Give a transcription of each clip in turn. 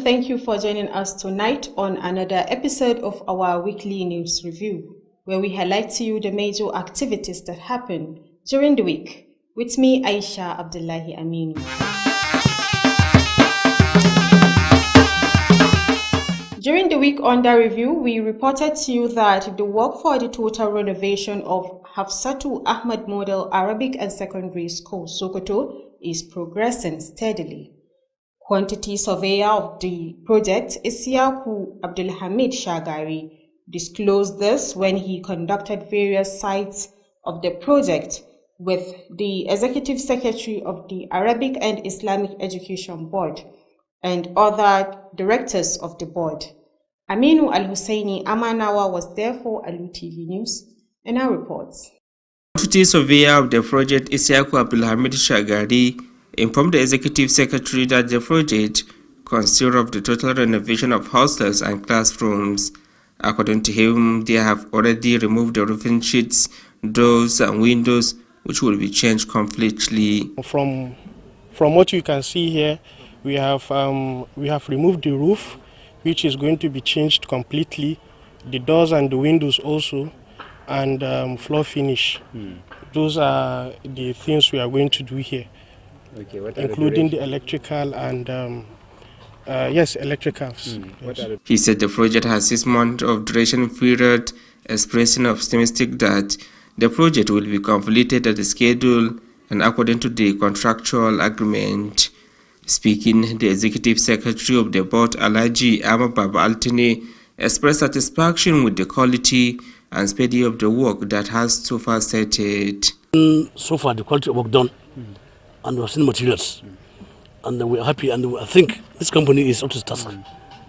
thank you for joining us tonight on another episode of our weekly news review, where we highlight to you the major activities that happen during the week. With me, Aisha Abdullahi Aminu. During the week under review, we reported to you that the work for the total renovation of Hafsatu Ahmad Model Arabic and Secondary School, Sokoto, is progressing steadily. Quantity surveyor of the project, Isiaku Abdulhamid Shagari, disclosed this when he conducted various sites of the project with the Executive Secretary of the Arabic and Islamic Education Board and other directors of the board. Aminu Al-Husseini Amanawa was there for Alu TV News and our reports. Quantity surveyor of the project, Isiaku Abdulhamid Shagari, informed the Executive Secretary that the project consists of the total renovation of hostels and classrooms. According to him, they have already removed the roofing sheets, doors and windows, which will be changed completely. From what you can see here, we have removed the roof, which is going to be changed completely, the doors and the windows also, and floor finish. Those are the things we are going to do here. Okay, including the electrical and electricals. Yes. He said the project has 6 months of duration period, expressing optimistic that the project will be completed at the schedule and according to the contractual agreement. Speaking, the Executive Secretary of the board, Alhaji Ahmad Baba Altine, expressed satisfaction with the quality and speed of the work that has so far started. So far, the quality of work done, and we have seen materials, and we are happy, and I think this company is up to the task.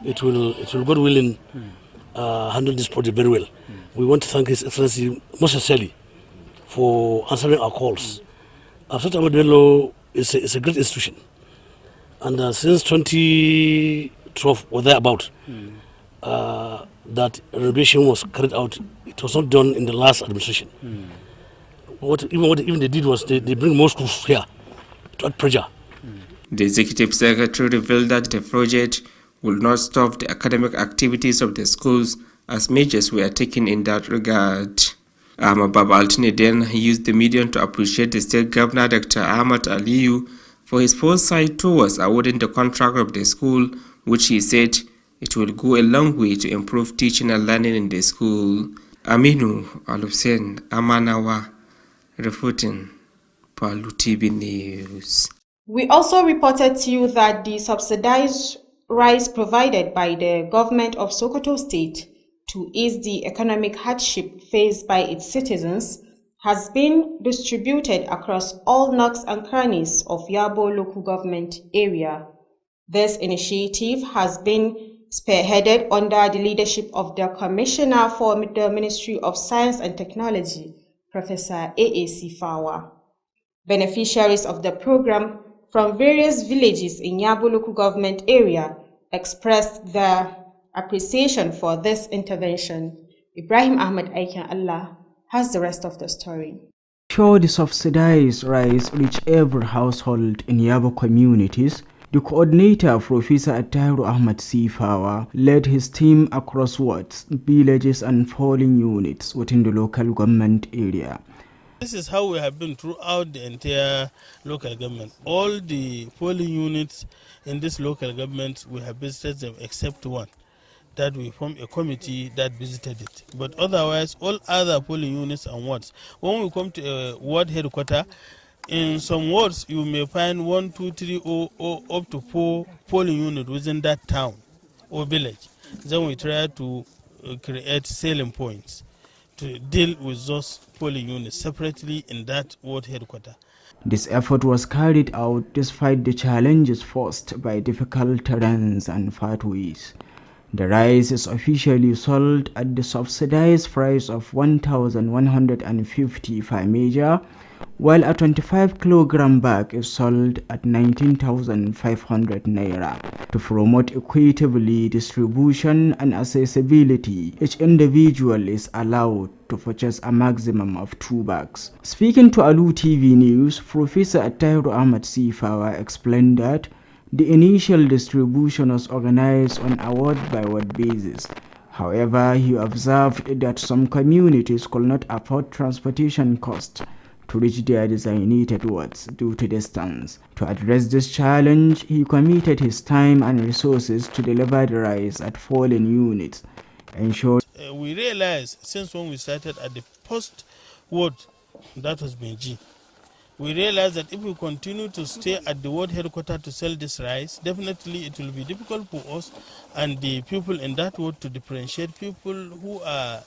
It will, God willing, handle this project very well. We want to thank His Excellency most sincerely for answering our calls. Hafsatu Ahmad Bello is a great institution, and since 2012 or thereabout, that renovation was carried out. It was not done in the last administration. Even they did was they bring more schools here to add pressure. The Executive Secretary revealed that the project will not stop the academic activities of the schools as measures were taken in that regard. Ahmad Baba Altine then used the medium to appreciate the State Governor Dr. Ahmad Aliyu for his foresight towards awarding the contract of the school, which he said it will go a long way to improve teaching and learning in the school. Aminu Al-Hussein Amanawa, reporting for Alu TV News. We also reported to you that the subsidized rice provided by the government of Sokoto State to ease the economic hardship faced by its citizens has been distributed across all nooks and crannies of Yabo local government area. This initiative has been spearheaded under the leadership of the Commissioner for the Ministry of Science and Technology, Professor AAC Fawa. Beneficiaries of the program from various villages in Yabo local government area expressed their appreciation for this intervention. Ibrahim Ahmed Aikan Allah has the rest of the story. Sure, the subsidized rice reach every household in Yabo communities. The coordinator, Professor Atahiru Ahmad Sifawa, led his team across wards, villages and polling units within the local government area. This is how we have been throughout the entire local government. All the polling units in this local government, we have visited them except one, that we formed a committee that visited it. But otherwise, all other polling units and wards. When we come to a ward headquarters, in some wards, you may find 1, 2, 3, or up to 4 polling units within that town or village. Then we try to create selling points to deal with those polling units separately in that ward headquarters. This effort was carried out despite the challenges posed by difficult terrains and pathways. The rice is officially sold at the subsidized price of 1,150 per measure, while a 25 kilogram bag is sold at 19,500 naira. To promote equitably distribution and accessibility, each individual is allowed to purchase a maximum of 2 bags. Speaking to Alu TV News, Professor Atahiru Ahmad Sifawa explained that The initial distribution was organized on a word-by-word basis. However, he observed that some communities could not afford transportation costs to reach their designated wards due to distance. To address this challenge, he committed his time and resources to deliver the rice at fallen units. We realized since when we started at the post ward, that was Benji, we realized that if we continue to stay at the ward headquarters to sell this rice, definitely it will be difficult for us and the people in that ward to differentiate people who are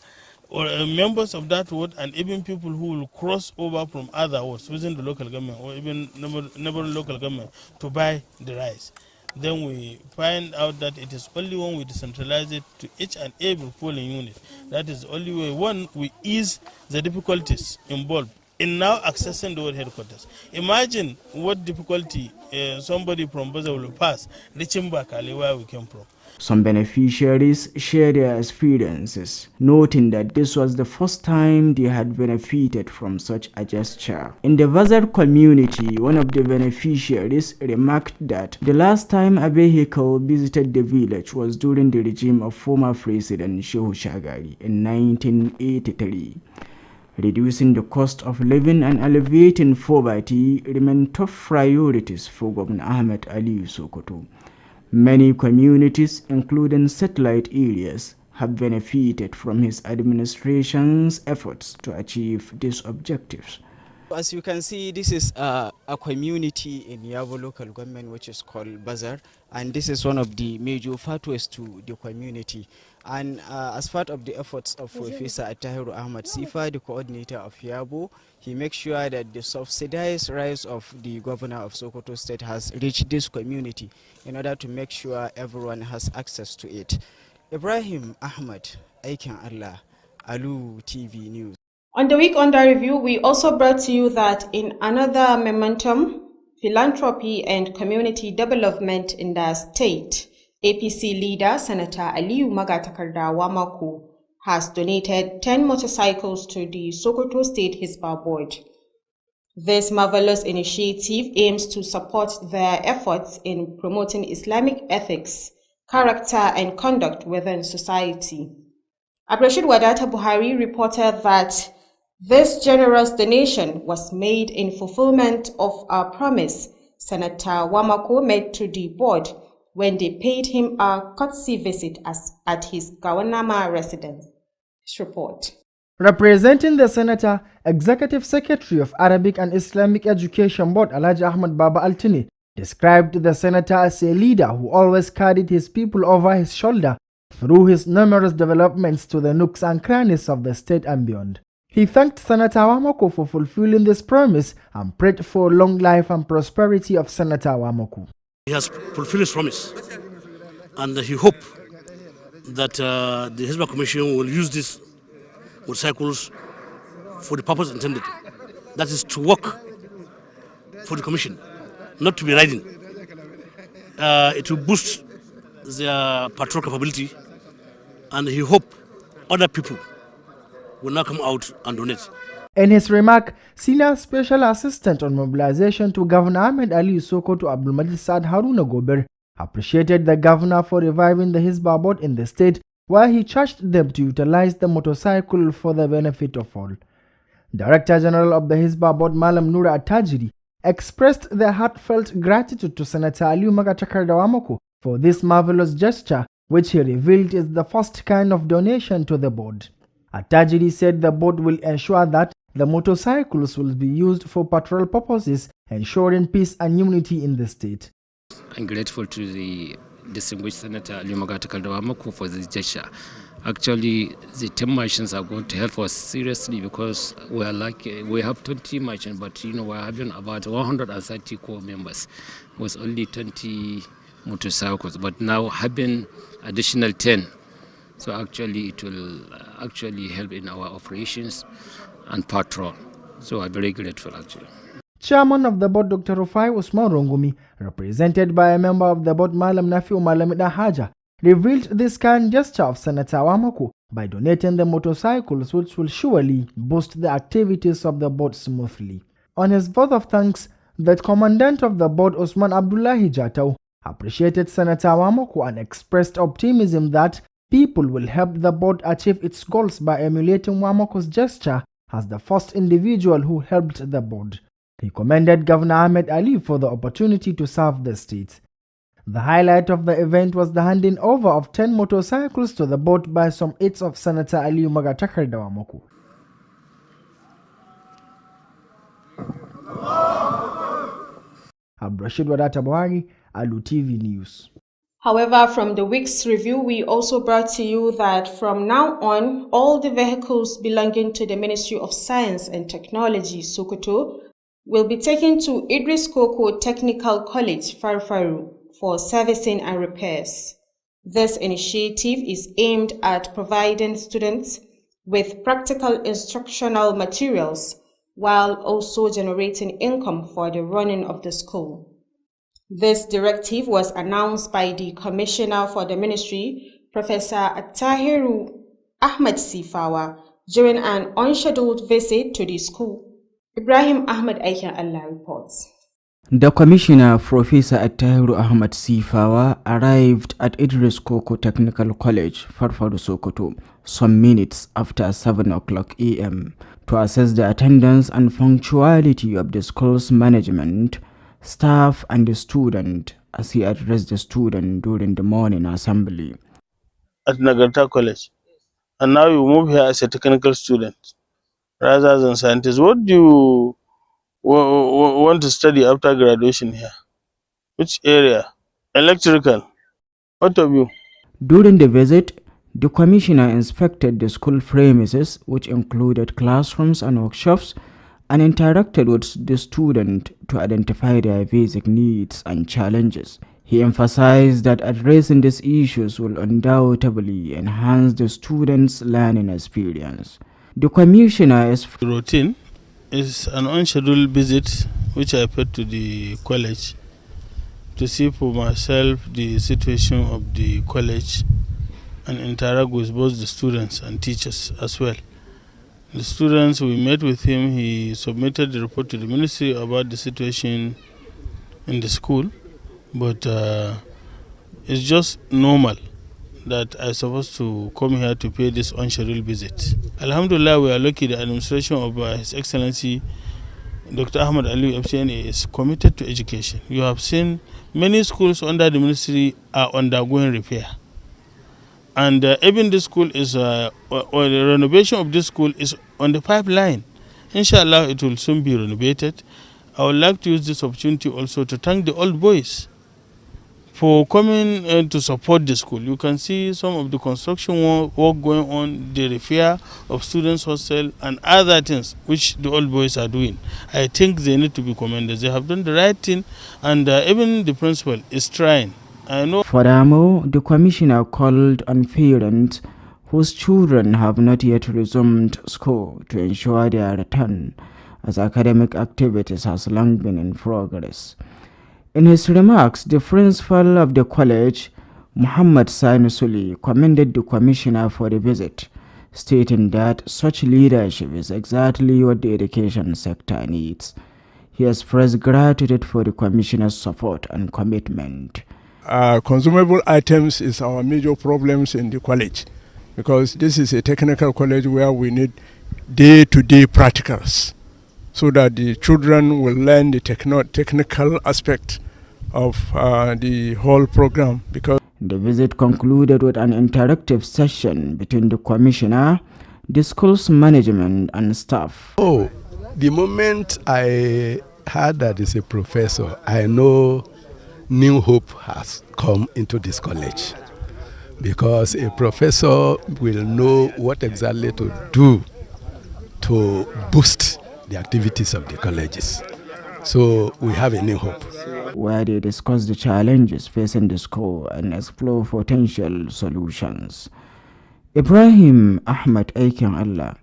members of that ward and even people who will cross over from other wards within the local government or even neighboring local government to buy the rice. Then we find out that it is only when we decentralize it to each and every polling unit. That is the only way, one, we ease the difficulties involved in now accessing the ward headquarters. Imagine what difficulty somebody from Baza will pass reaching back where we came from. Some beneficiaries shared their experiences, noting that this was the first time they had benefited from such a gesture. In the Bazar community, one of the beneficiaries remarked that the last time a vehicle visited the village was during the regime of former President Shehu Shagari in 1983. Reducing the cost of living and alleviating poverty remain top priorities for Governor Ahmed Ali Sokoto. Many communities, including satellite areas, have benefited from his administration's efforts to achieve these objectives. As you can see, this is a community in Yavo local government which is called Bazar, and this is one of the major pathways to the community. And as part of the efforts of Professor Attahiru Ahmad Sifa, the coordinator of Yabo, he makes sure that the subsidized rice of the governor of Sokoto State has reached this community in order to make sure everyone has access to it. Ibrahim Ahmad, Aiken Allah, Alu TV News. On the week under review, we also brought to you that in another momentum, philanthropy and community development in the state, APC leader Senator Aliyu Magatakarda Wamako has donated 10 motorcycles to the Sokoto State Hisba Board. This marvelous initiative aims to support their efforts in promoting Islamic ethics, character and conduct within society. Abdurrashid Wadata Buhari reported that this generous donation was made in fulfillment of a promise Senator Wamako made to the board when they paid him a courtesy visit at his Gawanama residence. This report. Representing the Senator, Executive Secretary of Arabic and Islamic Education Board Alhaji Ahmad Baba Altine described the Senator as a leader who always carried his people over his shoulder through his numerous developments to the nooks and crannies of the state and beyond. He thanked Senator Wamako for fulfilling this promise and prayed for long life and prosperity of Senator Wamako. He has fulfilled his promise, and he hopes that the Hisba Commission will use these motorcycles for the purpose intended. That is to work for the Commission, not to be riding. It will boost their patrol capability, and he hopes other people will now come out and donate. In his remark, Senior Special Assistant on Mobilization to Governor Ahmed Ali Sokoto Abdulmajid Saad Haruna Gober appreciated the governor for reviving the Hisba board in the state, where he charged them to utilize the motorcycle for the benefit of all. Director General of the Hisba board Malam Nura Attajiri expressed their heartfelt gratitude to Senator Aliyu Magatakarda Wamako for this marvelous gesture, which he revealed is the first kind of donation to the board. Attajiri said the board will ensure that the motorcycles will be used for patrol purposes, ensuring peace and unity in the state. I'm grateful to the distinguished Senator Aliyu Magatakarda Wamako for this gesture. Actually, the 10 machines are going to help us seriously because we have 20 machines, but we're having about 130 core members with only 20 motorcycles, but now having additional 10. So actually it will actually help in our operations and patrol. So I'm very grateful actually. Chairman of the board Dr. Rufai Usman Rongumi, represented by a member of the board Malam Nafiu Malamida Haja, revealed this kind gesture of Senator Wamako by donating the motorcycles, which will surely boost the activities of the board smoothly. On his vote of thanks, the commandant of the board Usman Abdullahi Jatau appreciated Senator Wamoko and expressed optimism that people will help the board achieve its goals by emulating Wamoko's gesture as the first individual who helped the board. He commended Governor Ahmed Ali for the opportunity to serve the state. The highlight of the event was the handing over of 10 motorcycles to the board by some aides of Senator Ali Magatakarda Wamoko. Abdurrashid Wadata Buhari, Alu TV News. However, from the week's review, we also brought to you that from now on, all the vehicles belonging to the Ministry of Science and Technology, Sokoto, will be taken to Idris Koko Technical College, Farfaru, for servicing and repairs. This initiative is aimed at providing students with practical instructional materials while also generating income for the running of the school. This directive was announced by the Commissioner for the Ministry, Professor Attahiru Ahmed Sifawa, during an unscheduled visit to the school. Ibrahim Ahmed Aikan Allah reports. The Commissioner, Professor Attahiru Ahmed Sifawa, arrived at Idris Koko Technical College, Farfaru, Sokoto, some minutes after 7 o'clock a.m. to assess the attendance and punctuality of the school's management, staff and the student as he addressed the student during the morning assembly. At Nagarta College, and now you move here as a technical student rather than scientist. What do you want to study after graduation here? Which area? Electrical. What of you? During the visit, the Commissioner inspected the school premises, which included classrooms and workshops, and interacted with the student to identify their basic needs and challenges. He emphasized that addressing these issues will undoubtedly enhance the students' learning experience. The Commissioner is routine is an unscheduled visit which I paid to the college to see for myself the situation of the college and interact with both the students and teachers as well. The students, we met with him, he submitted the report to the ministry about the situation in the school, but it's just normal that I'm supposed to come here to pay this unscheduled visit. Alhamdulillah, we are lucky the administration of His Excellency Dr. Ahmed Ali FCNA is committed to education. You have seen many schools under the ministry are undergoing repair. And even this school is, or the renovation of this school is on the pipeline. Inshallah, it will soon be renovated. I would like to use this opportunity also to thank the old boys for coming to support the school. You can see some of the construction work going on, the repair of students' hostel and other things which the old boys are doing. I think they need to be commended. They have done the right thing, and even the principal is trying. I know. Furthermore, the Commissioner called on parents whose children have not yet resumed school to ensure their return, as academic activities has long been in progress. In his remarks, the principal of the college, Muhammad Sani, commended the Commissioner for the visit, stating that such leadership is exactly what the education sector needs. He expressed gratitude for the Commissioner's support and commitment. Consumable items is our major problems in the college, because this is a technical college where we need day-to-day practicals so that the children will learn the technical aspect of the whole program. Because the visit concluded with an interactive session between the Commissioner, the school's management and staff. The moment I heard that it's a professor, I know new hope has come into this college, because a professor will know what exactly to do to boost the activities of the colleges. So we have a new hope. Where they discuss the challenges facing the school and explore potential solutions. Ibrahim Ahmed Aikan Allah,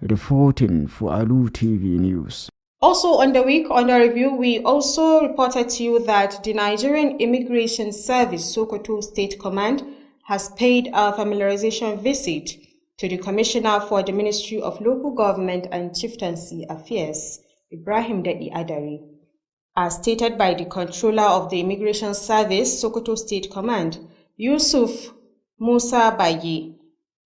reporting for Alu TV News. Also on the week under review, we also reported to you that the Nigerian Immigration Service Sokoto State Command has paid a familiarization visit to the Commissioner for the Ministry of Local Government and Chieftaincy Affairs, Ibrahim Dadi Adari. as stated by the controller of the Immigration Service, Sokoto State Command, Yusuf Musa Baye.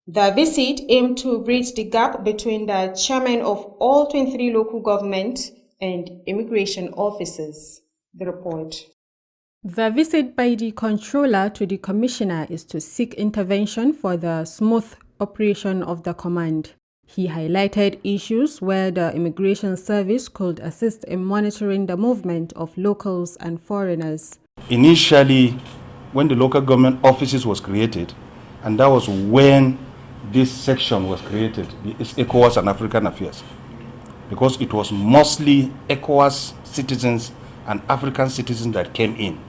The visit aimed to bridge the gap between the chairman of all 23 local government and immigration officers. The report. The visit by the controller to the commissioner is to seek intervention for the smooth operation of the command. He highlighted issues where the Immigration Service could assist in monitoring the movement of locals and foreigners. Initially, when the local government offices was created, and that was when this section was created, it's ECOWAS and African Affairs, because it was mostly ECOWAS citizens and African citizens that came in.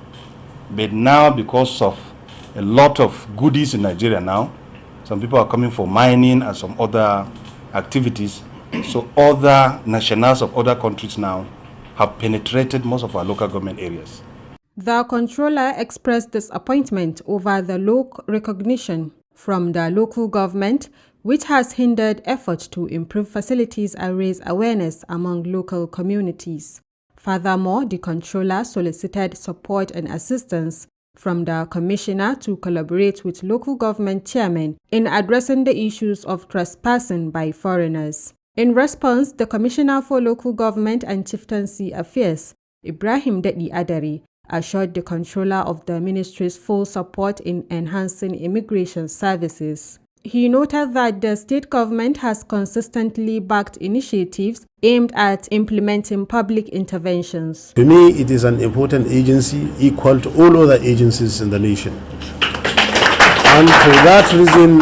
But now, because of a lot of goodies in Nigeria now, some people are coming for mining and some other activities, so other nationals of other countries now have penetrated most of our local government areas. The controller expressed disappointment over the low recognition from the local government, which has hindered efforts to improve facilities and raise awareness among local communities. Furthermore, the controller solicited support and assistance from the commissioner to collaborate with local government chairmen in addressing the issues of trespassing by foreigners. In response, the Commissioner for Local Government and Chieftaincy Affairs, Ibrahim Dedi Adari, assured the controller of the ministry's full support in enhancing immigration services. He noted that the state government has consistently backed initiatives aimed at implementing public interventions. To me, it is an important agency equal to all other agencies in the nation. And for that reason,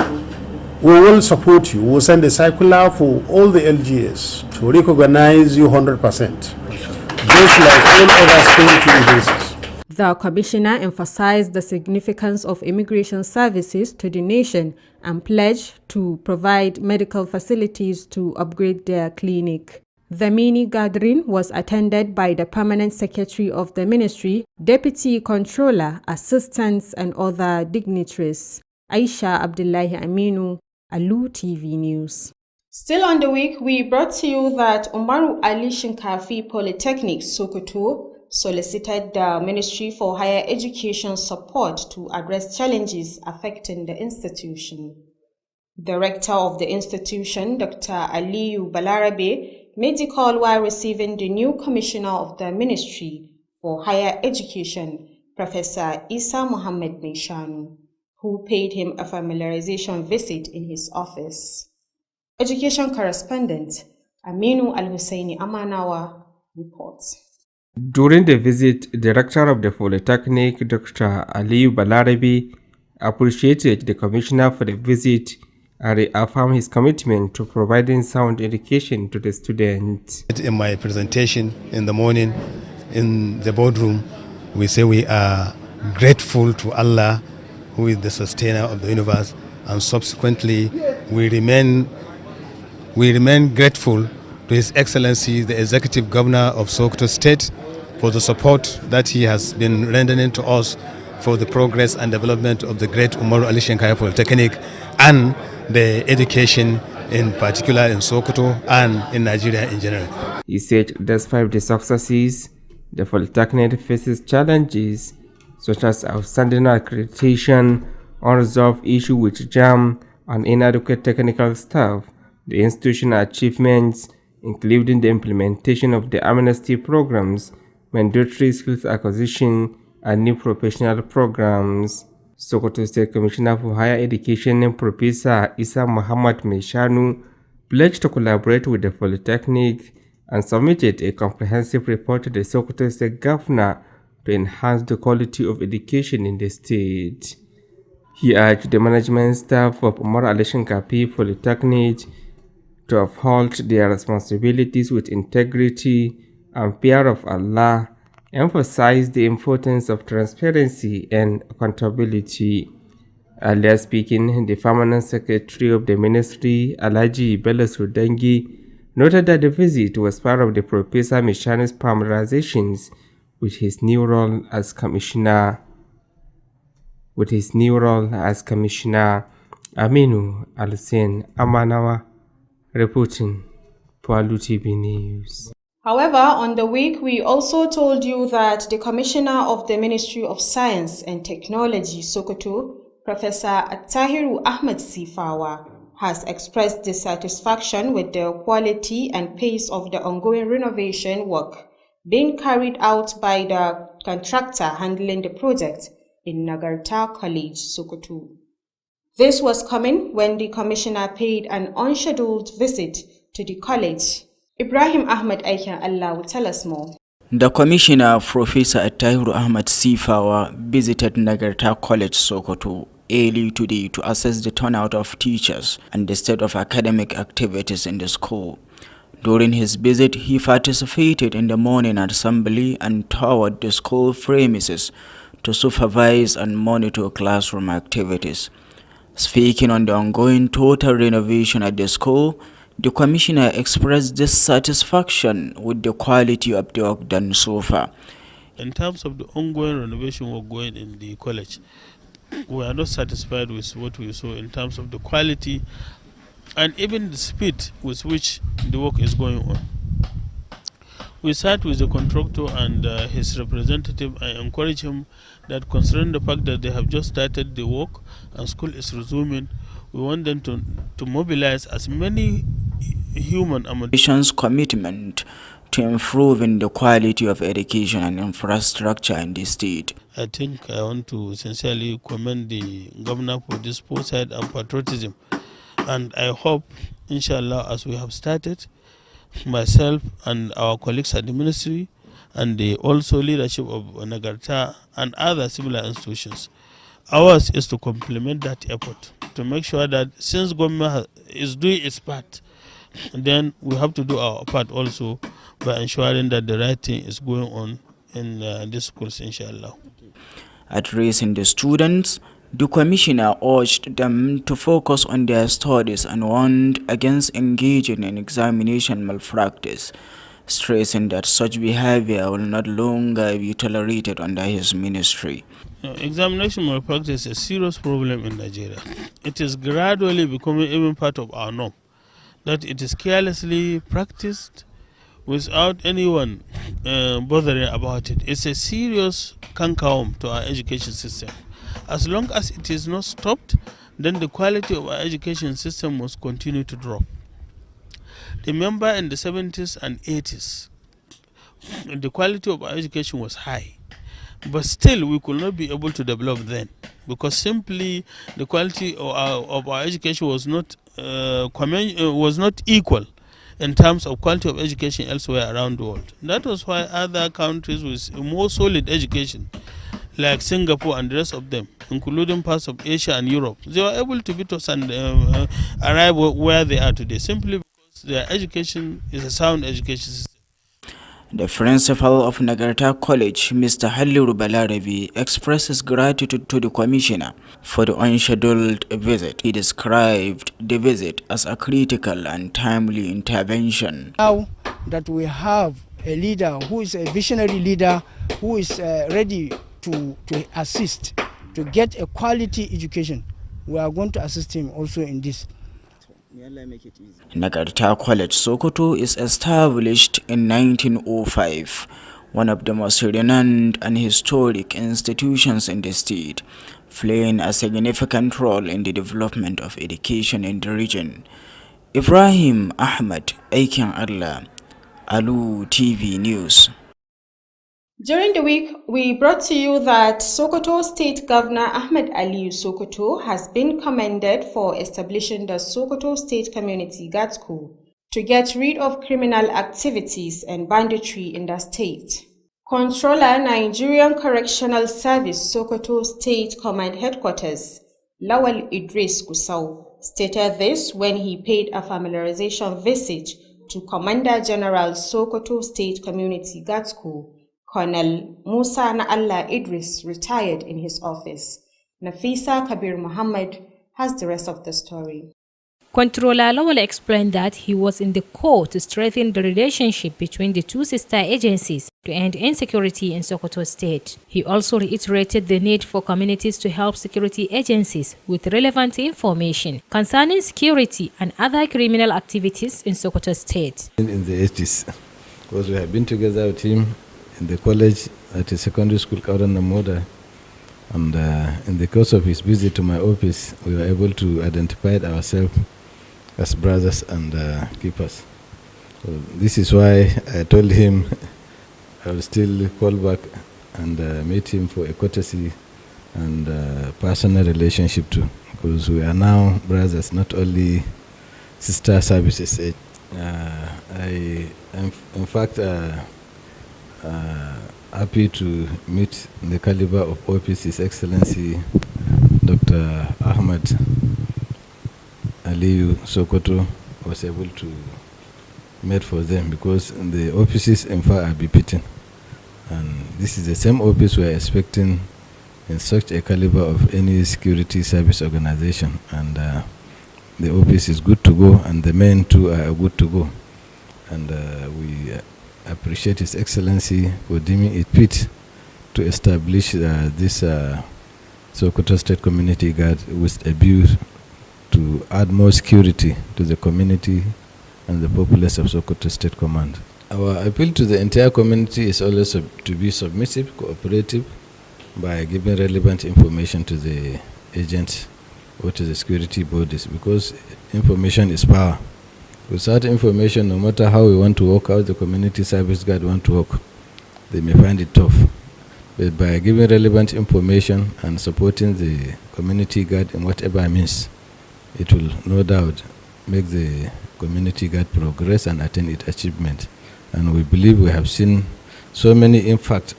we will support you. We will send a circular for all the LGAs to recognize you 100%, just like all other state agencies. The commissioner emphasized the significance of immigration services to the nation and pledged to provide medical facilities to upgrade their clinic. The mini gathering was attended by the Permanent Secretary of the Ministry, Deputy Controller, assistants, and other dignitaries. Aisha Abdullahi Aminu, Alu TV News. Still on the week, we brought to you that Umaru Ali Shinkafi Polytechnic, Sokoto, solicited the Ministry for Higher Education support to address challenges affecting the institution. The rector of the institution, Dr. Aliyu Balarabe, made the call while receiving the new commissioner of the Ministry for Higher Education, Professor Isa Muhammad Meshanu, who paid him a familiarization visit in his office. Education correspondent Aminu Al-Husseini Amanawa reports. During the visit, the Director of the Polytechnic, Dr. Aliyu Balarabe, appreciated the Commissioner for the visit and reaffirmed his commitment to providing sound education to the students. In my presentation in the morning in the boardroom, we say we are grateful to Allah, who is the sustainer of the universe, and subsequently we remain grateful to His Excellency, the Executive Governor of Sokoto State, for the support that he has been rendering to us for the progress and development of the great Umaru Ali Shinkafi Polytechnic and the education in particular in Sokoto and in Nigeria in general. He said despite the successes, the Polytechnic faces challenges such as outstanding accreditation, unresolved issue with JAM, and inadequate technical staff. The institutional achievements, including the implementation of the amnesty programs, mandatory skills acquisition, and new professional programs. Sokoto State Commissioner for Higher Education, Professor Isa Muhammad Meshanu, pledged to collaborate with the Polytechnic and submitted a comprehensive report to the Sokoto State Governor to enhance the quality of education in the state. He urged the management staff of Umaru Ali Shinkafi Polytechnic to uphold their responsibilities with integrity and fear of Allah, emphasized the importance of transparency and accountability. Earlier speaking, the Permanent Secretary of the Ministry, Alhaji Bello Sudangi, noted that the visit was part of the Professor Meshanu's familiarizations with his new role as Commissioner. Aminu Al-Hussein Amanawa, reporting for Alu TV News. However, on the week, we also told you that the Commissioner of the Ministry of Science and Technology, Sokoto, Professor Attahiru Ahmed Sifawa, has expressed dissatisfaction with the quality and pace of the ongoing renovation work being carried out by the contractor handling the project in Nagarta College, Sokoto. This was coming when the Commissioner paid an unscheduled visit to the college. Ibrahim Ahmed Aikan Allah will tell us more. The Commissioner, Professor Attahiru Ahmed Sifawa, visited Nagarta College, Sokoto, early today to assess the turnout of teachers and the state of academic activities in the school. During his visit, he participated in the morning assembly and toured the school premises to supervise and monitor classroom activities. Speaking on the ongoing total renovation at the school, the Commissioner expressed dissatisfaction with the quality of the work done so far. In terms of the ongoing renovation work going in the college, we are not satisfied with what we saw in terms of the quality and even the speed with which the work is going on. We sat with the contractor and his representative and encouraged him that considering the fact that they have just started the work and school is resuming, we want them to mobilize as many human and commitment to improving the quality of education and infrastructure in the state. I think I want to sincerely commend the governor for this foresight and patriotism. And I hope, inshallah, as we have started, myself and our colleagues at the ministry and the also leadership of Nagarta and other similar institutions, ours is to complement that effort, to make sure that since government is doing its part, then we have to do our part also by ensuring that the right thing is going on in these schools, inshallah. Addressing the students, the Commissioner urged them to focus on their studies and warned against engaging in examination malpractice, stressing that such behavior will not longer be tolerated under his ministry. Examination malpractice is a serious problem in Nigeria. It is gradually becoming even part of our norm, that it is carelessly practiced without anyone bothering about it. It's a serious cankerworm to our education system. As long as it is not stopped, then the quality of our education system must continue to drop. Remember, in the 70s and 80s, the quality of our education was high, but still we could not be able to develop then, because simply the quality of our education was not equal in terms of quality of education elsewhere around the world. That was why other countries with more solid education, like Singapore and the rest of them, including parts of Asia and Europe, they were able to beat us and arrive where they are today, simply because their education is a sound education system. The principal of Nagarta College, Mr. Halliru Balarabi, expresses gratitude to the Commissioner for the unscheduled visit. He described the visit as a critical and timely intervention. Now that we have a leader who is a visionary leader, who is ready to assist, to get a quality education, we are going to assist him also in this. Nagarta College, Sokoto is established in 1905, one of the most renowned and historic institutions in the state, playing a significant role in the development of education in the region. Ibrahim Ahmed Aikan Allah, Alu TV News. During the week, we brought to you that Sokoto State Governor Ahmed Ali Sokoto has been commended for establishing the Sokoto State Community Guard School to get rid of criminal activities and banditry in the state. Controller, Nigerian Correctional Service, Sokoto State Command Headquarters, Lawal Idris Kusau, stated this when he paid a familiarization visit to Commander General Sokoto State Community Guard School, Colonel Musa Na Allah Idris, retired in his office. Nafisa Kabir Muhammad has the rest of the story. Controller Lawal explained that he was in the call to strengthen the relationship between the two sister agencies to end insecurity in Sokoto State. He also reiterated the need for communities to help security agencies with relevant information concerning security and other criminal activities in Sokoto State. In the 80s, because we have been together with him in the college at a secondary school, Kauran Namoda. And in the course of his visit to my office, we were able to identify ourselves as brothers and keepers. So this is why I told him I will still call back and meet him for a courtesy and personal relationship too, because we are now brothers, not only sister services. I am in fact happy to meet the caliber of office His Excellency Dr. Ahmad Aliyu Sokoto was able to meet for them, because the offices in fact are befitting. And this is the same office we are expecting in such a caliber of any security service organization. And the office is good to go, and the men too are good to go. And we appreciate His Excellency for deeming it fit to establish this Sokoto State Community Guard with a view to add more security to the community and the populace of Sokoto State Command. Our appeal to the entire community is always to be submissive, cooperative, by giving relevant information to the agents or to the security bodies, because information is power. Without information, no matter how we want to work out, the community service guard want to work, they may find it tough. But by giving relevant information and supporting the community guard in whatever means, it will no doubt make the community guard progress and attain its achievement. And we believe we have seen so many impact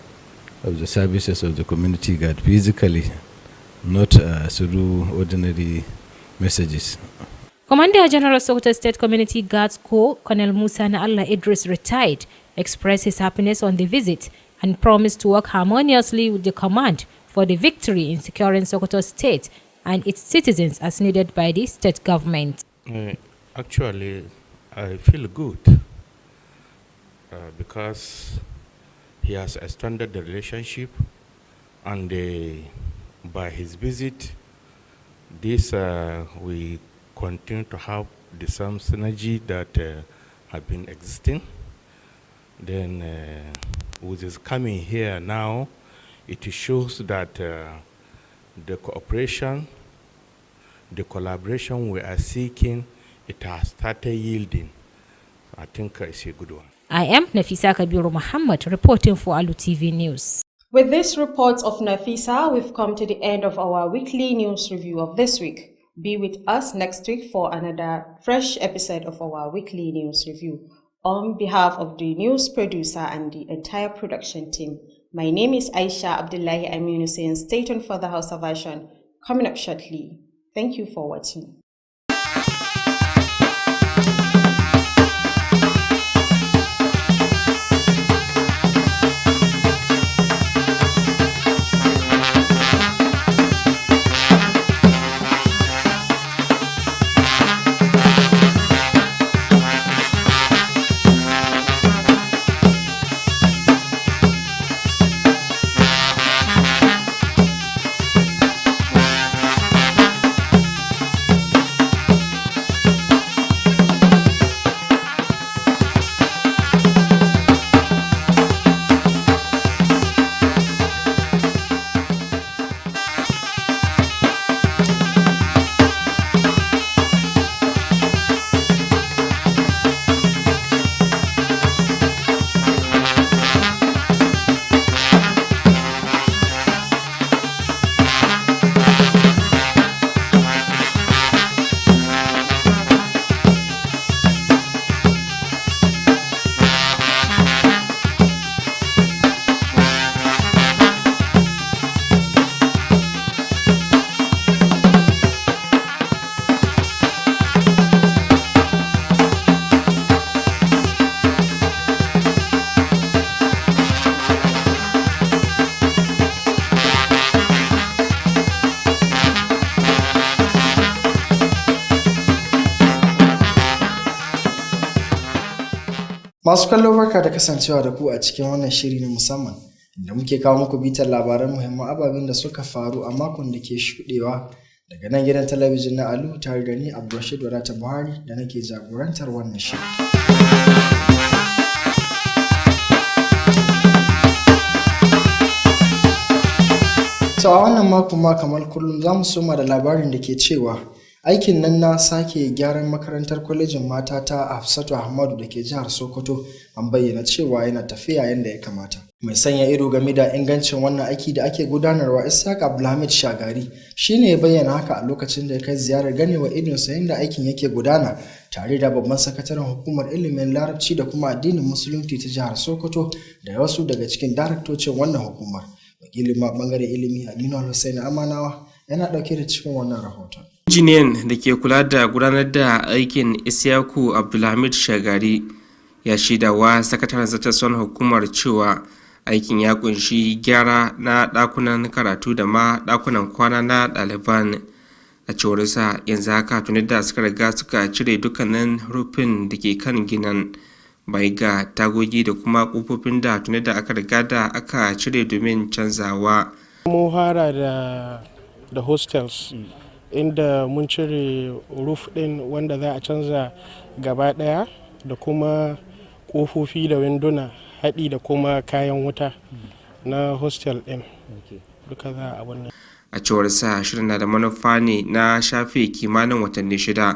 of the services of the community guard physically, not through ordinary messages. Commander General Sokoto State Community Guards Corps, Colonel Musa Na Allah Idris, retired, expressed his happiness on the visit and promised to work harmoniously with the command for the victory in securing Sokoto State and its citizens as needed by the state government. Actually, I feel good because he has extended the relationship, and by his visit, this we continue to have the same synergy that have been existing. Then with his coming here now, it shows that the cooperation, the collaboration we are seeking, it has started yielding. I think it's a good one. I am Nafisa Kabiru Muhammad reporting for Alu TV News. With this report of Nafisa, we've come to the end of our weekly news review of this week. Be with us next week for another fresh episode of our weekly news review. On behalf of the news producer and the entire production team, my name is Aisha Abdullahi Aminu saying stay tuned for the Hausa version coming up shortly. Thank you for watching. Masu kallo barka da kasancewa da ku a cikin wannan shiri na musamman inda muke kawo muku bitar labaran muhimman ababen da suka faru a makon da ke shudewa daga nan gidan talabijin na Alu tare da ni Abdulrashid Wadata Buhari da nake jagorantar wannan shiri. To a wannan mako ma kamar kullum za mu soma da labarin da ke cewa aikin nan na sake gyaran makarantar kwalejin mata ta Hafsatu Ahmadu da ke jihar Sokoto an bayyana cewa yana tafiya yadda ya kamata. Mai sanya ido game da ingancin wannan aiki da ake gudanarwa Ishaq Abdulhamid Shagari shine ya bayyana haka a lokacin da ya kai ziyarar ganewa idonsa yadda aikin yake gudana tare da babban sakataren hukumar ilimin larabci da kuma addinin musulunci ta jihar Sokoto da wasu daga cikin daraktocin wannan hukumar. Wakilin bangaren ilimi Aminu Hussein Amanawa yana dauke da cikin wannan rahoton. Injiniyan da ke kula da gudanar da aikin Isyaku Abdulhamid Shagari ya shaidawa sakataren zartaswan hukumar cewa aikin ya kunshi gyara na dakunan karatu da ma dakunan kwana na ɗaliban. A cewarsa yanzu haka tuni da suka riga suka cire dukkanin rufin da ke kan ginin bai ga tagogi da kuma kofofin da tuni da aka riga da aka cire domin canzawa. Mun fara da hostels inda mun cire roof din wanda za a canza gaba daya da kuma kofofi da winduna haɗi da kuma kayan wuta na hostel din duka za a wannan. A cewar sa shirin na da manufa ne na shafe kimanin watanni 6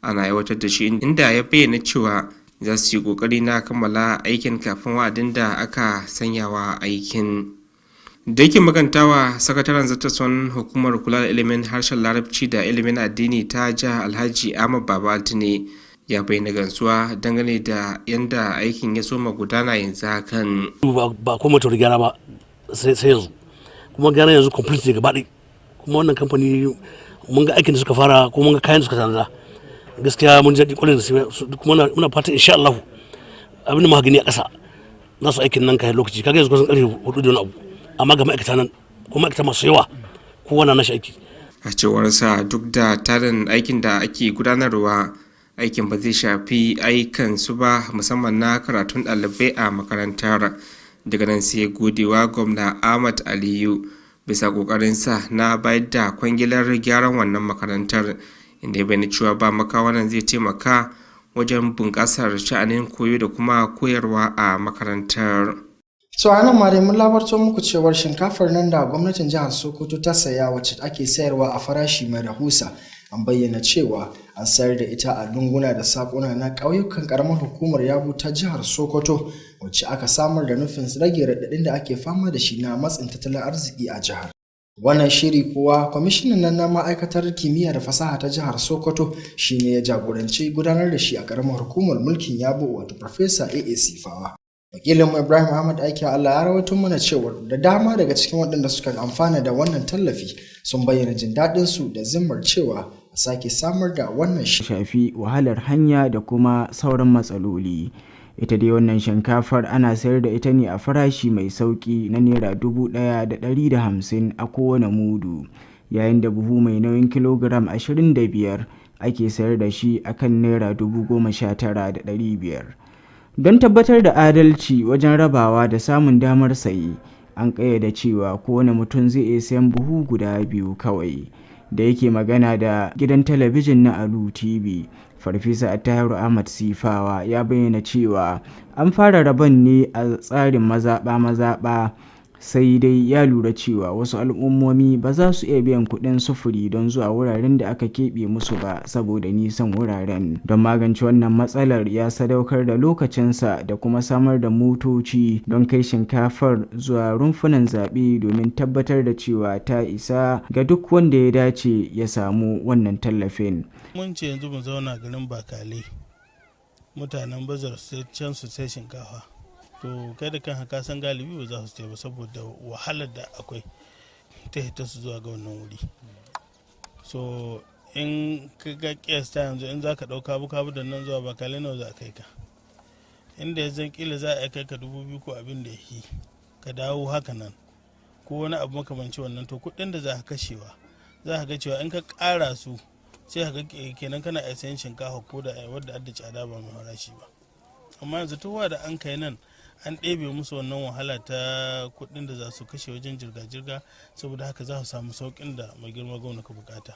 ana aiwatar da shi inda ya bayyana cewa za su yi kokari na kammala aikin kafin wa'adin da aka sanyawa aikin. Da yake magantawa sakataren zartaswan hukumar kula da ilimin harshen larabci da ilimin addini ta jihar Alhaji Ahmad Baba Altine ya bayyana gansuwa dangane da yanda aikin ya soma gudana yanzu hakan. Ba kuma ta gyara ba sai yanzu kuma gyara yanzu complete gaba ɗaya kuma wannan kamfani mun ga aikin da suka fara kuma mun ga kayan da suka tanada gaskiya mun ji kwarin da kuma muna fata insha Allah abin da muka gani a ƙasa za su aikin nan kai lokaci kaga yanzu kusan ƙarfe 4 da wani abu amma ga ma'aikata nan kuma ma'aikata masu yawa kowa na nashi aiki. A cewar sa duk da tarin aikin da ake gudanarwa aikin ba zai shafi ayyukan su ba musamman na karatun ɗalibai a makarantar. Daga nan sai godewa gwamna Ahmad Aliyu bisa ƙoƙarinsa na bayar da kwangilar gyaran wannan makarantar inda ya bayyana cewa ba makawanan zai taimaka wajen bunƙasar sha'anin koyo da kuma koyarwa a makarantar. So a nan ma dai mun labarto muku cewar shinkafar nan da gwamnatin jihar Sokoto ta saya wacce ake sayarwa a farashi mai rahusa an bayyana cewa an sayar da ita a lunguna da sakuna na ƙauyukan ƙaramar hukumar Yabo ta jihar Sokoto wacce aka samar da nufin rage raɗaɗin da ake fama da shi na matsin tattalin arziki a jihar. Wannan shiri kuwa kwamishinan nan na ma'aikatar kimiyya da fasaha ta jihar Sokoto shine ya jagoranci gudanar da shi a ƙaramar hukumar mulkin Yabo wato Professor AA Sifawa. Wakilin Ibrahim Ahmad Aiki Allah ya rawaito mana cewa da dama daga cikin waɗanda suka amfana da wannan tallafi sun bayyana jin daɗin su da zimmar cewa a sake samar da wannan shafi wahalar hanya da kuma sauran matsaloli. Ita dai wannan shinkafar ana sayar da ita ne a farashi mai sauki na naira 1,150 a kowane mudu, yayin da buhu mai nauyin kilogiram 25 ake sayar da shi akan naira 19,500. Don tabbatar da adalci wajen rabawa da samun damar sayi, an ƙayyade cewa kowane mutum zai iya sayan buhu guda 2 kawai. Da yake magana da gidan talabijin na Alu TV, Farfesa Attahiru Ahmad Sifawa ya bayyana cewa an fara rabon ne a tsarin mazaɓa-mazaɓa, sai dai ya lura cewa wasu al'ummomi ba za su iya biyan kuɗin sufuri don zuwa wuraren da aka keɓe musu ba saboda nisan wuraren. Don magance wannan matsalar ya sadaukar da lokacinsa da kuma samar da motoci don kai shinkafar zuwa rumfunan zaɓe domin tabbatar da cewa ta isa ga duk wanda ya dace ya samu wannan tallafin. Mun ce yanzu mu zauna garin Bakale, mutanen Bazar sai can su sai shinkafa. To kai da kan haka san galibi ba za su ba saboda wahalar da akwai ta hita su zuwa ga wannan wuri. So in ka ga kiyasta yanzu in za ka ɗauka kabu da nan zuwa Bakale nawa za a kai ka, inda ya zan kila za a kai ka 2,000 ko abin da ya yi ka dawo haka nan ko wani abu makamanci wannan, to kuɗin da za ka kashewa za ka ga cewa in ka ƙara su sai ka ga kenan kana iya sayan shinkafa ko da wadda adda tsada ba mai farashi ba. Amma yanzu tuwa da an kai nan an ɗebe musu wannan wahala ta kuɗin da za su kashe wajen jirga-jirga, saboda haka za su samu sauƙin da mai girma gwamna ka bukata.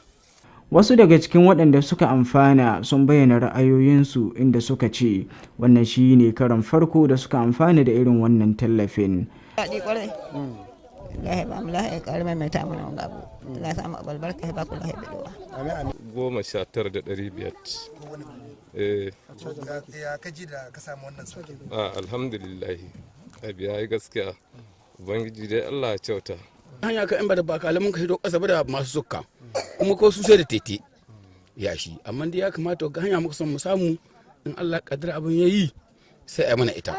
Wasu daga cikin waɗanda suka amfana sun bayyana ra'ayoyinsu inda suka ce wannan shi ne karon farko da suka amfana da irin wannan tallafin. Daɗi ƙwarai. Allah ba mu lahiya karma mai ta mana gabu Allah sa mu albarka ba ku lahiya bidowa 19,500 ya kaji da ka samu wannan sauki alhamdulillah abiya yi gaskiya ubangiji dai Allah ya kyauta hanya ka in ba da baka alamun ka hido kasa ba da masu sukka kuma ko su sai da tete yashi amma dai ya kamata ga hanya muka son mu samu in Allah kaddara abin yayi sai a mana ita.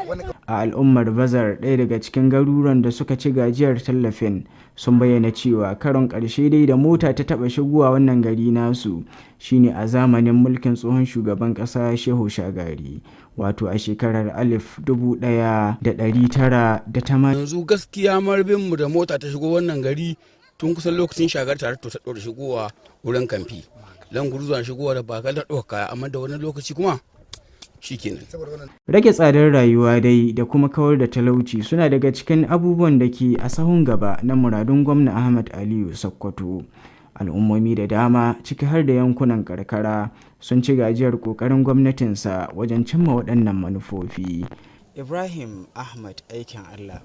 A al'ummar Bazar, ɗaya daga cikin garuruwan da suka ci gajiyar tallafin, sun bayyana cewa karon ƙarshe dai da mota ta taɓa shigowa wannan gari nasu shine a zamanin mulkin tsohon shugaban ƙasa Shehu Shagari, wato a shekarar 1980. Yanzu gaskiya marbin mu da mota ta shigo wannan gari tun kusan lokacin Shagari tare ta ɗora shigowa wurin kamfi. Lan guruzuwan shigowa da ba ka da ɗauka kaya amma da wani lokaci kuma shikenan. Rage tsadar rayuwa dai da kuma kawar da talauci suna daga cikin abubuwan da ke a sahun gaba na muradun gwamna Ahmad Aliyu Sokoto. Al'ummomi da dama ciki har da yankunan karkara sun ci gajiyar kokarin gwamnatinsa wajen cimma waɗannan manufofi. Ibrahim Ahmad aikin Allah,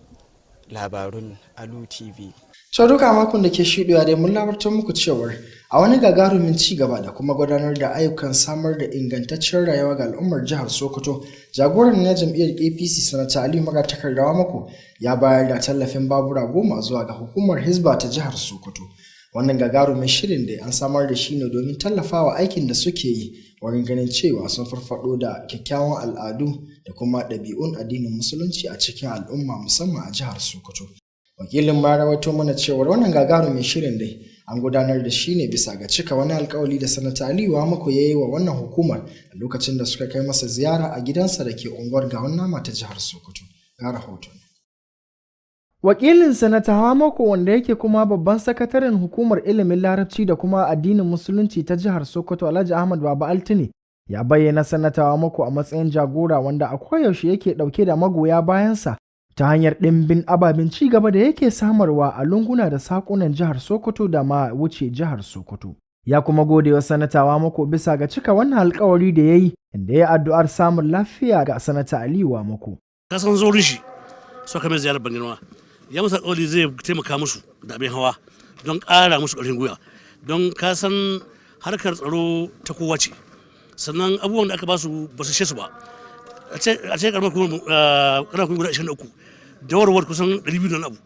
labarun Alu TV. Sau duka makon da ke shiɗewa dai mun labartar muku cewar a wani gagarumin ci gaba da kuma gudanar da ayyukan samar da ingantaccen rayuwa ga al'ummar jihar Sokoto, jagoran na jam'iyyar APC Sanata Aliyu Magatakardawa Mako ya bayar da tallafin babura 10 zuwa ga hukumar Hizba ta jihar Sokoto. Wannan gagarumin shirin da an samar da shi ne domin tallafawa aikin da suke yi wurin ganin cewa sun farfado da kyakkyawan al'adu da kuma ɗabi'un addinin musulunci a cikin al'umma musamman a jihar Sokoto. Wakilin ma rawaito mana cewar wannan gagarumin shirin dai an gudanar da shi ne bisa ga cika wani alkawali da Sanata Aliyu Mako ya yi wa wannan hukumar a lokacin da suka kai masa ziyara a gidansa da ke unguwar Gawan Nama ta jihar Sokoto. Ga rahoton. Wakilin Sanata Mako, wanda yake kuma babban sakataren hukumar ilimin Larabci da kuma addinin Musulunci ta jihar Sokoto, Alhaji Ahmad Baba Altine, ya bayyana Sanata Mako a matsayin jagora wanda a koyaushe yake ɗauke da magoya bayansa ta hanyar ɗimbin ababen ci gaba da yake samarwa a lunguna da sakunan jihar Sokoto da ma wuce jihar Sokoto. Ya kuma gode wa Sanata Mako bisa ga cika wannan alkawari da ya yi, inda ya addu'ar samun lafiya ga Sanata Aliyu Mako. Kasan zo rishi suka mai ziyarar bangirma, ya musa alkawari zai taimaka musu da abin hawa don ƙara musu ƙarfin gwiwa, don kasan harkar tsaro ta kowa ce, sannan abubuwan da aka ba su ba su su ba. A ce karamar kuma guda 23 da warwar kusan 200 na abu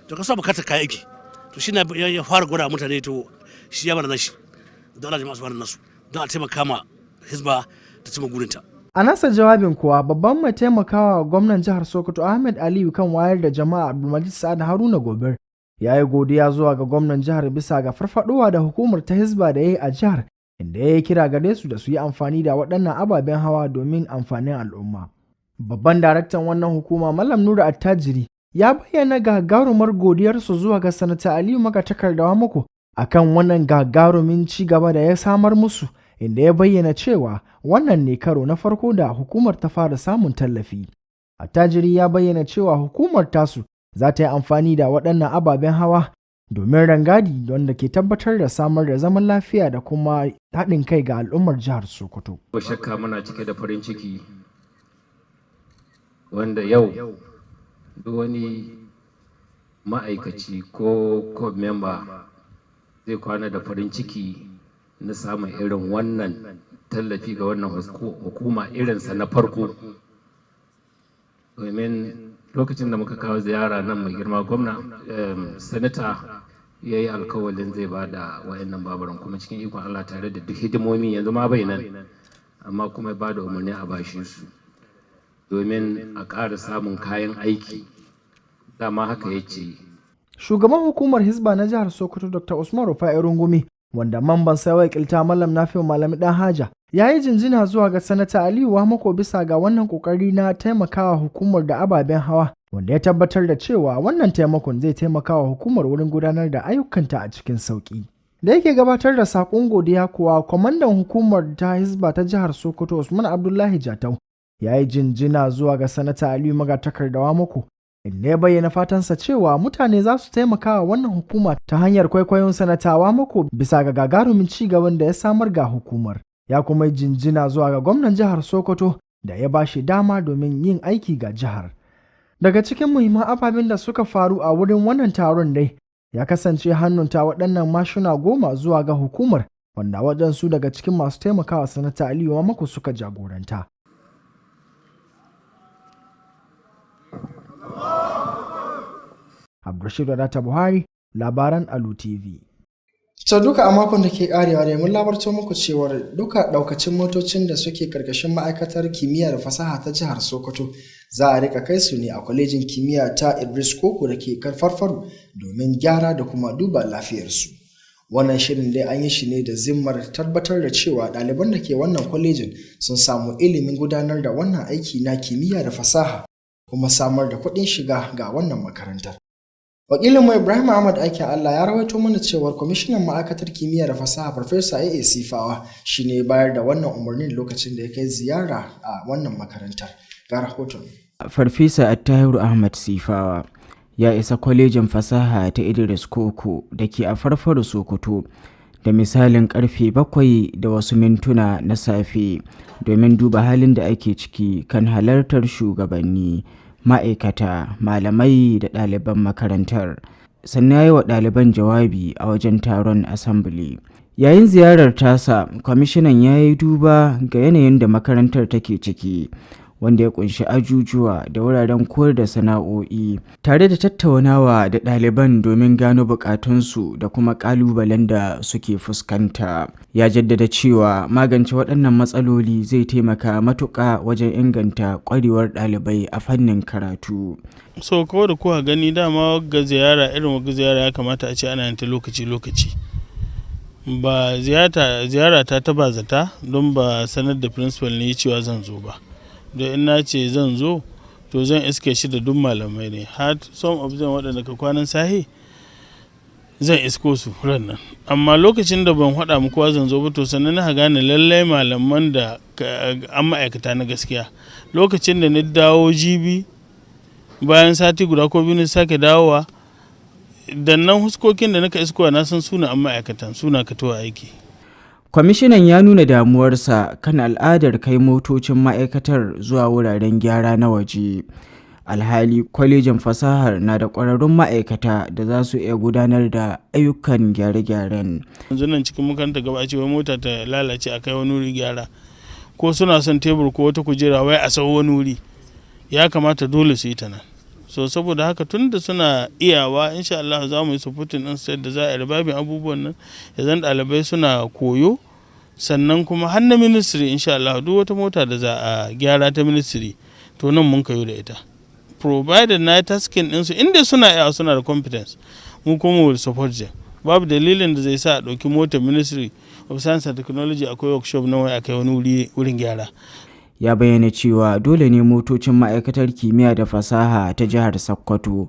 to ka sa bukatar kayan aiki to shi na ya fara gwada mutane to shi ya bada nashi da Allah jama'a su bada nasu don a taimaka ma Hizba ta cimma gurinta. A nasa jawabin kuwa babban mai taimakawa gwamnan jihar Sokoto Ahmed Aliyu kan wayar da jama'a Abdulmajid Sa'ad Haruna Gobir ya yi godiya zuwa ga gwamnan jihar bisa ga farfadowa da hukumar ta Hizba da ya yi a jihar, inda ya yi kira gare su da su yi amfani da waɗannan ababen hawa domin amfanin al'umma. Babban daraktan wannan hukuma Malam Nura Attajiri ya bayyana gagarumar godiyarsu zuwa ga Sanata Aliyu Magatakardawa Mako akan wannan gagarumin ci gaba da ya samar musu, inda ya bayyana cewa wannan ne karo na farko da hukumar ta fara samun tallafi. Attajiri ya bayyana cewa hukumar tasu za ta yi amfani da waɗannan ababen hawa domin rangadi wanda ke tabbatar da samar da zaman lafiya da kuma haɗin kai ga al'ummar jihar Sokoto. Ba shakka muna cike da farin ciki wanda yau duk wani ma'aikaci ko member zai kwana da farin ciki na samun irin wannan tallafi ga wannan hukuma irinsa na farko. Domin lokacin da muka kawo ziyara nan mai girma gwamna sanata ya yi alkawalin zai ba da wayannan baburan kuma cikin ikon Allah tare da duk hidimomi yanzu ma bai nan amma kuma ba da umarni a bashi su domin a ƙara samun kayan aiki dama haka ya ce. Shugaban hukumar Hizba na jihar Sokoto Dr. Usman Rufai Rungumi, wanda mamban sai wakilta Mallam Nafi'u Malami Dan Haja, ya yi jinjina zuwa ga Sanata Aliyu Mako bisa ga wannan kokari na taimakawa hukumar da ababen hawa, wanda ya tabbatar da cewa wannan taimakon zai taimakawa hukumar wurin gudanar da ayyukanta a cikin sauki. Da yake gabatar da sakon godiya kuwa, kwamandan hukumar ta Hizba ta jihar Sokoto Usman Abdullahi Jatau ya yi jinjina zuwa ga Sanata Aliyu Magatakardawa Mako, inda ya bayyana fatansa cewa mutane za su taimaka wa wannan hukuma ta hanyar kwaikwayon Sanatawa Mako bisa ga gagarumin ci gaban da ya samar ga hukumar. Ya kuma yi jinjina zuwa ga gwamnan jihar Sokoto da ya ba shi dama domin yin aiki ga jihar. Daga cikin muhimman ababen da suka faru a wurin wannan taron dai ya kasance hannunta waɗannan mashina 10 zuwa ga hukumar, wanda waɗansu daga cikin masu taimakawa sanata Aliyu Wamako suka jagoranta. Abdulrashid Wadata Buhari, labaran Alu TV. So duka a makon da ke karewa ne mun labarto muku cewar duka daukacin motocin da suke karkashin ma'aikatar kimiyya da fasaha ta jihar Sokoto za a rika kai su ne a kwalejin kimiyya ta Idris Koko da ke Farfaru domin gyara da kuma duba lafiyarsu. Wannan shirin dai an yi shi ne da zimmar tabbatar da cewa ɗaliban da ke wannan kwalejin sun samu ilimin gudanar da wannan aiki na kimiyya da fasaha kuma samar da kuɗin shiga ga wannan makarantar. Wakilin mu Ibrahim Ahmad Aikin Allah ya rawaito mana cewar kwamishinan ma'aikatar kimiyya da fasaha Farfesa A.A. Sifawa shine bayar da wannan umarnin lokacin da ya kai ziyara a wannan makarantar. Ga rahoton. Farfesa Attahiru Ahmad Sifawa ya isa kwalejin fasaha ta Idris Koko da ke a Farfaru Sokoto da misalin karfe 7 da wasu mintuna na safe domin duba halin da ake ciki kan halartar shugabanni, ma'aikata, malamai da ɗaliban makarantar. Sannan ya yi wa ɗaliban jawabi a wajen taron assembly. Yayin ziyarar tasa, kwamishinan ya yi duba ga yanayin da makarantar take ciki, wanda ya kunshi ajujuwa da wuraren koyar da sana'o'i, tare da tattaunawa da ɗaliban domin gano bukatunsu da kuma ƙalubalen da suke fuskanta. Ya jaddada cewa magance waɗannan matsaloli zai taimaka matuƙa wajen inganta ƙwarewar ɗalibai a fannin karatu. So kawai da kuka gani dama ga ziyara irin wagga ziyara ya kamata a ce ana yin ta lokaci-lokaci. Ba ziyara ta ba zata don ba sanar da principal ne cewa zan zo ba. Da in na ce zan zo to zan iske shi da duk malamai ne, har some of them waɗanda ka kwanan sahi zan isko su nan. Amma lokacin da ban haɗa muku zan zo ba to sannan na gane lallai malaman da an ma'aikata na gaskiya. Lokacin da ni dawo jibi bayan sati guda ko biyu sake dawowa, da nan huskokin da naka iskowa na san suna an ma'aikatan suna ka towa aiki. Kwamishinan ya nuna damuwarsa kan al'adar kai motocin ma'aikatar zuwa wuraren gyara na waje. Alhali kwalejin fasahar na da ƙwararrun ma'aikata da za su iya gudanar da ayyukan gyare-gyaren. Yanzu nan cikin makaranta gaba ce wai mota ta lalace a kai wani wuri gyara, ko suna son tebur ko wata kujera wai a sau wani wuri, ya kamata dole su yi ta nan. So saboda haka tun da suna iyawa insha Allah za mu yi supporting din sai da za a ribabin abubuwan nan ya zan ɗalibai suna koyo, sannan kuma har na ministry insha Allah duk wata mota da za a gyara ta ministry to nan mun kayo da ita, provided na tasking din su inda suna iya suna da competence mu kuma will support them. Babu dalilin da zai sa a ɗauki motar ministry of science and technology akwai workshop na wai akai wani wurin gyara. Ya bayyana cewa dole ne motocin ma'aikatar kimiyya da fasaha ta jihar Sokoto,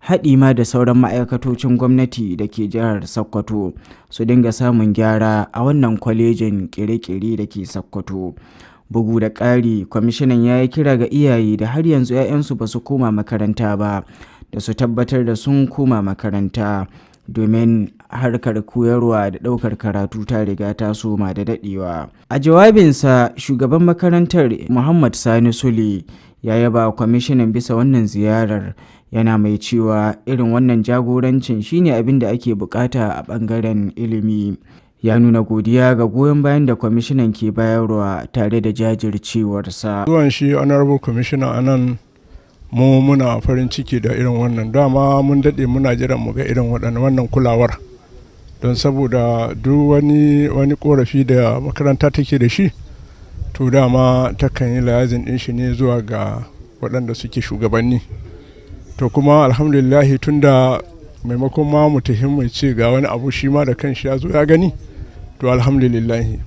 haɗi ma da sauran ma'aikatocin gwamnati da ke jihar Sokoto su dinga samun gyara a wannan kwalejin ƙere-ƙere da ke Sokoto. Bugu da ƙari, kwamishinan ya yi kira ga iyaye da har yanzu 'ya'yansu ba su koma makaranta ba da su tabbatar da sun koma makaranta, domin harkar koyarwa da ɗaukar karatu ta riga ta soma da daɗewa. A jawabinsa, shugaban makarantar Muhammad Sani Sule ya yaba kwamishinan bisa wannan ziyarar, yana mai cewa irin wannan jagorancin shine abin da ake bukata a ɓangaren ilimi. Ya nuna godiya ga goyon bayan da kwamishinan ke bayarwa tare da jajircewarsa. Zuwan shi honorable commissioner anan mu muna farin ciki da irin wannan, dama mun daɗe muna jiran mu ga irin wannan kulawar, don saboda duk wani korafi da makaranta take da shi to dama takan yi layazin ɗin shi ne zuwa ga waɗanda suke shugabanni. To kuma alhamdulillahi tunda maimakon ma mu mu ce ga wani abu shi ma da kanshi ya zo ya gani, to alhamdulillahi.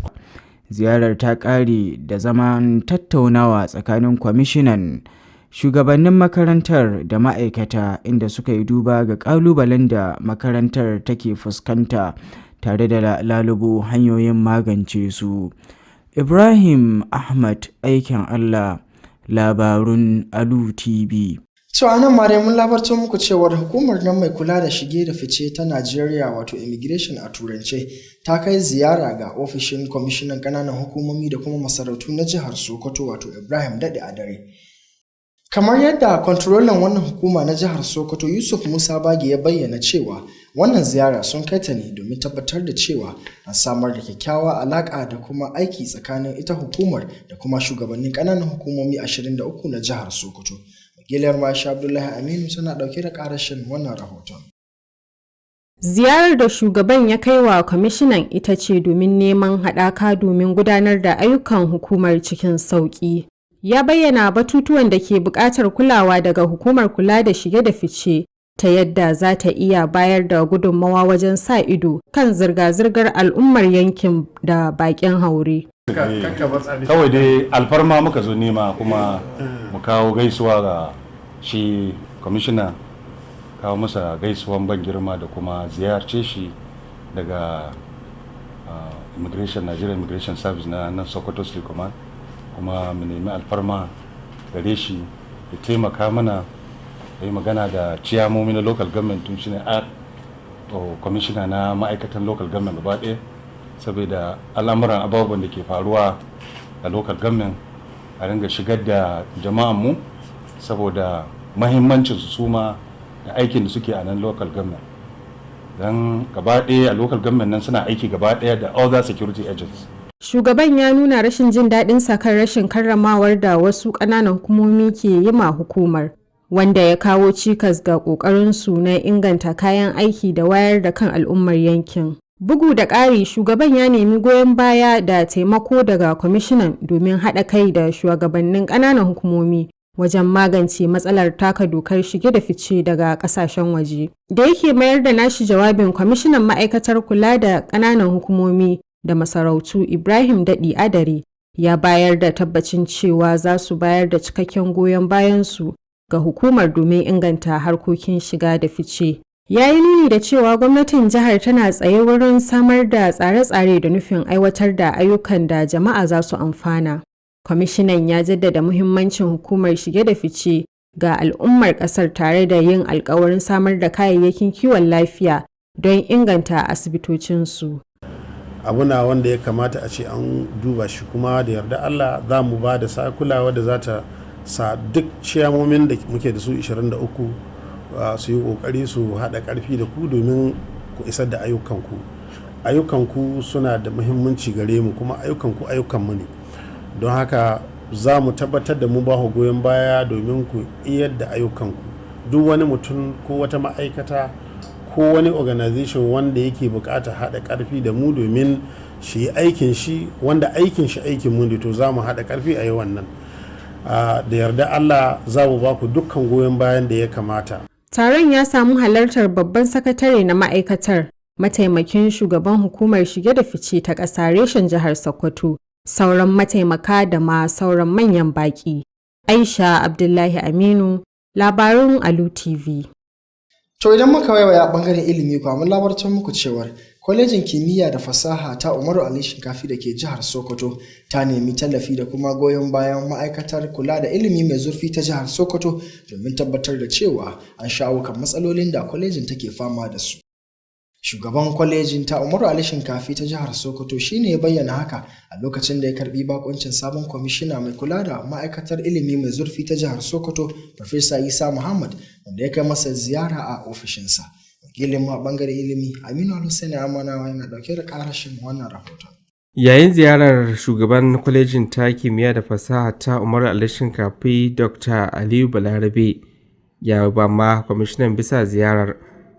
Ziyarar ta ƙare da zaman tattaunawa tsakanin kwamishinan, shugabannin makarantar da ma'aikata, inda suka yi duba ga ƙalubalen da makarantar take fuskanta tare da lalubo hanyoyin magance su. Ibrahim Ahmad Aikin Allah, labarun Alu TV. To a nan ma dai mun labarto muku cewar hukumar nan mai kula da shige da fice ta Najeriya wato immigration a turance ta kai ziyara ga ofishin kwamishinan ƙananan hukumomi da kuma masarautu na jihar Sokoto wato Ibrahim Dade a dare. Kamar yadda kwantarolan wannan hukuma na jihar Sokoto Yusuf Musa Bage ya bayyana cewa wannan ziyara sun kai ta ne domin tabbatar da cewa an samar da kyakkyawa alaƙa da kuma aiki tsakanin ita hukumar da kuma shugabannin ƙananan hukumomi 23 na jihar Sokoto. Wakilar Maisha Abdullahi Aminu tana ɗauke da ƙarashin wannan rahoton. Ziyarar da shugaban ya kai wa kwamishinan ita ce domin neman haɗaka domin gudanar da ayyukan hukumar cikin sauƙi. Ya bayyana batutuwan da ke buƙatar kulawa daga hukumar kula da shige da fice ta yadda za ta iya bayar da gudunmawa wajen sa ido kan zirga-zirgar al'ummar yankin da baƙin haure. Kawai dai alfarma muka zo nema kuma mu kawo gaisuwa ga shi kwamishina, kawo masa gaisuwan ban girma da kuma ziyarce shi daga Nigeria Immigration Service na nan Sokoto State Command, kuma mu nemi alfarma gare shi ya taimaka mana ya yi magana da ciyamomi na local government tun shine kwamishina na ma'aikatan local government gaba ɗaya, saboda al'amuran abubuwan da ke faruwa a local government a ringa shigar da jama'an mu saboda mahimmancin su suma da aikin da suke a nan local government, don gaba ɗaya a local government nan suna aiki gaba ɗaya da other security agents. Shugaban ya nuna rashin jin daɗin kan rashin karramawar da wasu ƙananan hukumomi ke yi ma hukumar, wanda ya kawo cikas ga ƙoƙarinsu na inganta kayan aiki da wayar da kan al'ummar yankin. Bugu da ƙari, shugaban ya nemi goyon baya da taimako daga kwamishinan domin haɗa kai da shugabannin ƙananan hukumomi wajen magance matsalar taka dokar shige da fice daga ƙasashen waje. Da yake mayar da nashi jawabin, kwamishinan ma'aikatar kula da ƙananan hukumomi da masarautu Ibrahim Daɗi Adare ya bayar da tabbacin cewa za su bayar da cikakken goyon bayansu ga hukumar domin inganta harkokin shiga da fice. Ya yi nuni da cewa gwamnatin jihar tana tsaye wurin samar da tsare-tsare da nufin aiwatar da ayyukan da jama'a za su amfana. Kwamishinan ya jaddada muhimmancin hukumar shige da fice ga al'ummar ƙasar tare da yin alkawarin samar da kayayyakin kiwon lafiya don inganta asibitocinsu. Abu na wanda ya kamata a ce an duba shi, kuma da yarda Allah za mu ba da kulawa da za ta sa duk ciyamomin da muke da su 23 su yi kokari su haɗa ƙarfi da ku domin ku isar da ayyukanku. Ayyukanku suna da muhimmanci gare mu, kuma ayyukanku ayyukanmu ne, don haka za mu tabbatar da mu ba ku goyon baya domin ku iyar da ayyukanku. Duk wani mutum ko wata ma'aikata ko wani organization wanda yake buƙatar haɗa ƙarfi da mu domin shi aikin shi, wanda aikin shi aikin mu ne, to za mu haɗa ƙarfi a yi wannan. Da yarda Allah za mu ba ku dukkan goyon bayan da ya kamata. Taron ya samu halartar babban sakatare na ma'aikatar, mataimakin shugaban hukumar shige da fice ta ƙasa reshen jihar Sokoto, sauran mataimaka da ma sauran manyan baƙi. Aisha Abdullahi Aminu, labarun Alu TV. To idan muka waiwaya bangaren ilimi kuwa mun labartar muku cewar kwalejin kimiyya da fasaha ta Umaru Ali Shinkafi da ke jihar Sokoto ta nemi tallafi da kuma goyon bayan ma'aikatar kula da ilimi mai zurfi ta jihar Sokoto domin tabbatar da cewa an shawo kan matsalolin da kwalejin take fama da su. Shugaban kwalejin ta Umaru Ali Shinkafi ta jihar Sokoto shine ya bayyana haka a lokacin da ya karbi bakuncin sabon kwamishina mai kula da ma'aikatar ilimi mai zurfi ta jihar Sokoto, Farfesa Isa Muhammad, wanda ya kai masa ziyara a ofishinsa. Wakilin ma bangaren ilimi Aminu Hussein Amanawa yana dauke da karashin wannan rahoton. Yayin ziyarar shugaban kwalejin ta kimiyya da fasaha ta Umaru Ali Shinkafi, Dr. Aliyu Balarabe ya ba ma kwamishinan bisa ziyarar,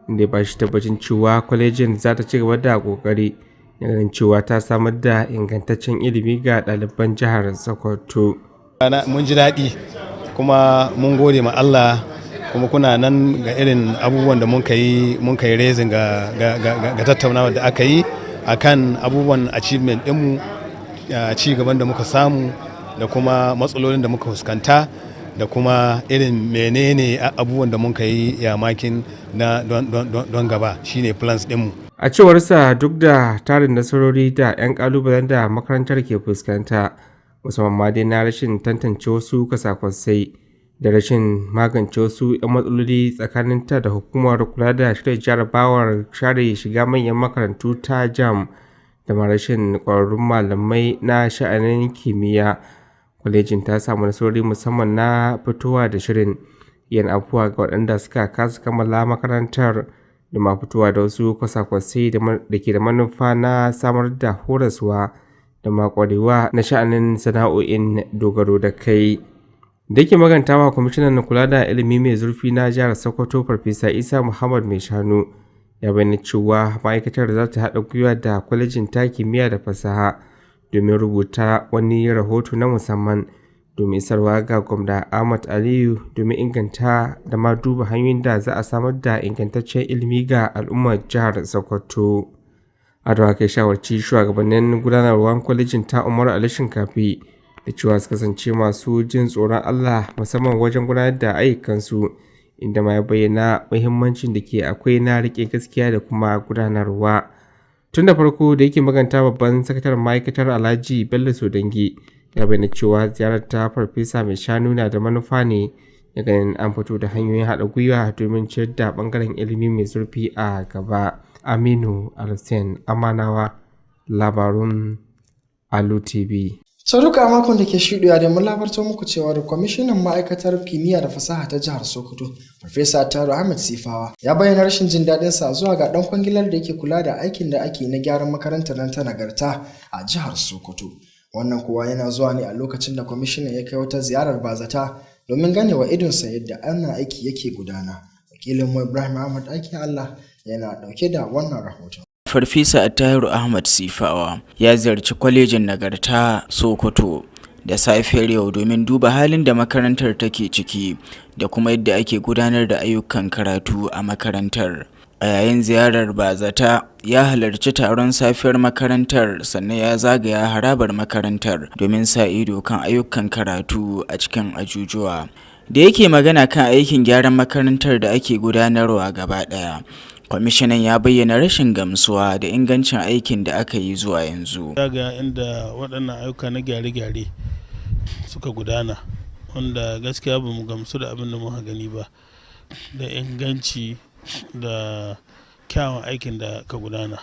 inda ba shi tabbacin cewa kwalejin za ta ci gaba da kokari ganin cewa ta samar da ingantaccen ilimi ga ɗaliban jihar Sokoto. Mun ji daɗi kuma mun gode ma Allah, kuma kuna nan ga irin abubuwan da mun kai rezin ga tattaunawa da aka yi akan abubuwan achievement ɗinmu, ci gaban da muka samu da kuma matsalolin da muka fuskanta da kuma irin menene abubuwan da muka yi yamakin na don gaba shine plans ɗinmu. A cewarsa, duk da tarin nasarori da 'yan kalubalen da makarantar ke fuskanta, musamman ma dai na rashin tantance wasu kwasa-kwasai da rashin magance wasu 'yan matsaloli tsakaninta da hukumar kula da shirya jarabawar share shiga manyan makarantu ta JAMB, da ma rashin ƙwararrun malamai na sha'anin kimiyya, kwalejin ta samu nasarori musamman na fitowa da shirin yin afuwa ga waɗanda suka kasa kammala makarantar da ma fitowa da wasu kwasa-kwasai da ke da manufa na samar da horaswa da ma ƙwarewa na sha'anin sana'o'in dogaro da kai. Da yake magantawa kwamishinan kula da ilimi mai zurfi na jihar Sokoto Farfesa Isa Muhammad Mai Shanu ya bayyana cewa ma'aikatar za ta haɗa gwiwa da kwalejin ta kimiyya da fasaha domin rubuta wani rahoto na musamman domin isarwa ga gwamna Ahmad Aliyu domin inganta da ma duba hanyoyin da za a samar da ingantaccen ilimi ga al'ummar jihar Sokoto. A da haka shawarci shugabannin gudanarwar kwalejin ta Umar Ali Shinkafi da cewa su kasance masu jin tsoron Allah musamman wajen gudanar da ayyukansu, inda ma ya bayyana muhimmancin da ke akwai na riƙe gaskiya da kuma gudanarwa. Tun da farko da yake maganta babban sakataren ma'aikatar Alhaji Bello Sodangi ya bayyana cewa ziyarar ta Farfesa Mai Shanu na da manufa ne ya ganin an fito da hanyoyin haɗa gwiwa domin ciyar da ɓangaren ilimi mai zurfi a gaba. Aminu Alhussein Amanawa, labarun Alu TV. Sau duka a makon da ke shuɗewa da mun labarta muku cewa da kwamishinan ma'aikatar kimiyya da fasaha ta jihar Sokoto, Farfesa Taru Ahmed Sifawa, ya bayyana rashin jin daɗin sa zuwa ga ɗan kwangilar da yake kula da aikin da ake na gyaran makarantar nan ta nagarta a jihar Sokoto. Wannan kuwa yana zuwa ne a lokacin da kwamishinan ya kai wata ziyarar bazata domin ganewa idonsa yadda ana aiki yake gudana. Wakilin mu Ibrahim Ahmad Aikin Allah yana ɗauke da wannan rahoton. Farfesa Tahiru Ahmad Sifawa ya ziyarci kwalejin nagarta Sokoto da safiyar yau domin duba halin da makarantar take ciki da kuma yadda ake gudanar da ayyukan karatu a makarantar. A yayin ziyarar bazata ya halarci taron safiyar makarantar sannan ya zagaya harabar makarantar domin sa ido kan ayyukan karatu a cikin ajujuwa. Da yake magana kan aikin gyaran makarantar da ake gudanarwa gaba ɗaya, kwamishinan ya bayyana rashin gamsuwa da ingancin aikin da aka yi zuwa yanzu. Daga inda waɗannan ayyuka na gyare-gyare suka gudana, wanda gaskiya ba mu gamsu da abin da muka gani ba, da inganci da kyawun aikin da ka gudana.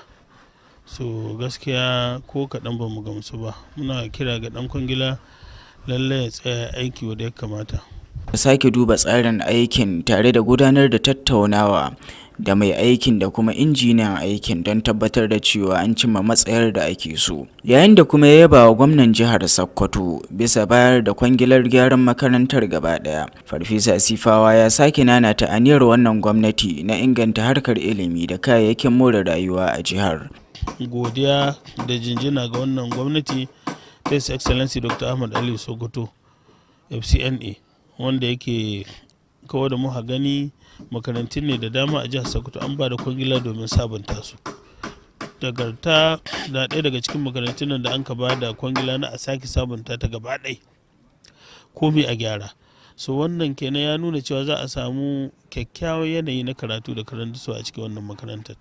So gaskiya ko kaɗan ba mu gamsu ba. Muna kira ga ɗan kwangila lallai ya tsaya aiki wanda ya kamata. Sake duba tsarin aikin tare da gudanar da tattaunawa da mai aikin da kuma injiniyan aikin don tabbatar da cewa an cimma matsayar da ake so. Yayin da kuma ya yaba wa gwamnan jihar Sokoto bisa bayar da kwangilar gyaran makarantar gaba daya, Farfesa Sifawa ya sake nanata aniyar wannan gwamnati na inganta harkar ilimi da kayayyakin more rayuwa a jihar. Godiya da jinjina ga wannan gwamnati ta His Excellency Dr. Ahmad Ali Sokoto FCNA, wanda yake kawo da muka gani makarantun ne da dama a jihar Sokoto an ba da kwangila domin sabunta su. Nagarta na ɗaya daga cikin makarantun da an ka ba da kwangila na a sake sabunta ta gaba ɗaya komai a gyara. So wannan kenan ya nuna cewa za a samu kyakkyawan yanayi na karatu da karantarwa a cikin wannan makarantar.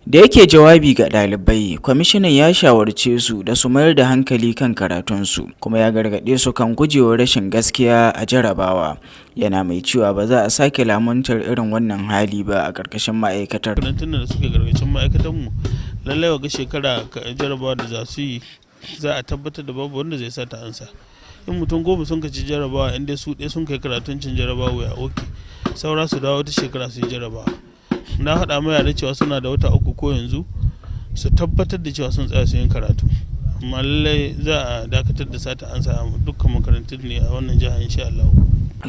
Da yake jawabi ga ɗalibai, kwamishinan ya shawarce su da su mayar da hankali kan karatunsu, kuma ya gargaɗe su kan gujewa rashin gaskiya a jarabawa. Yana mai cewa ba za a sake lamuntar irin wannan hali ba a ƙarƙashin ma'aikatar. Makarantun da suke ƙarƙashin ma'aikatanmu, lallai ga shekara jarabawa da za su yi za a tabbatar da babu wanda zai sa ta ansa. In mutum 10 sun ka ci jarabawa, inda su ɗaya sun kai karatun cin jarabawa ya oke, saura su dawo wata shekara su yi jarabawa. Na haɗa mai da cewa suna da wata 3 ko yanzu su tabbatar da cewa sun tsaya su yin karatu, amma lallai za a dakatar da sata ansa a dukkan makarantun ne a wannan jihar insha Allah.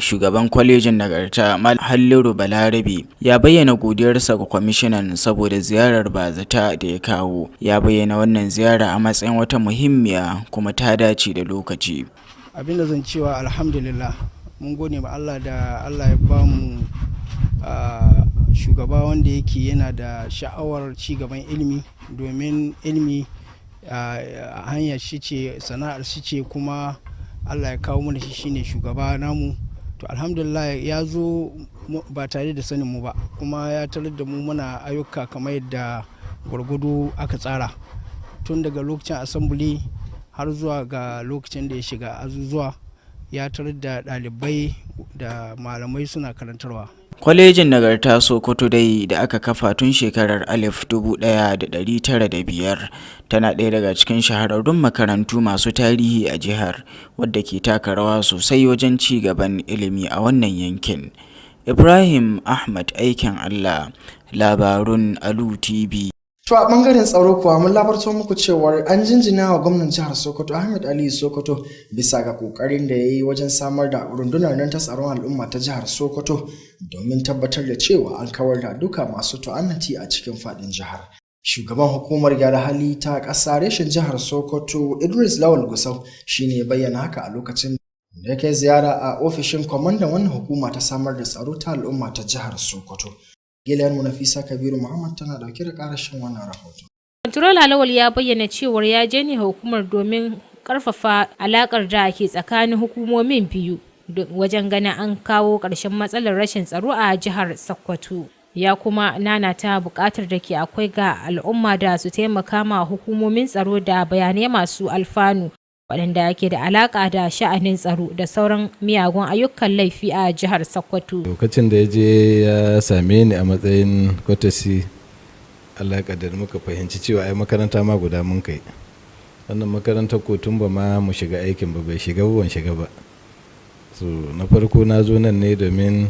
Shugaban kwalejin nagarta Halliru Balarabe ya bayyana godiyarsa ga kwamishinan saboda ziyarar bazata da ya kawo. Ya bayyana wannan ziyara a matsayin wata muhimmiya kuma ta dace da lokaci. Abin da zan cewa alhamdulillah mun gode ma Allah da Allah ya ba mu shugaba wanda yake yana da sha'awar cigaban ilimi, domin ilimi hanyar shi ce, sana'ar shi ce, kuma Allah ya kawo mana shi shine shugaba namu. To alhamdulillah ya zo ba tare da sanin mu ba, kuma ya tarar da mu muna ayyuka kamar yadda gwargwado aka tsara tun daga lokacin assembly har zuwa ga lokacin da ya shiga azuzuwa. Ya tarar da ɗalibai da malamai suna karantarwa. Kwalejin Nagarta Sokoto dai da aka kafa tun shekarar 1905 tana ɗaya daga cikin shahararrun makarantu masu tarihi a jihar, wadda ke taka rawa sosai wajen ci gaban ilimi a wannan yankin. Ibrahim Ahmad Aikin Allah, labarun Alu TV. To a bangaren tsaro kuwa mun labarto muku cewar an jinjina wa gwamnan jihar Sokoto Ahmed Ali Sokoto bisa ga kokarin da yayi wajen samar da rundunar nan ta tsaron al'umma ta jihar Sokoto domin tabbatar da cewa an kawar da duka masu ta'annati a cikin fadin jihar. Shugaban hukumar gyara hali ta ƙasa reshen jihar Sokoto Idris Lawal Gusau shine bayyana haka a lokacin da yake ziyara a ofishin kwamandan wannan hukuma ta samar da tsaro ta al'umma ta jihar Sokoto. Gilayar Nafisa Kabiru Muhammad tana dauke da karashin wannan rahoton. Controller Lawal ya bayyana cewar ya je ne hukumar domin karfafa alakar da ke tsakanin hukumomin biyu wajen ganin an kawo ƙarshen matsalar rashin tsaro a jihar Sokoto. Ya kuma nanata buƙatar da ke akwai ga al'umma da su taimaka ma hukumomin tsaro da bayanai masu alfanu waɗanda ke da alaƙa da sha'anin tsaro da sauran miyagun ayyukan laifi a jihar Sokoto. Lokacin da ya je ya same ni a matsayin kwatasi, alaƙa da muka fahimci cewa ai makaranta ma guda mun kai. Wannan makarantar kotun ba ma mu shiga aikin ba, bai shiga ba, ban shiga ba. So na farko na zo nan ne domin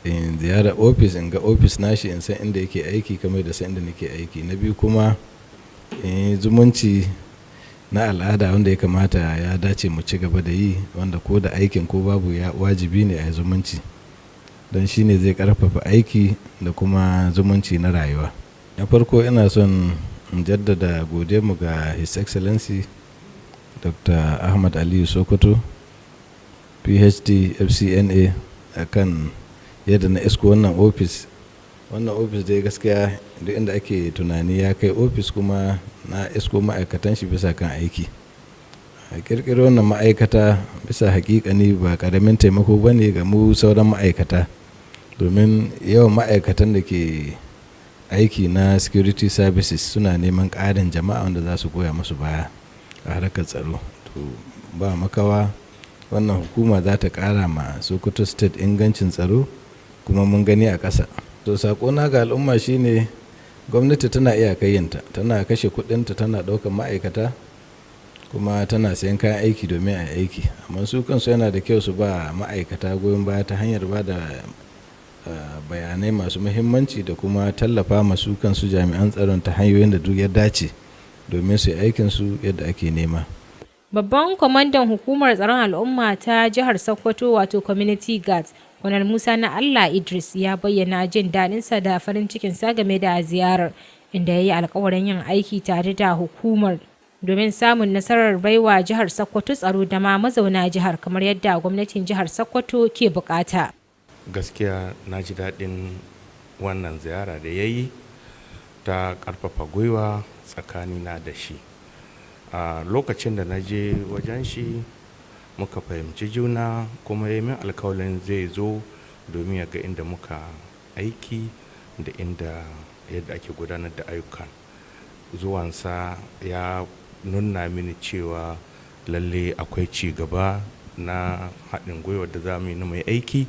in ziyara ofis, in ga ofis nashi, in san inda yake aiki kamar da san inda nake aiki. Na biyu kuma zumunci na al'ada wanda ya kamata ya dace mu ci gaba da yi, wanda ko da aikin ko babu ya wajibi ne a zumunci, don shi ne zai karfafa aiki da kuma zumunci na rayuwa. Na farko ina son in jaddada godiyarmu ga His Excellency Dr. Ahmad Ali Sokoto, PhD, FCNA, akan yadda na isko wannan ofis. Wannan ofis dai gaskiya duk inda ake tunani ya kai ofis, kuma na isko ma'aikatan shi bisa kan aiki. A kirkiro wannan ma'aikata bisa hakikani ba karamin taimako ba ne ga mu sauran ma'aikata, domin yawan ma'aikatan da ke aiki na security services suna neman ƙarin jama'a wanda za su goya musu baya a harkar tsaro. To ba makawa wannan hukuma za ta ƙara ma Sokoto State ingancin tsaro, kuma mun gani a ƙasa. To sakona ga al'umma shine gwamnati tana iya kayyanta, tana kashe kudinta, tana ɗaukar ma'aikata, kuma tana sayan kayan aiki domin a aiki, amma su kansu yana da kyau su ba ma'aikata goyon baya ta hanyar ba da bayanai masu muhimmanci da kuma tallafa masu kansu jami'an tsaron ta hanyoyin da duk ya dace domin su yi aikinsu yadda ake nema. Babban kwamandan hukumar tsaron al'umma ta jihar Sokoto wato Community Guards, Kwanar Musa na Allah Idris, ya bayyana jin daɗinsa da farin cikinsa game da ziyarar, inda ya yi alkawarin yin aiki tare da hukumar domin samun nasarar baiwa jihar Sokoto tsaro da ma mazauna jihar kamar yadda gwamnatin jihar Sokoto ke bukata. Gaskiya na ji daɗin wannan ziyara da ya yi ta ƙarfafa gwiwa tsakanina da shi. A lokacin da na je wajen shi muka fahimci juna, kuma ya min alkawalin zai zo domin ya ga inda muka aiki da inda yadda ake gudanar da ayyukan. Zuwansa ya nuna mini cewa lalle akwai ci gaba na haɗin gwiwa da za mu yi na mai aiki,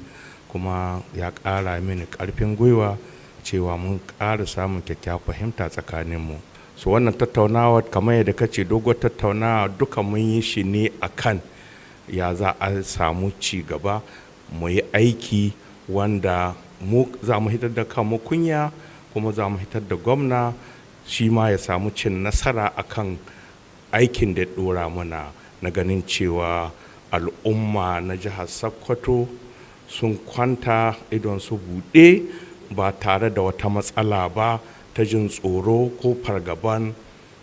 kuma ya ƙara mini ƙarfin gwiwa cewa mun ƙara samun kyakkyawar fahimta tsakaninmu. So wannan tattaunawa kamar yadda kace dogon tattaunawa duka mun yi shi ne akan ya za a samu ci gaba, mu yi aiki wanda mu za mu hitar da kanmu kunya, kuma za mu hitar da gwamna shi ma ya samu cin nasara akan aikin da dora mana na ganin cewa al'umma na jihar Sokoto sun kwanta idon su buɗe ba tare da wata matsala ba ta jin tsoro ko fargaban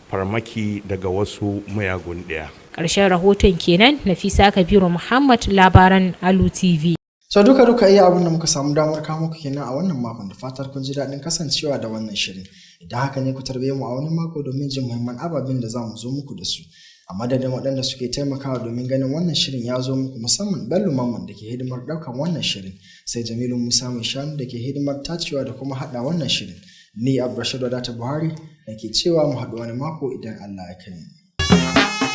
farmaki daga wasu mayagun ɗaya. Ƙarshen rahoton kenan. Nafisa Kabiru Muhammad, labaran Alu TV. So duka iya abin da muka samu damar kawo muku kenan a wannan makon, da fatar kun ji daɗin kasancewa da wannan shirin. Idan haka ne ku tarbe mu a wani mako domin jin muhimman ababen da za mu zo muku da su. A madadin waɗanda suke taimakawa domin ganin wannan shirin ya zo muku, musamman Bello Mamman da ke hidimar ɗaukan wannan shirin, sai Jamilu Musa Mai Shanu da ke hidimar tacewa da kuma haɗa wannan shirin. Ni Abdurrashid Wadata Buhari da ke cewa mu haɗu wani mako idan Allah ya kai mu.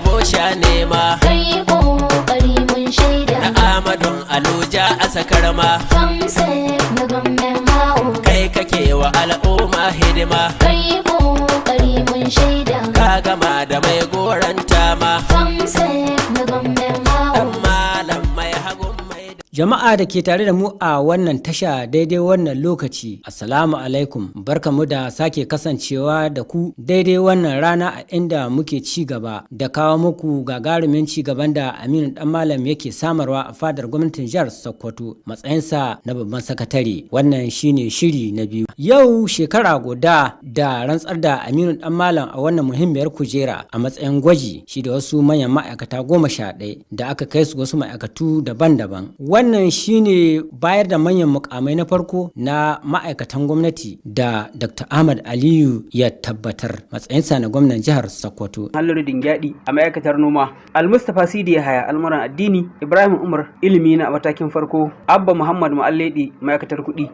yabo sha nema kai kokari mun shaida na Amadun Aluja a sakarma famse na gwamnan hawo kai kake wa al'umma hidima kai kokari mun shaida ka gama da mai goranta ma famse na gwamnan hawo malam mai hagun mai. Jama'a da ke tare da mu a wannan tasha daidai wannan lokaci, Assalamu alaikum, barkamu da sake kasancewa da ku daidai wannan rana a inda muke ci gaba da kawo muku gagarumin ci gaban da Aminu Dan Malam yake samarwa a fadar gwamnatin jihar Sokoto matsayinsa na babban sakatare. Wannan shine shiri na biyu. Yau shekara guda da rantsar da Aminu Dan Malam a wannan muhimmiyar kujera a matsayin gwaji shi da wasu manyan ma'aikata 11 da aka kai su wasu ma'aikatu daban-daban. Wannan shine bayar da manyan mukamai na farko na ma'aikatan gwamnati da Dr. Ahmad Aliyu ya tabbatar matsayinsa na gwamnan jihar Sokoto. Halliru Dingyadi a ma'aikatar noma, Al-Mustapha Sidi Yahaya al'amuran addini, Ibrahim Umar ilimi na matakin farko, Abba Muhammad Mu'alledi ma'aikatar kuɗi,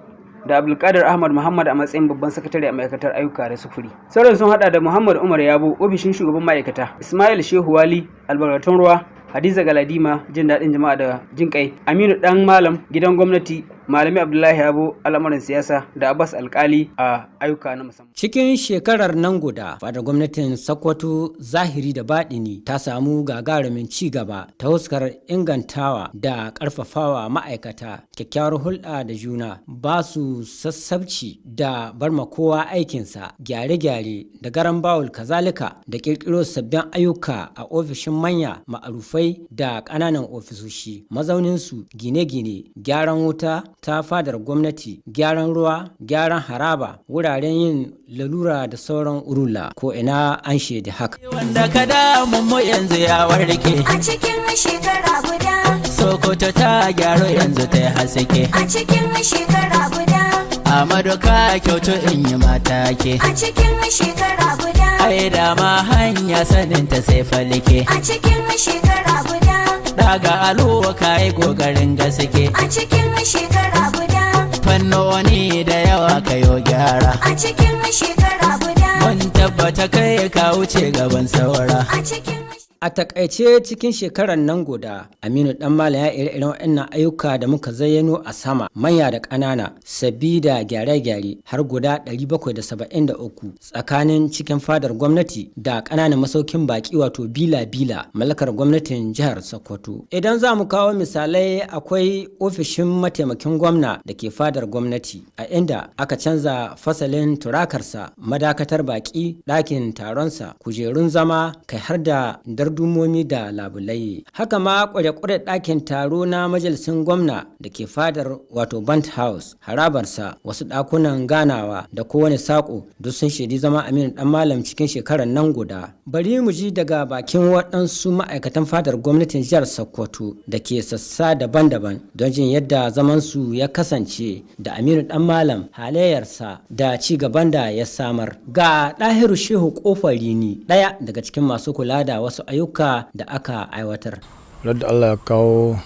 da Abdulkadir Ahmad Muhammad a matsayin babban sakatare a ma'aikatar ayyuka da sufuri. Sauran sun hada da Muhammad Umar Yabo ofishin shugaban ma'aikata, Ismail Shehu Wali albarkatun ruwa, Hadiza Galadima jin daɗin jama'a da jin kai, Aminu Dan Malam gidan gwamnati, Malami Abdullahi Yabo al'amuran siyasa, da Abbas Alkali a ayyuka na musamman. Cikin shekarar nan guda, fadar gwamnatin Sokoto zahiri da baɗini ta samu gagarumin ci gaba ta huskar ingantawa da ƙarfafawa ma'aikata kyakkyawar hulɗa da juna, ba su sassabci da barma kowa aikinsa, gyare-gyare da garan bawul kazalika da ƙirƙiro sabbin ayyuka a ofishin manya ma'arufai da ƙananan ofisoshi, mazauninsu gine-gine, gyaran wuta ta fadar gwamnati, gyaran ruwa, gyaran haraba, wuraren yin lalura da sauran urula ko ina an shaidi haka. Wanda ka damu mu yanzu ya warke a cikin shekara guda Sokoto ta gyaro yanzu ta yi hasake a cikin shekara guda Amadu ka kyautu in yi mata ke a cikin shekara guda ai dama hanya sanin ta sai falike a cikin shekara guda daga aluwa ka yi kokarin gaske a cikin shekara guda fannoni da yawa ka yo gyara a cikin shekara guda mun tabbata kai ka wuce gaban saura a cikin A takaice cikin shekarar nan guda, Aminu Dan Malam ya ire-iren waɗannan ayyuka da muka zayyano a sama, manya da ƙanana, sabbi da gyare-gyare har guda 773 tsakanin cikin fadar gwamnati da ƙananan masaukin baƙi wato bila-bila mallakar gwamnatin jihar Sokoto. Idan za mu kawo misalai akwai ofishin mataimakin gwamna da ke fadar gwamnati, a inda aka canza fasalin turakarsa, madakatar baƙi, ɗakin taronsa, kujerun zama, kai har da dardumomi da labulai. Haka ma kware-kware ɗakin taro na majalisun gwamna da ke fadar wato Bant House, harabarsa, wasu ɗakunan ganawa da kowane saƙo duk sun shaidi zama Aminu Dan Malam cikin shekarar nan guda. Bari mu ji daga bakin waɗansu ma'aikatan fadar gwamnatin jihar Sokoto da ke sassa daban-daban don jin yadda zamansu ya kasance da Aminu Dan Malam, halayyarsa da ci gaban da ya samar. Ga Ɗahiru Shehu Kofarini, ɗaya daga cikin masu kula da wasu ayyuka da aka aiwatar. Ladda Allah ya kawo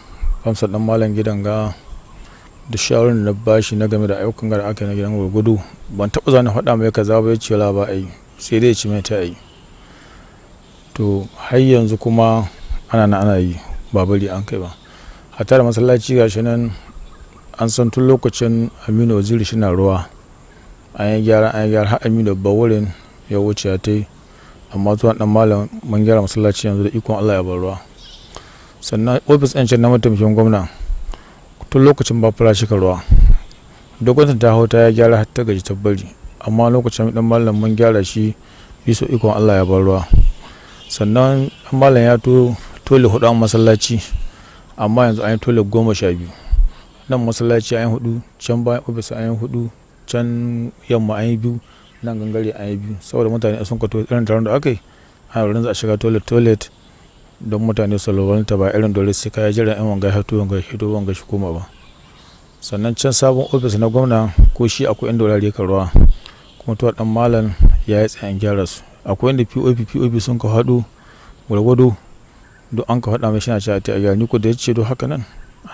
famsa Dan Malam gidan ga da shawarar da bashi na game da ayyukan da aka yi na gidan gurgudu, ban taɓa zane faɗa mai kaza ba ya ce la ba ai sai dai ci mai ta yi. To har yanzu kuma ana yi ba bari an kai ba. Hatta da masallaci gashi nan an san tun lokacin Aminu Waziri shi na ruwa an yi gyara har Aminu ba wurin ya wuce ya ta yi, amma zuwa Dan Malam mun gyara masallaci yanzu da ikon Allah ya bar ruwa. Sannan ofis ɗin na mataimakin gwamna tun lokacin ba farashi ka ruwa, dokokin ta hau ta ya gyara har ta gaji ta bari, amma lokacin Dan Malam mun gyara shi biso ikon Allah ya bar ruwa. Sannan Dan Malam ya tole 4 a masallaci, amma yanzu an yi tole 12. Nan masallaci an yi 4, can bayan ofis an yi 4, can yamma an yi 2, nan gangare an yi 2, saboda mutane sun kwato irin taron da aka yi a wurin za a shiga toilet don mutane su lalwanta ba irin dole sai ka jira yan wanga hito wanga hito wanga shi koma ba. Sannan can sabon ofis na gwamna ko shi akwai inda wurare ka ruwa, kuma to Dan Malam ya yi tsayin gyara su. Akwai inda POP sun ka haɗu gwargwado duk an ka faɗa mai shi na ci a ta gyara, ni ko da ya ce do haka nan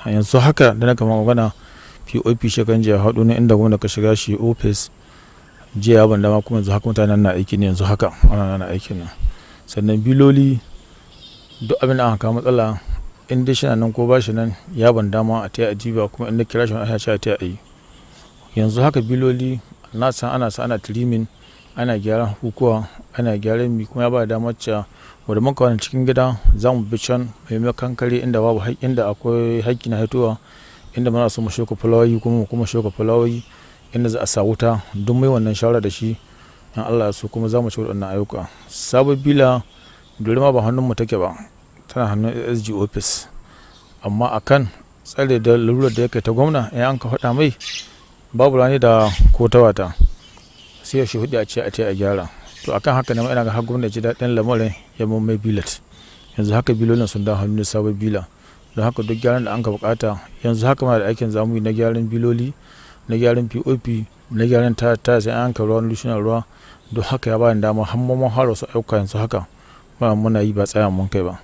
yanzu haka da na kama magana POP shekan jiya haɗu ne inda gwamna ka shiga shi ofis jiya ban dama, kuma yanzu haka mutanen na aiki ne yanzu haka ana aiki nan. Sannan biloli duk abin da aka kawo matsala in dai shi nan ko ba shi nan ya ban dama a taya ajiba kuma in da kira shi wani a taya a yi. Yanzu haka biloli na san ana tirimin, ana gyaran hukuwa, ana gyaran mi, kuma ya ba da damar cewa wadda muka wani cikin gida za mu bi can mai kankare inda babu inda akwai haƙƙi na haituwa, inda muna so mu shuka fulawoyi kuma shuka fulawoyi, inda za a sa wuta don mai wannan shawara da shi in Allah ya so kuma za mu ci waɗannan ayyuka. Sabon bila dole ma ba hannun mu take ba, tana hannun SG office, amma akan tsare da lalurar da yake ta gwamna in an ka faɗa mai babu rani da ko ta wata sai ya shi hudu a ce a gyara. To akan haka ne ina ga har gwamnati ji daɗin lamarin ya mun mai bilat. Yanzu haka bilolin sun da hannun sabon bila, don haka duk gyaran da an ka bukata yanzu haka ma da aikin zamu yi na gyaran biloli, na gyaran POP, na gyaran ta sai an ka ruwa lushunan ruwa, don haka ya ba ni dama har mun fara wasu ayyuka yanzu haka muna yi ba tsayan mun kai ba.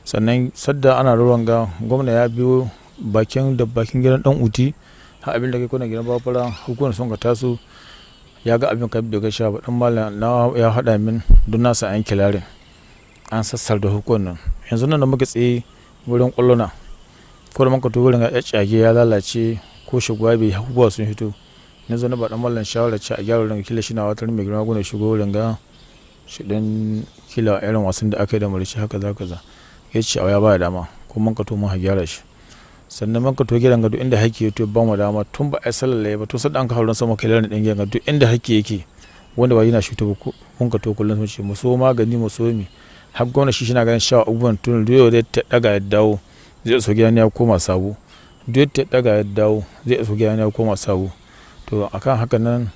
Sannan sadda ana ruwan ga gwamna ya biyo bakin gidan dan uti har abin da kai kuna gidan bafara hukumar sun ka taso ya ga abin ka bai ga sha ba, dan mallam na ya hada min don nasa an kilarin an sassar da hukumar nan. Yanzu nan da muka tsaye wurin kulluna ko da muka to wurin ya cage ya lalace ko shugaba bai hukuwa sun hito, na zo na ba dan mallam shawara ce a gyara wurin kila shi na watar mai girma gona shigo wurin ga shi dan kila irin wasan da aka yi da murici haka za ka za ya ce ya ba dama kuma mun ka to mun ha gyara shi. Sannan mun ka to gidan ga duk inda haƙƙi yake ba mu dama tun ba a sallallaye ba to sai an ka hauran sama kilarin din gidan ga duk inda haƙƙi yake wanda ba yana shuto ba mun ka to kullun sun ce mu so magani mu so mi har gona shi na ganin shawa abubuwan tun da zai ta daga ya dawo zai so gidan ya koma sabo, duk ta daga ya dawo zai so gidan ya koma sabo. To akan haka nan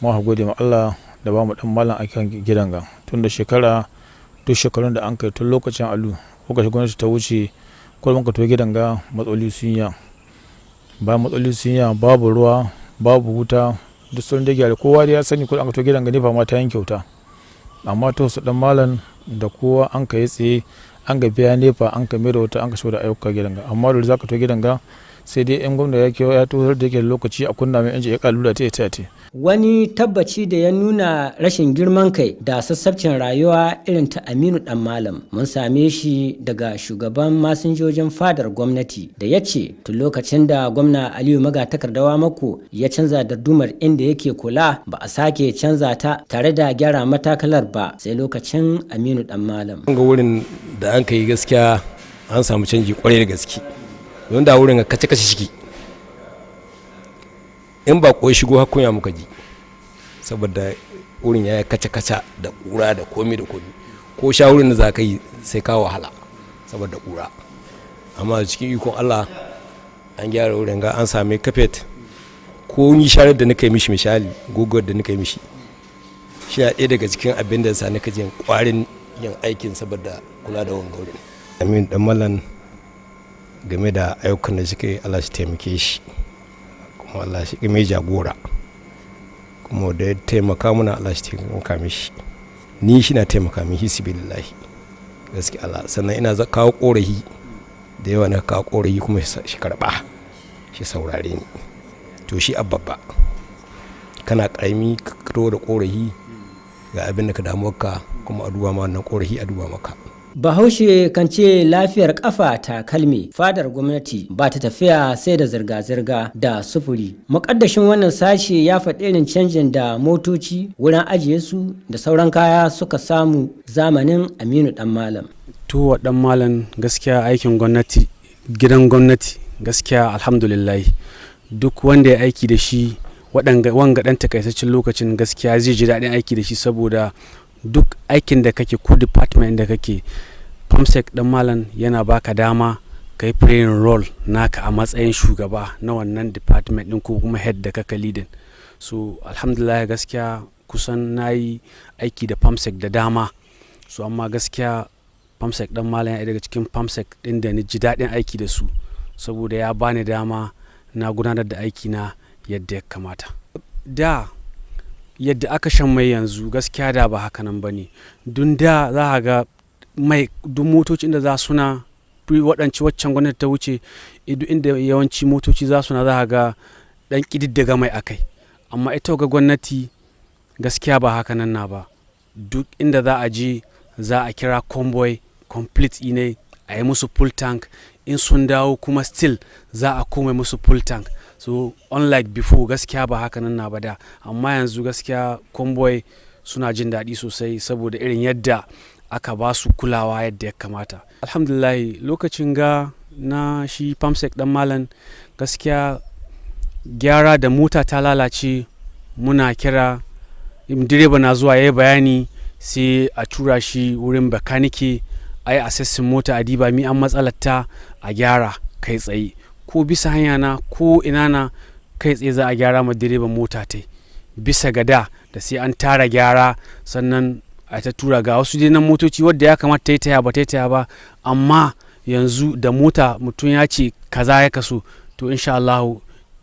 mu ha gode ma Allah da ba mu dan mallan akan gidan ga tun da duk shekarun da an kai tun lokacin Alu lokacin gwamnati ta wuce kullum ka to gidan ga matsaloli sun ya babu ruwa babu wuta duk sun da gyara kowa da ya sani kullum ka to gidan ga ne fa ma ta yin kyauta, amma to su dan malam da kowa an ka yi tsaye an ga biya nefa an ka mera wuta an ka shigo da ayyuka gidan ga, amma da za ka to gidan ga sai dai yan gwamna ya to da yake lokaci a kunna mai inji ya kalula ta wani tabbaci da ya nuna rashin girman kai da sassabcin rayuwa irin ta Aminu Dan Malam mun same shi daga shugaban masinjojin fadar gwamnati da ya ce tun lokacin da gwamna Aliyu Magatakardawa Mako ya canza dardumar inda yake kula ba a sake canza ta tare da gyara matakalar ba sai lokacin Aminu Dan Malam. Ga wurin da an kai gaskiya an samu canji kwarai da gaske, don da wurin kace shiki in ba ko shigo hakunya muka ji saboda wurin ya kaca da kura da komi ko shawurin da za ka yi sai ka wahala saboda kura, amma cikin ikon Allah an gyara wurin ga an same kafet ko ni sharar da nika yi mishi misali gogor da nika yi mishi shi ya ɗaya daga cikin abin da sa nika jin kwarin yin aikin saboda kula da wannan wurin. Amin Dan Malam game da ayyukan da suke Allah shi taimake shi kuma Allah shi mai jagora kuma da ya taimaka mana Allah shi taimaka mishi, ni shi na taimaka min hisbilillahi gaske Allah. Sannan ina kawo korafi da yawa na kawo korafi kuma shi karba shi saurare ni, to shi abba kana karami ka da korafi ga abin da ka damu ka kuma a duba ma wannan korafi a duba maka. Bahaushe kan ce lafiyar kafa ta kalme, fadar gwamnati ba ta tafiya sai da zirga-zirga da sufuri. Mukaddashin wannan sashe ya faɗi irin canjin da motoci, wurin ajiye su da sauran kaya suka samu zamanin Aminu Dan Malam. Tuwa Dan Malam gaskiya aikin gwamnati, gidan gwamnati gaskiya alhamdulillah duk wanda ya aiki da shi wanga ɗan takaitaccen lokacin gaskiya zai ji daɗin aiki da shi saboda duk aikin da kake ko department da kake famsec Dan Malam yana baka dama ka yi playing role naka a matsayin shugaba na wannan department din ko kuma head da kaka leading. So alhamdulillah gaskiya kusan na yi aiki da famsec da dama, so amma gaskiya famsec Dan Malam ya daga cikin famsec din da ni ji daɗin aiki da su saboda ya bani dama na gudanar da aiki na yadda ya kamata. Da yadda aka shan mai yanzu gaskiya da ba haka nan ba ne, dun da za a ga mai duk motocin da za suna waɗanci waccan gwamnati ta wuce duk inda yawanci motoci za suna za a ga ɗan ƙididdiga mai akai, amma ita ga gwamnati gaskiya ba haka nan na ba, duk inda za a je za a kira convoy complete ne a yi musu full tank, in sun dawo kuma still za a koma musu full tank. So unlike before gaskiya ba haka nan na ba da, amma yanzu gaskiya convoy suna jin daɗi sosai saboda irin yadda aka ba su kulawa yadda ya kamata. Alhamdulillah lokacin ga na shi pamsec dan malam gaskiya gyara da mota ta lalace muna kira direba na zuwa ya yi bayani sai a tura shi wurin bakanike a yi assessin mota a diba mi an matsalarta a gyara kai tsaye, ko bisa hanya na ko ina na kai tsaye za a gyara ma direban mota ta bisa gada da sai an tara gyara sannan a ta tura ga wasu dai nan motoci wadda ya kamata ta yi taya ba ta yi taya ba, amma yanzu da mota mutum ya ce kaza ya kaso to insha Allah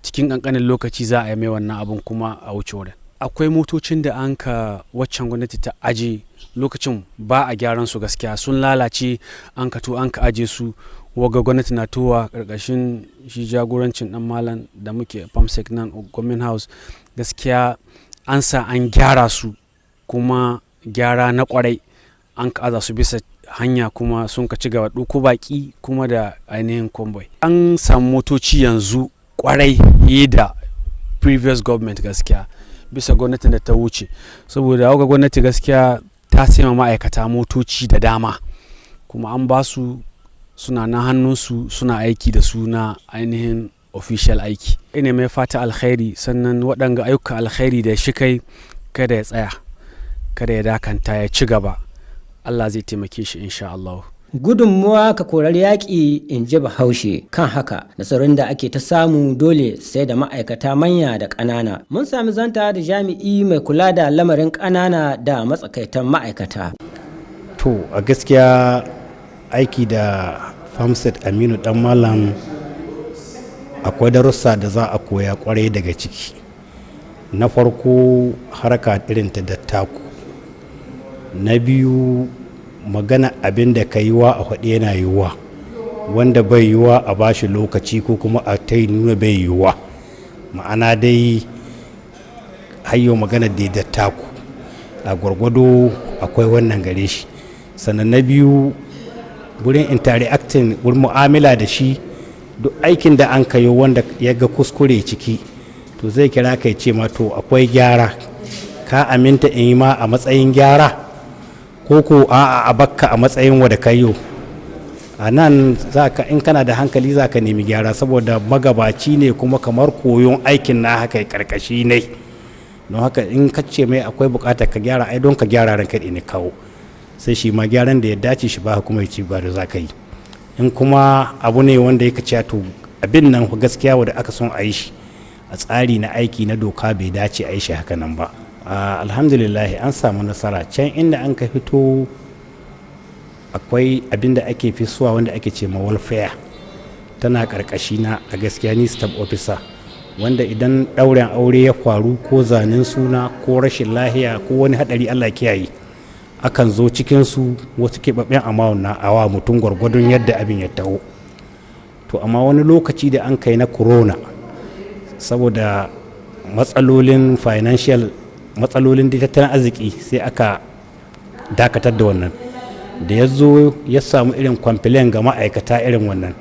cikin kankanin lokaci za a yi mai wannan abun kuma a wuce wurin. Akwai motocin da an ka waccan gwamnati ta aje lokacin ba a gyaran su gaskiya sun lalace, an ka to an ka aje su, waga gwamnati na towa karkashin shi jagorancin dan malam da muke pamsec nan government house gaskiya an sa an gyara su kuma gyara na kwarai, an ka aza su bisa hanya kuma sun ka ci gaba ɗauko baki kuma da ainihin convoy. An samu motoci yanzu kwarai da previous government gaskiya bisa gwamnatin da ta wuce, saboda haka gwamnati gaskiya ta saima ma'aikata motoci da dama kuma an ba su suna na hannunsu suna aiki da su na ainihin official aiki. Ina mai fata alkhairi, sannan waɗanga ayyukan alkhairi da shi kai kada ya tsaya, kada ya dakanta, ya ci gaba, Allah zai taimake shi insha Allah. Gudunmuwa ka korar yaƙi, in ji Bahaushe. Kan haka nasarorin da ake ta samu dole sai da ma'aikata manya da ƙanana. Mun sami zanta da jami'i mai kula da lamarin ƙanana da matsakaitan ma'aikata. To a gaskiya aiki da Famset Aminu dan Malam akwai darussa da za a koya kwarai daga ciki. Na farko haraka irin ta dattaku. Na biyu magana abin da ka yi wa a faɗi yana yiwuwa, wanda bai yiwuwa a bashi lokaci ko kuma a ta nuna bai yiwuwa, ma'ana dai hayyo magana da dattaku a gwargwado akwai wannan gare shi. Sannan na biyu wurin interacting wurin mu'amala da shi, duk aikin da an kayo wanda ya ga kuskure ciki to zai kira kai ce ma to akwai gyara, ka aminta in yi ma a matsayin gyara ko a bakka a matsayin wada kayo. A nan in kana da hankali za ka nemi gyara saboda magabaci ne kuma kamar koyon aikin na haka karkashi ne, don haka in ka ce mai akwai bukatar ka gyara ai don ka gyara ranka ne kawo, sai shi ma gyaran da ya dace shi ba kuma ya ci ba da za ka yi. In kuma abu ne wanda ya kace to abin nan gaskiya wanda aka son a yi shi a tsari na aiki na doka bai dace a yi shi haka nan ba. Alhamdulillah an samu nasara. Can inda an ka fito akwai abin da ake fisuwa wanda ake ce ma welfare, tana karkashi na a gaskiya ni staff officer, wanda idan ɗaurin aure ya faru ko zanen suna ko rashin lahiya ko wani hadari Allah kiyaye, akan zo cikin su wasu keɓaɓɓen amount na awa mutum gwargwadon yadda abin ya taho. To amma wani lokaci da an kai na corona, saboda matsalolin financial, matsalolin tattalin arziki, sai aka dakatar da wannan. Da ya zo ya samu irin complain ga ma'aikata irin wannan,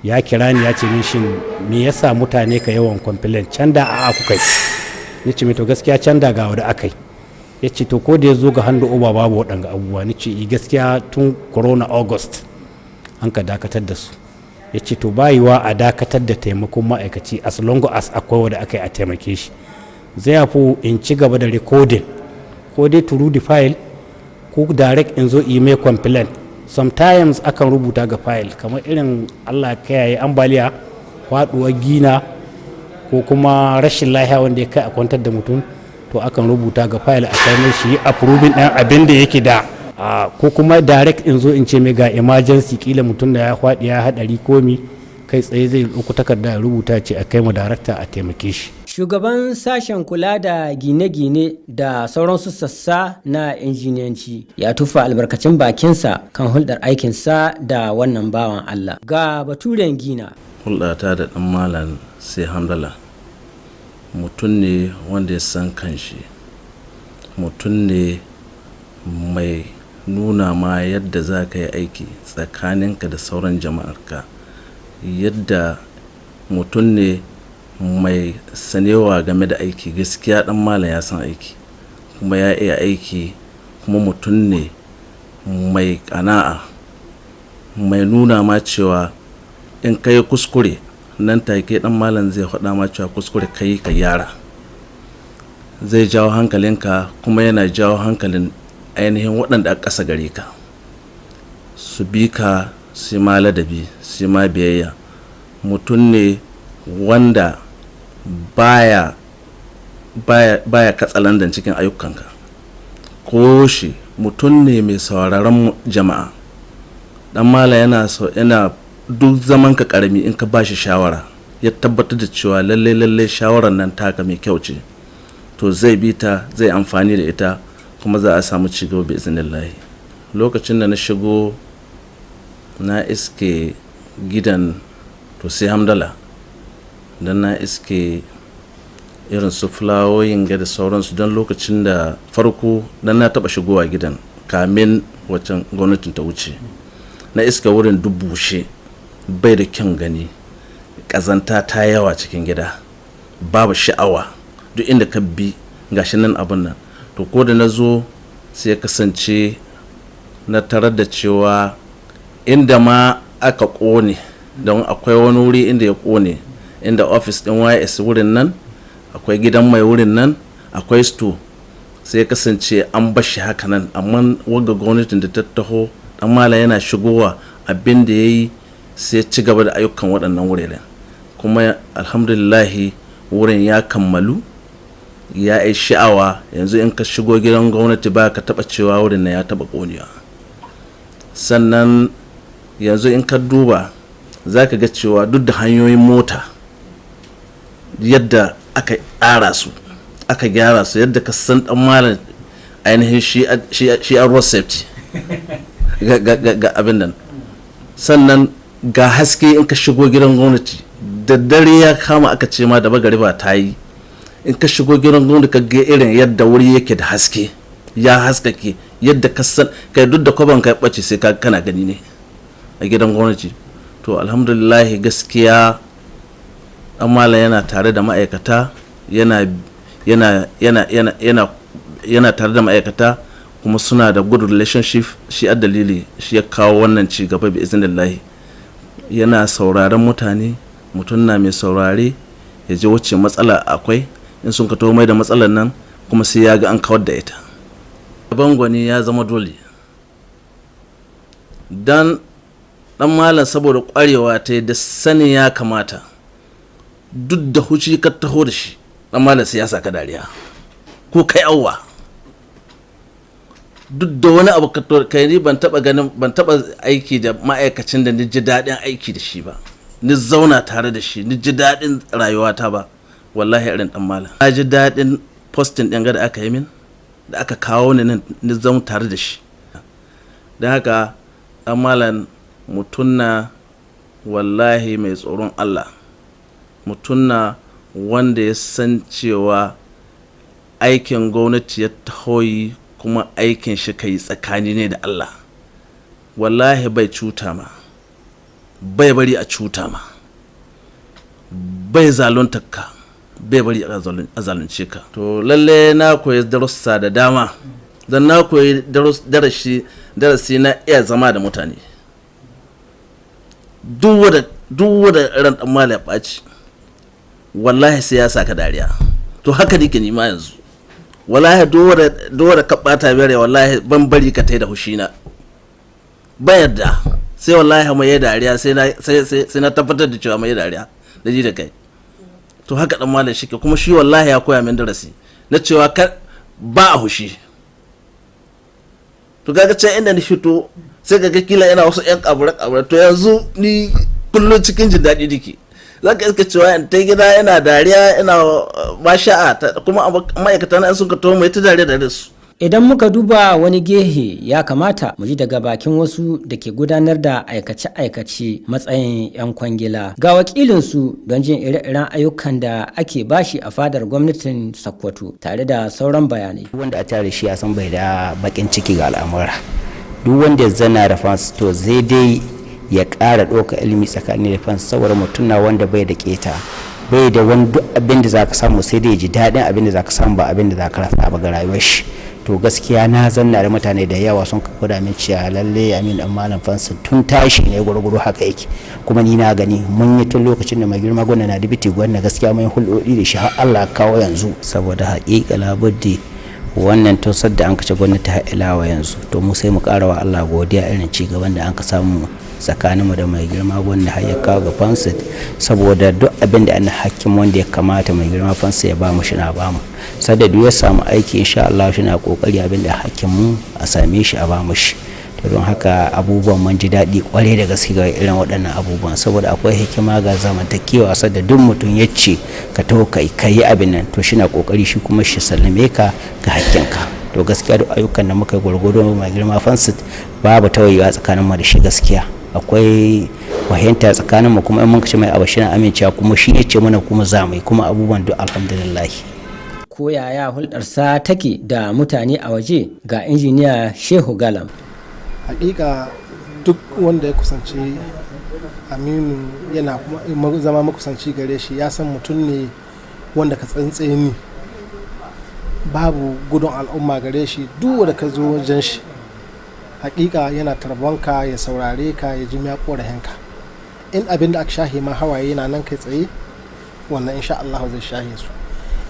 ya kira ni ya ce min shin me yasa mutane ka yawan complain, can da a ku kai? Ya ce to gaskiya can da ga wanda akai. Ya ce to ko da ya zo ga hannu uba babu waɗanga abubuwa. Ni ce gaskiya tun corona August an ka dakatar da su. Ya ce to bayiwa a dakatar da taimakon ma'aikaci as long as akwai wanda aka yi a taimake shi. Zai fi in ci gaba da recording ko dai through the file ko direct in zo email complaint. Sometimes akan rubuta ga file kamar irin Allah kiyaye ambaliya, faduwar gina ko kuma rashin lafiya wanda ya kai a kwantar da mutum, to akan rubuta ga file a kai mai shi approving ɗin abin da yake da, ko kuma direct in zo in ce mai ga emergency, kila mutum da ya faɗi ya haɗari komi, kai tsaye zai ɗauko takarda ya rubuta ce a kai mu darakta a taimake shi. Shugaban sashen kula da gine-gine da sauran sassa na injiniyanci ya tufa albarkacin bakinsa kan hulɗar aikinsa da wannan bawan Allah. Ga baturen gina. Hulɗata da ɗan malam sai hamdala. Mutum ne wanda ya san kanshi, mutum ne mai nuna ma yadda za ka yi aiki tsakaninka da sauran jama'arka, yadda mutum ne mai sanewa game da aiki. Gaskiya dan malam ya san aiki kuma ya iya aiki, kuma mutum ne mai kana'a, mai nuna ma cewa in ka yi kuskure nan take dan malam zai faɗa ma cewa kuskure kai ka gyara, zai jawo hankalinka kuma yana jawo hankalin ainihin waɗanda a ƙasa gare ka su bi ka, su ma ladabi, su ma biyayya. Mutum ne wanda baya katsalandan cikin ayyukanka, ko shi mutum ne mai sauraron jama'a. Dan mala yana duk zaman ka karami in ka bashi shawara ya tabbatar da cewa lalle shawarar nan taka mai kyau ce, to zai bi ta, zai amfani da ita, kuma za a samu cigaba bi iznillahi. Lokacin da na shigo na iske gidan to sai hamdala, dan na iske irin su fulawoyin ga da sauransu. don lokacin da farko dan na taba shigowa gidan kamin wacan gwamnatin ta wuce, na iska wurin bushe, bai da kyan gani, kazanta ta yawa cikin gida, babu sha'awa, duk inda ka bi gashi nan abin nan. To ko da na zo sai ya kasance na tarar da cewa inda ma aka kone, don akwai wani wuri inda ya kone, inda office din YS wurin nan, akwai gidan mai wurin nan, akwai store, sai ya kasance an bashi haka nan. Amma wagga gwamnatin da ta taho, dan malam yana shigowa, abin da yayi sai ci gaba da ayyukan waɗannan wuraren, kuma alhamdulillahi wurin ya kammalu, ya yi sha'awa. Yanzu in ka shigo gidan gwamnati ba ka taɓa cewa wurin na ya taɓa ƙonewa. Sannan yanzu in ka duba za ka ga cewa duk da hanyoyin mota yadda aka tsara su, aka gyara su, yadda ka san dan malam ainihin shi a road safety ga abin nan. Sannan ga haske in ka shigo gidan gwamnati, da dare ya kama aka ce ma da bagari ba ta yi, in ka shigo gidan gwamnati ka ga irin yadda wuri yake da haske, ya haskake yadda ka san kai duk da kwaban ka bace sai ka kana gani ne a gidan gwamnati. To alhamdulillah gaskiya dan malam yana tare da ma'aikata, yana tare da ma'aikata, kuma suna da good relationship. Shi a dalili shi ya kawo wannan ci gaba bi iznillahi. Yana sauraron mutane, mutum na mai saurare, ya ji wacce matsala akwai, in sun ka mai da matsalar nan kuma sai ya ga an kawar da ita. Bangwani ya zama dole, dan malam saboda kwarewa ta da sani ya kamata, duk da huci ka taho da shi, dan malam sai ya saka dariya ko kai awwa. Duk da wani abu ka kai, ni ban taba aiki da ma'aikacin da ni ji daɗin aiki da shi ba, ni zauna tare da shi, ni ji daɗin rayuwata ba, wallahi irin dan malam. Na ji daɗin posting ɗin da aka yi min, da aka kawo ni nan, ni zauna tare da shi. Don haka dan malam mutum na wallahi mai tsoron Allah, mutum na wanda ya san cewa aikin gwamnati ya tahoyi, kuma aikin shi kai tsakani ne da Allah. Wallahi bai cuta ma, bai bari a cuta ma, bai zalunta ka, bai bari a zalunce ka. To lalle na koyi darussa da dama, don na koyi darasi na iya zama da mutane. Duk wada ran dan malam ya ɓaci, wallahi sai ya saka dariya. To haka nake nima yanzu, wallahi duk wada ka ɓata bere, wallahi ban bari ka tai da hushina, ba yadda, sai wallahi mai dariya, sai na tabbatar da cewa mai dariya da ji da kai. To haka dan malam shi ke, kuma shi wallahi ya koya min darasi na cewa ba a hushi. To kaga can inda ni fito sai ga kila yana wasu yan kabura, to yanzu ni kullum cikin jin daɗi dake. Zaka iska cewa in ta gida yana dariya, ina masha'a, kuma ma'aikata na sun ka to mai ta dariya da su. Idan muka duba wani gehe, ya kamata mu ji daga bakin wasu da ke gudanar da aikace-aikace matsayin 'yan kwangila. Ga wakilinsu don jin ire-iren ayyukan da ake bashi a fadar gwamnatin Sokoto, tare da sauran bayanai. Wanda a tare shi ya san bai da bakin ciki ga al'amura, duk wanda ya zana da fans to zai dai ya ƙara ɗauka ilimi tsakanin da fans, saboda mutum na wanda bai da keta, bai da wani duk abin da za ka samu sai dai ji daɗin abin da za ka samu ba abin da za ka rasa ba ga rayuwar shi. To gaskiya na zanna da mutane da yawa sun gwada min cewa lalle Aminu dan Malam Fansa tun tashi ne gurguru haka yake, kuma ni na gani mun yi tun lokacin da mai girma gwamna na dibiti gwamna gaskiya mun hulɗoɗi da shi har Allah kawo yanzu, saboda haƙiƙa labuddi wannan tosar da an kace gwamnati har ilawa yanzu to mu sai mu ƙara wa Allah godiya irin ci gaban da an ka samu tsakaninmu da mai girma gwamna har ya kawo ga Fansa, saboda duk abin da ana hakkin wanda ya kamata mai girma Fansa ya ba mu shi na ba mu, sadda duk ya samu aiki insha Allah shi na kokari abin da hakkin mu a same shi a ba mu shi. To don haka abubuwan mun ji daɗi kwarai da gaske ga irin waɗannan abubuwan, saboda akwai hikima ga zamantakewa, sadda duk mutum ya ce ka taho ka yi abin nan to shi na kokari shi kuma shi sallame ka ga hakkinka. To gaskiya duk ayyukan da muka gwargwado mai girma Fansa babu tawayewa tsakaninmu da shi, gaskiya akwai fahimta tsakaninmu, kuma in mun kace mai abu shi na amincewa kuma shi ya ce mana kuma za mu yi, kuma abubuwan duk alhamdulillah. Ko yaya hulɗarsa take da mutane a waje ga injiniya Shehu Galam. Hakika duk wanda ya kusanci Aminu yana zama makusanci gare shi ya san mutum ne wanda ka tsantseni, babu gudun al'umma gare shi, duk wanda ka zo wajen shi hakika yana tarbanka ya saurare ka ya ji ya korahinka. In abin da aka shahe ma hawaye yana nan kai tsaye, wannan insha Allah zai shahe su.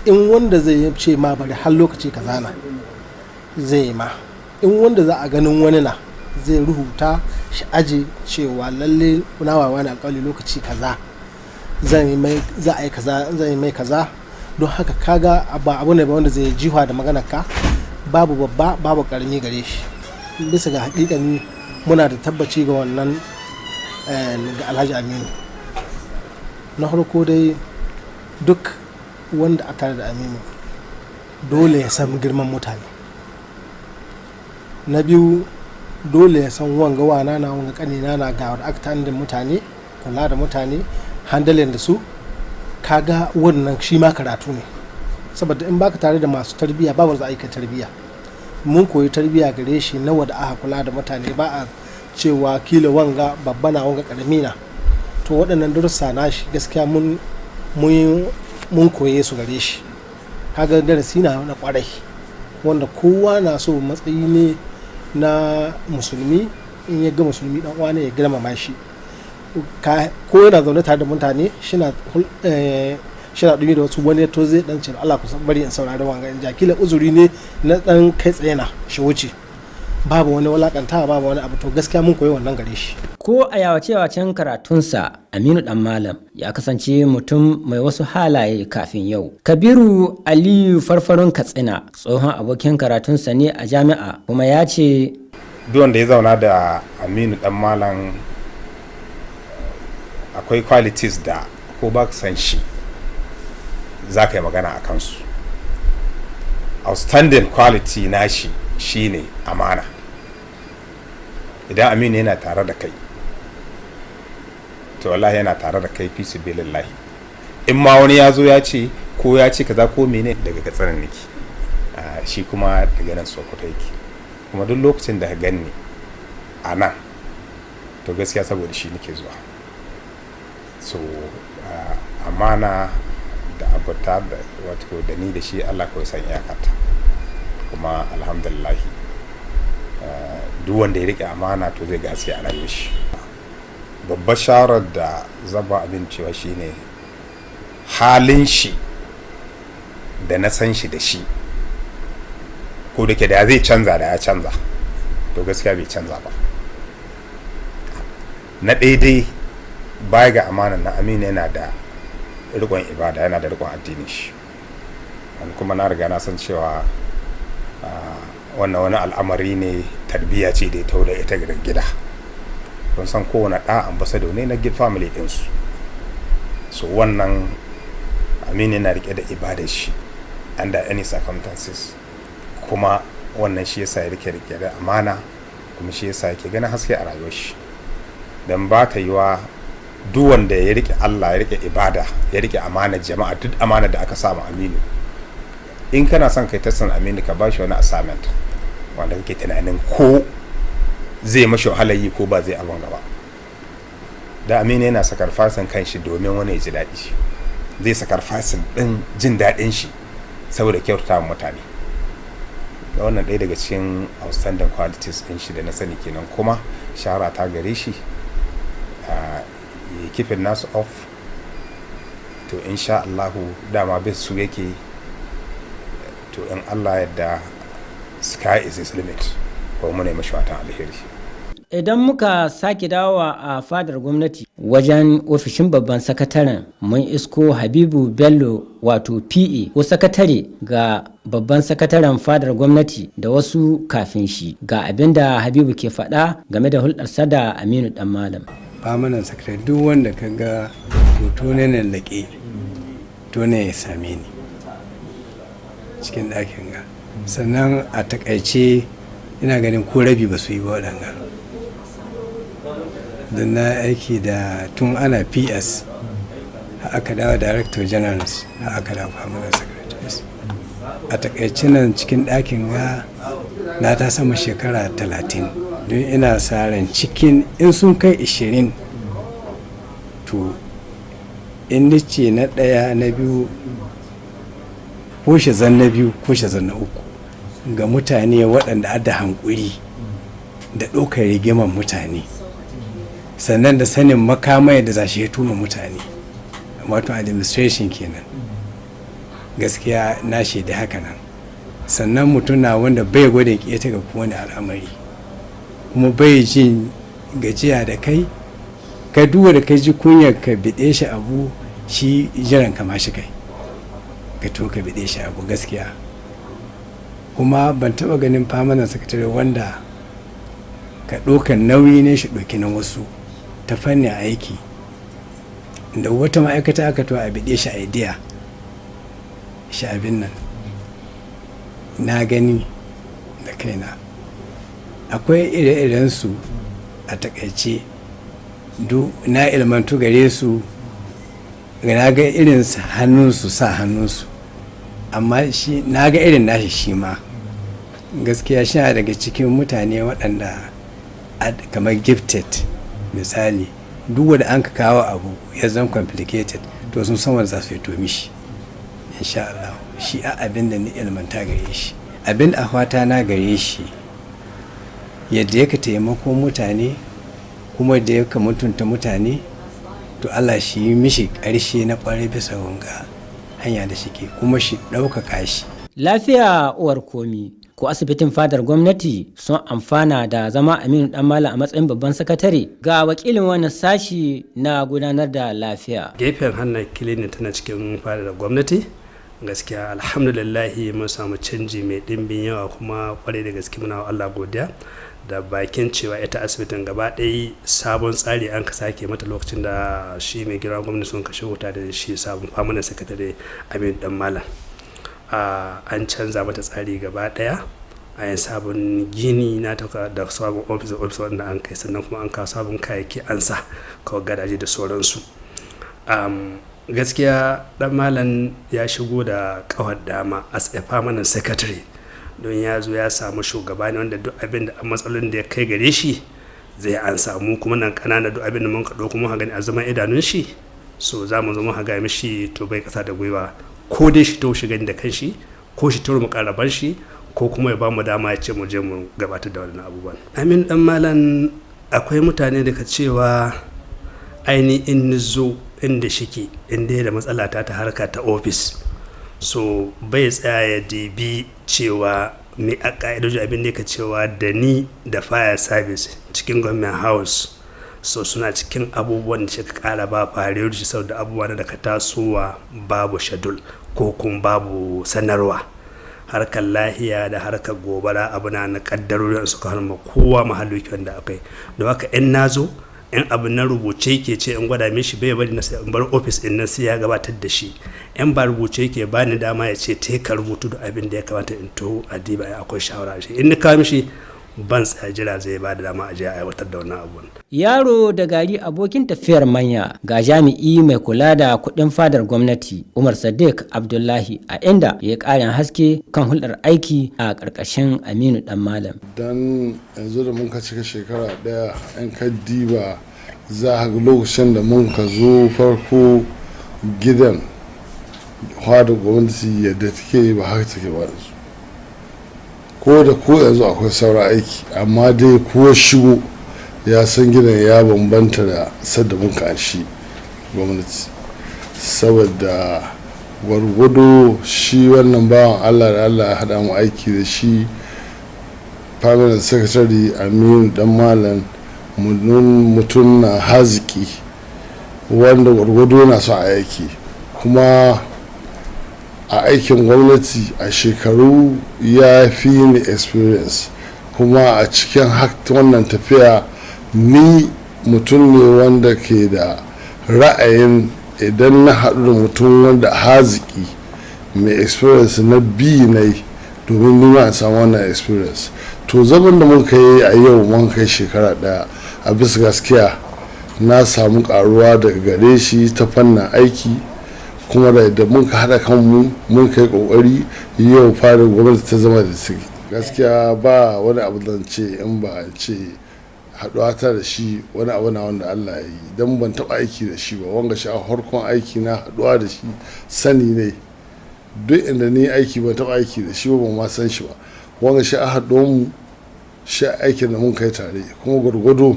In wanda zai ce ma bari har lokaci kaza na zai ma, in wanda za a ganin wani na zai rubuta shi aje cewa lalle nawa wani alƙawari lokaci kaza zan yi mai kaza. Don haka kaga ba abu ne ba wanda zai jiwa da maganar ka, babu babba babu karami gare shi. Bisa ga hakikani muna da tabbaci ga wannan ga Alhaji Aminu. Na farko dai duk wanda a tare da Aminu dole ya san girman mutane. Na biyu dole ya san wanga wana na wanga kanina na ga aka da mutane, kula da mutane, handling da su. Kaga wannan shi ma karatu ne, saboda in baka tare da masu tarbiyya babu za a yi ka tarbiyya. Mun koyi tarbiyya gare shi na wanda aka kula da mutane, ba a cewa kila wanga babba na wanga karami na. To waɗannan darussa na shi gaskiya mun koye su gare shi. Kaga darasi na kwarai wanda kowa na so matsayi ne na musulmi, in ya ga musulmi dan uwa ne ya girmama shi. Ko yana zaune tare da mutane shina dumi da wasu wani to zai dan ce Allah ku bari in saurari wanga in jakila uzuri ne na dan kai tsaye na shi wuce, babu wani walakanta babu wani abu. To gaskiya mun koyi wannan gare shi. Ko a yawace-yawacen karatunsa Aminu dan Malam ya kasance mutum mai wasu halaye kafin yau. Kabiru Aliyu Farfarin Katsina tsohon abokin karatunsa ne a jami'a, kuma ya ce duk wanda ya zauna da Aminu dan Malam akwai qualities da ko ba ka san shi za ka yi magana a kansu. Outstanding quality na shi shine amana. Idan Aminu yana tare da kai to wallahi yana tare da kai fi sabilillahi. In ma wani ya zo ya ce ko ya ce kaza ko mene daga Katsina nake, shi kuma daga nan Sokoto yake, kuma duk lokacin da ka ganni a nan to gaskiya saboda shi nake zuwa. So amana da abuta da wato da ni da shi Allah kawai san iyakarta, kuma alhamdulillah duk wanda ya rike amana to zai gaske a rayuwar shi. Babbar shawarar da zaba abin cewa shine halin shi da na san shi da shi, ko da ke da zai canza da ya canza, to gaskiya bai canza ba. Na daidai baya ga amana na Aminu yana da rikon ibada, yana da rikon addini shi, kuma na riga na san cewa wannan wani al'amari ne, tarbiyya ce da ya taura ita ga gida. Kun san kowane ɗa ambassador ne na family ɗinsu, so wannan Aminu yana rike da ibadar shi under any circumstances, kuma wannan shi yasa ya rike da amana, kuma shi yasa yake ganin haske a rayuwar shi. Dan ba ta yiwa duk wanda ya rike Allah, ya rike ibada, ya rike amana jama'a, duk amana da aka samu Aminu, in kana son kai tassan Aminu ka bashi wani assignment wanda kake tunanin ko zai mashi wahalar yi ko ba zai abin gaba. Da Aminu yana sakarfasin kanshi domin wani ya ji daɗi, zai sakarfasin ɗin jin daɗin shi saboda kyautata mutane. Da wannan ɗaya daga cikin outstanding qualities ɗin shi da na sani kenan. Kuma shahara ta gare shi ya kifin nasu off, to insha Allahu dama bai su yake, to in Allah yadda sky is his limit, ko mu ne mashi watan alheri. Idan muka sake dawowa a fadar gwamnati wajen ofishin babban sakataren, mun isko Habibu Bello wato PA ko sakatare ga babban sakataren fadar gwamnati da wasu kafin shi. Ga abin da Habibu ke faɗa game da hulɗarsa da Aminu Dan Malam. Famanan sakatare duk wanda ka ga hoto ne nan laƙe to ne ya same ni cikin ɗakin ga. Sannan a takaice ina ganin ko rabi ba su yi ba waɗanga. Don na aiki da tun ana PS aka dawo director generals aka dawo permanent secretaries. A takaice nan cikin ɗakin ga na ta sama shekara 30, don ina sa ran cikin in sun kai 20 to in nace na ɗaya na biyu ko shazan na biyu ko shazan na uku ga mutane waɗanda adda hankuri da ɗaukar rigiman mutane, sannan da sanin makamai da za shi ya tuma mutane, wato administration kenan. Gaskiya na shaida haka nan. Sannan mutum na wanda bai gwada ƙeta ga kowane al'amari, kuma bai jin gajiya da kai, ka duwa da kai ji kunyar ka biɗe shi abu, shi jiran kama shi kai ka to ka biɗe shi abu. Gaskiya kuma ban taɓa ganin famanan sakatare wanda ka ɗaukan nauyi ne shi ɗauki na wasu ta fannin aiki, da wata ma'aikata aka to a biɗe shi idea shi abin nan na gani da kaina. Akwai ire-irensu a takaice na ilmantu gare su, na ga irin hannunsu sa hannunsu, amma shi na ga irin nashi shi ma. Gaskiya shi daga cikin mutane waɗanda kamar gifted misali, duk wanda an ka kawo abu ya zama complicated to sun san wanda za su fito mishi insha Allah. Shi a abin da ni ilmanta gare shi, abin a fata na gare shi yadda yaka taimako mutane kuma da yaka mutunta mutane, to Allah shi yi mishi ƙarshe na ƙwarai bisa wanga hanya da shike, kuma shi ɗaukaka shi. Lafiya uwar komi. Ko asibitin fadar gwamnati sun amfana da zama Aminu Dan Malam a matsayin babban sakatare? Ga wakilin wannan sashi na gudanar da lafiya. Gefen hannun clinic tana cikin fadar gwamnati, gaskiya alhamdulillahi mun samu canji mai ɗimbin yawa, kuma kwarai da gaske muna wa Allah godiya da bakin cewa ita asibitin gaba ɗaya sabon tsari an ka sake mata lokacin da shi mai gidan gwamnati sun kashe wuta da shi sabon famanan sakatare Aminu Dan Malam. An canza mata tsari gaba daya, a yin sabon gini na taka da sabon ofis wanda an kai, sannan kuma an kawo sabon kayayyaki an sa kawai gadaje da sauransu. Gaskiya Dan Malam ya shigo da kawar dama as a permanent secretary, don ya zo ya samu shugaba ne wanda duk abin da matsalolin da ya kai gare shi zai an samu, kuma nan kanana duk abin da mun kaɗo kuma gani a zaman idanun shi, so za mu zo mu haga mishi to bai kasa da gwiwa, ko dai shi to shi gani da kanshi, ko shi turu mukarraban shi, ko kuma ya ba mu dama ya ce mu je mu gabatar da wannan abubuwan. Aminu Dan Malam akwai mutane da ka cewa ainihin nizo inda shike inda da matsala ta harka ta ofis, so bai tsaya ya dibi cewa me a ƙa'idojin abin da ka cewa da ni da fire service cikin government house, so suna cikin abubuwan da suka kara ba farewar shi saboda abubuwan da ka tasowa babu shadul ko kuma babu sanarwa. Harkar lahiya da harkar gobara abu na kaddarorin suka hana kowa mahalluki wanda akai, da haka in nazo in abu na rubuce ke ce in gwada mishi bai bari na bar ofis din nan sai ya gabatar da shi, in ba rubuce ke ba ni dama ya ce te ka rubutu da abin da ya kamata in to adiba akwai shawara shi, in ni kawo mishi ban tsaya jira zai ba da dama a je a aiwatar da wannan abun. Yaro da gari abokin tafiyar manya ga jami'i mai kula da kuɗin fadar gwamnati Umar Sadiq Abdullahi a inda ya ƙarin haske kan hulɗar aiki a ƙarƙashin Aminu Dan Malam. Dan yanzu da mun ka cika shekara ɗaya in ka diba za a ga lokacin da mun ka zo farko gidan fadar gwamnati yadda take ba haka take ba yanzu. Ko da ko yanzu akwai sauran aiki amma dai ko shigo ya san gidan ya bambanta da sadda mun shi gwamnati saboda gwargwado shi wannan bawan Allah da Allah ya haɗa mu aiki da shi permanent secretary Aminu Dan Malam mutum na haziki wanda gwargwado na son aiki kuma a aikin gwamnati a shekaru ya fi ni experience kuma a cikin wannan tafiya ni mutum ne wanda ke da ra'ayin idan na haɗu da mutum wanda haziki mai experience na biyu ne domin nima a samu wannan experience to zaman da mun kai a yau mun kai shekara ɗaya a bisa gaskiya na samu karuwa daga gare shi ta fannin aiki kuma da mun ka haɗa kanmu mun kai ƙoƙari yau fadar gwamnati ta zama da take gaskiya ba wani abu zan ce in ba ce haɗuwa ta da shi wani abu na wanda Allah ya yi don ban taɓa aiki da shi ba wanga shi a harkon aiki na haɗuwa da shi sani ne duk inda ni aiki ban taɓa aiki da shi ba ban ma san shi ba wanga shi a haɗuwan mu shi aikin da mun kai tare kuma gwargwado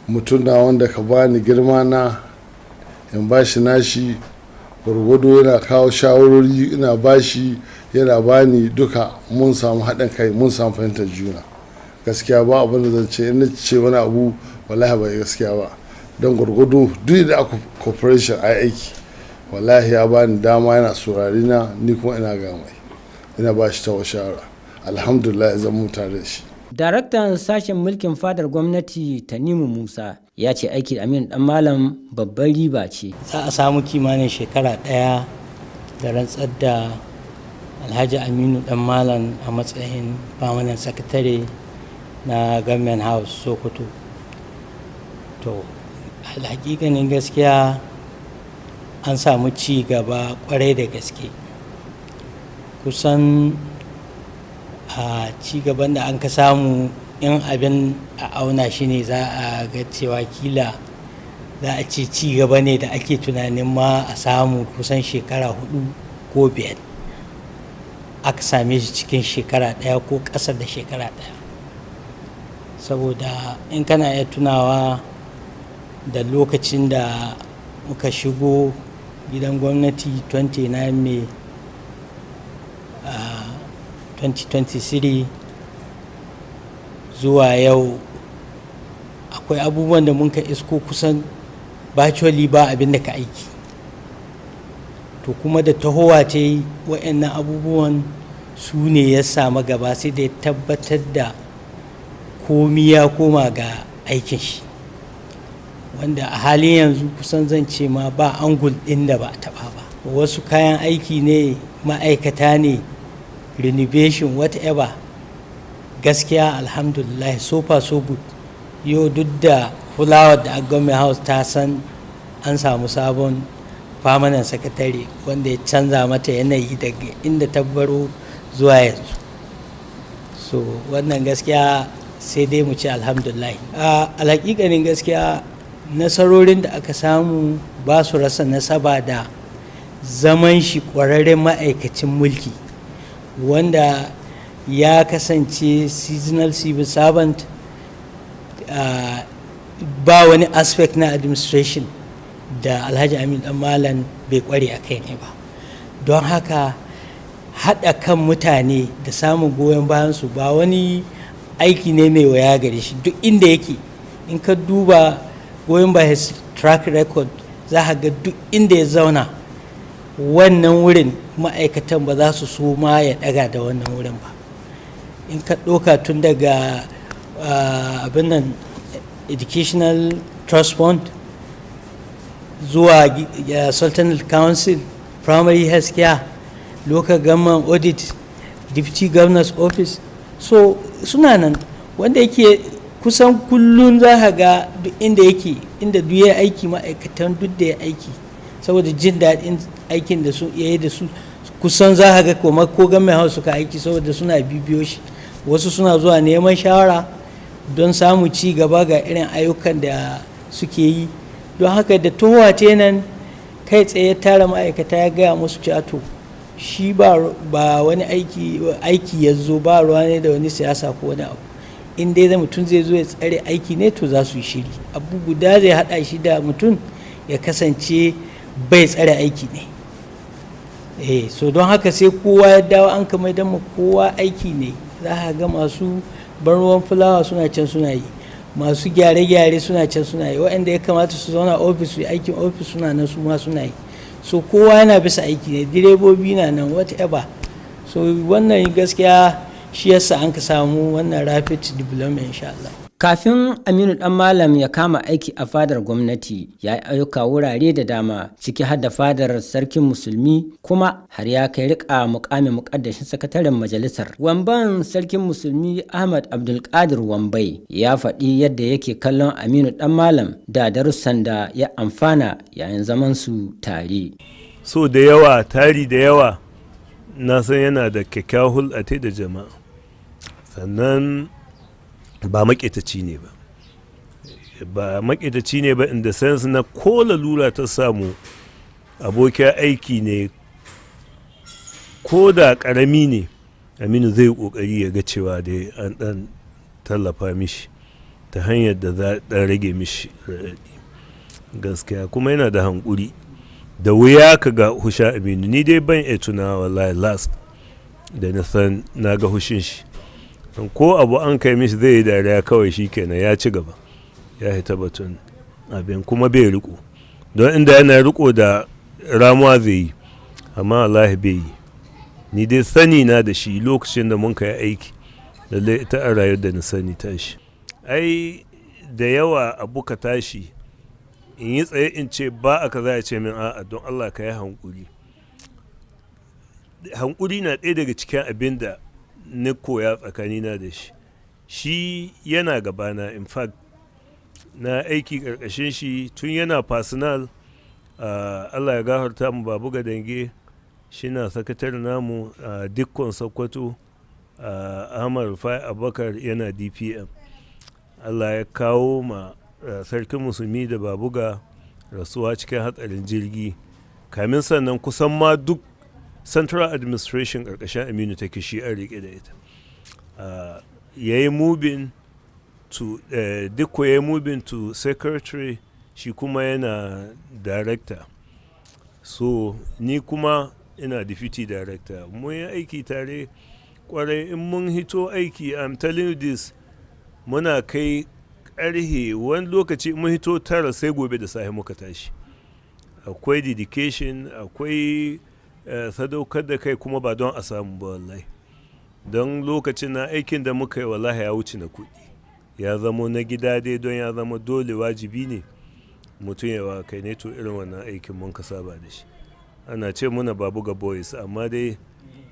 mutum na wanda ka bani girma na in ba shi nashi gwargwado yana kawo shawarori ina bashi yana bani duka mun samu haɗin kai mun samu fahimtar juna gaskiya ba abin da zan ce in ce wani abu wallahi ba gaskiya ba don gwargwado duk da aka corporation a aiki wallahi ya bani dama yana saurari na ni kuma ina ga mai ina ba shi ta shawara alhamdulillah ya zama tare da shi. Daraktan sashen mulkin fadar gwamnati Tanimu Musa ya ce aiki da Aminu Dan Malam babbar riba ce. Za a samu kimanin shekara ɗaya da rantsar da Alhaji Aminu Dan Malam a matsayin permanent secretary na Government House Sokoto. To, alhaƙiƙanin gaskiya an samu ci gaba kwarai da gaske. Kusan a ci gaban da an ka samu in abin a auna shi ne za a ga cewa kila za a ce ci gaba ne da ake tunanin ma a samu kusan shekara 4 ko 5 aka same shi cikin shekara 1 ko ƙasar da shekara 1 saboda in kana iya tunawa da lokacin da muka shigo gidan gwamnati 29 Mai 2023 zuwa yau akwai abubuwan da mun ka isko kusan virtually ba abin da ka aiki to kuma da tahowa ce wa'annan abubuwan su ne ya samu gaba sai da ya tabbatar da komi ya koma ga aikin shi wanda a halin yanzu kusan zan ce ma ba angul ɗin da ba a taɓa ba wasu kayan aiki ne ma'aikata ne renovation whatever gaskiya alhamdulillah so far so good yau duk da fulawar da government house ta san an samu sabon permanent secretary wanda ya canza mata yanayi daga inda ta baro zuwa yanzu so wannan gaskiya sai dai mu ce alhamdulillah a alhaƙiƙanin gaskiya nasarorin da aka samu ba su rasa nasaba da zaman shi ƙwararren ma'aikacin mulki wanda ya kasance seasonal civil servant ba wani aspect na administration da Alhaji Amin Dan Malam bai kware a kai ne ba don haka haɗa kan mutane da samun goyon bayansu ba wani aiki ne mai waya gare shi duk inda yake in ka duba goyon by his track record za ka ga duk inda ya zauna wannan wurin ma'aikatan ba za su so ma ya daga da wannan wurin ba in ka ɗauka tun daga abin nan educational trust fund zuwa sultanate council primary health care local government audit deputy governor's office so suna nan wanda yake kusan kullum za ka ga duk inda duk ya aiki ma'aikatan duk da ya aiki saboda jin daɗin aikin da su yayi da su kusan za ka ga kuma ko ga mai hausa ka aiki saboda suna bibiyo shi, wasu suna zuwa neman shawara don samu ci gaba ga irin ayyukan da suke yi. Don haka da tohuwa nan kai tsaye tara ma'aikata ya gaya musu cewa to shi ba wani aiki ya zo ba ruwa ne da wani siyasa ko wani abu, in dai mutum zai zo ya tsare aiki ne to za su yi shiri. Abu guda zai haɗa shi da mutum ya kasance bai tsare aiki ne. So don haka sai kowa ya dawo an kama idan kowa aiki ne, za ka ga masu ban ruwan fulawa suna can suna yi, masu gyare-gyare suna can suna yi, waɗanda ya kamata su zauna ofis su yi aikin ofis suna nan su ma suna yi. So kowa yana bisa aiki ne, direbobi na nan whatever. So wannan gaskiya shi yasa an ka samu wannan rapid development insha Allah. Kafin Aminu Dan Malam ya kama aiki a fadar gwamnati ya yi ayyuka wurare da dama ciki har da fadar sarkin musulmi, kuma har ya kai rika mukamin mukaddashin sakataren majalisar. Wamban sarkin musulmi Ahmad Abdulkadir Wambai ya faɗi yadda yake kallon Aminu Dan Malam da darussan da ya amfana yayin zaman su tare. So da yawa, tari da yawa, na san yana da kyakkyawar hulɗa da jama'a, sannan ba maƙetaci ne ba in the sense na ko lalura ta samu abokin aiki ne ko da ƙarami ne, Aminu zai ƙoƙari ya ga cewa dai an ɗan tallafa mishi ta hanyar da za ɗan rage mishi raɗaɗi gaskiya, kuma yana da hankuri da wuya ka ga husha Aminu. Ni dai ban iya tuna wallahi last da na san na ga hushin shi, ko abu an kai mishi zai yi dariya kawai shi kenan ya ci gaba ya hita batun abin, kuma bai riko, don inda yana riko da ramuwa zai yi, amma wallahi bai yi. Ni dai sani na da shi lokacin da mun kai aiki, lallai ita a rayuwar da na sani tashi. Ai da yawa abu ka tashi in yi tsaye in ce ba a kaza ya ce min a'a don Allah ka yi hankuri. Hankuri na ɗaya daga cikin abin da na koya tsakanina da shi yana gabana. In fact na aiki ƙarƙashin shi tun yana personal. Allah ya gafarta mu Babu Gadange shi na sakatare namu a Dikkon Sokoto. Ahmad Rufai Abubakar yana DPM. Allah ya kawo ma sarkin musulmi da Babuga rasuwa cikin hatsarin jirgi. Kamin sannan kusan ma duk Central Administration ƙarƙashin Aminu take shi an riƙe da ita. Ya yi moving to Dikko ya yi moving to Secretary, shi kuma yana Director. So ni kuma ina Deputy Director. Mun yi aiki tare kwarai. In mun hito aiki, I'm telling you this, muna kai ƙarhe wani lokaci mun hito 9 sai gobe da safe muka tashi. Akwai dedication, akwai sadaukar da kai, kuma ba don a samu ba wallahi. Don lokacin na aikin da muka yi wallahi ya wuce na kuɗi, ya zama na gida dai, don ya zama dole wajibi ne mutum yawa kai ne, to irin wannan aikin mun ka saba da shi. Ana ce muna Babuga boys, amma dai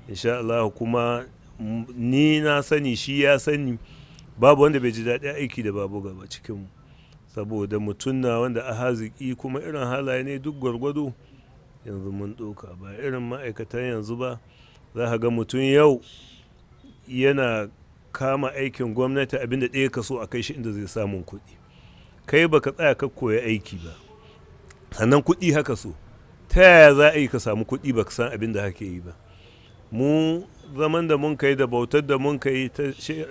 insha Allah kuma ni na sani shi ya sani, babu wanda bai ji daɗin aiki da Babuga ba cikinmu, saboda mutum na wanda a haziki, kuma irin halaye ne duk gwargwado yanzu mun ɗauka, ba irin ma'aikatan yanzu ba. Za ka ga mutum yau yana kama aikin gwamnati, abinda ɗaya ka so a kai shi inda zai samun kuɗi. Kai baka tsaya ka koya aiki ba, sannan kuɗi haka so. Ta yaya za a yi ka samu kuɗi baka san abin da hake yi ba? Mu zaman da mun kai da bautar da mun kai ta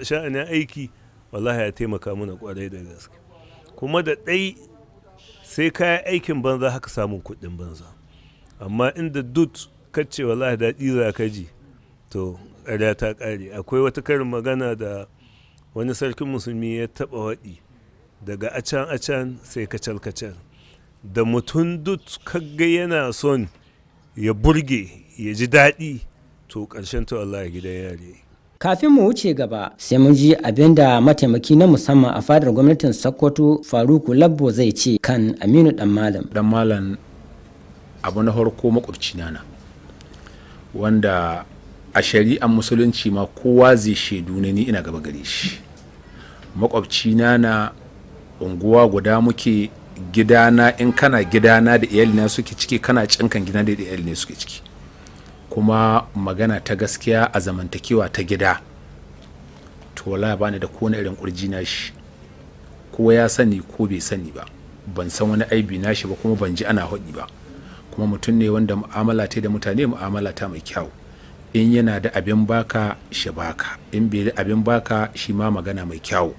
sha'anin aiki wallahi ya taimaka mana kwarai da gaske. Kuma da ɗai sai kayan aikin banza haka samun kuɗin banza. Amma inda dut kace wallahi daɗi za ka ji, to ƙarya ta ƙare. Akwai wata karin magana da wani sarkin musulmi ya taɓa waɗi, daga acan sai kacal. Da mutum dut kaga yana son ya burge ya ji daɗi, to ƙarshen ta wallahi gidan yare. Kafin mu wuce gaba sai mun ji abin da mataimaki na musamman a fadar gwamnatin Sokoto Faruku Labbo zai ce kan Aminu Dan Malam. Dan Malam abu na farko makwabci na, wanda a shari'ar musulunci ma kowa zai shaidu ne, ni ina gaba gare shi. makwabcina na unguwa guda muke, gidana in kana gidana da iyalina suke ciki kana cinkan gidana da iyalina suke ciki. Kuma magana ta gaskiya a zamantakewa ta gida to wallahi bani da kowane irin kurji na shi, ko ya sani ko bai sani ba, ban san wani aibi na shi ba kuma ban ji ana haɗi ba. Kuma mutum ne wanda mu'amala ta da mutane mu'amala ta mai kyau. In yana da abin baka shi baka, in bai da abin baka shi ma magana mai kyau.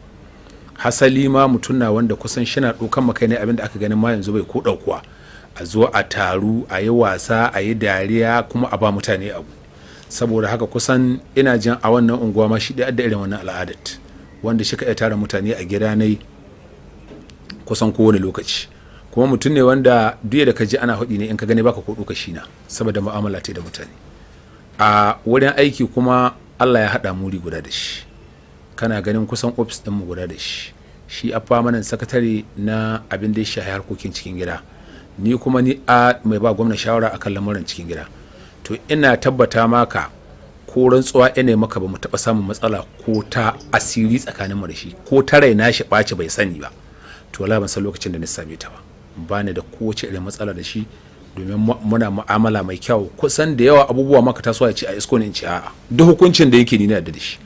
Hasali ma mutum na wanda kusan shi na ɗaukan makai ne abin da aka ganin ma yanzu bai ko ɗaukuwa, a zo a taru a yi wasa a yi dariya kuma a ba mutane abu. Saboda haka kusan ina jin a wannan unguwa ma shi da irin wannan al'adat wanda shi ka iya tara mutane a gida ne kusan kowane lokaci. Kuma mutum ne wanda duk da ka ji ana haɗi ne in ka gani baka ko ɗauka shi na, saboda mu'amala ta da mutane. A wurin aiki kuma Allah ya haɗa muri guda da shi, kana ganin kusan ofis ɗinmu guda da shi. Shi a famanan sakatare na abin da ya shahi harkokin cikin gida, ni kuma ni a mai ba gwamna shawara akan lamuran cikin gida. To ina tabbata maka ko rantsuwa ina maka ba mu taɓa samun matsala ko ta asiri tsakanin mu da shi, ko ta raina shi ɓaci bai sani ba. To wallahi ban san lokacin da na same ta ba. Ba ni da kowace irin matsala da shi, domin muna mu'amala mai kyau. Kusan da yawa abubuwa maka taso ya ce a isko ne in ce a'a, duk hukuncin da yake ni na da shi.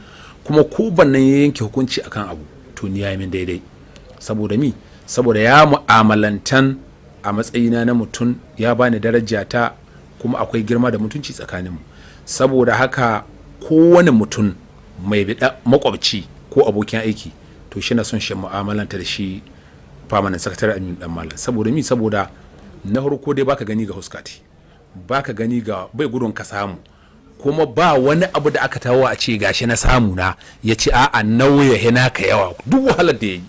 Kuma ko ban nan ya yanke hukunci akan abu to ni ya yi min daidai. Saboda mi? Saboda ya mu'amalantan a matsayina na mutum, ya bani daraja ta, kuma akwai girma da mutunci tsakaninmu. Saboda haka kowane mutum mai bida makwabci ko abokin aiki to shi na son shi mu'amalanta da shi famanin sakatare Aminu Dan Malam. Saboda mi? Saboda na farko dai baka gani ga huskati, baka gani ga bai gudun ka samu, kuma ba wani abu da aka tawo a ce gashi na samu na ya ce a'a nauya hina ka yawa, duk wahalar da ya yi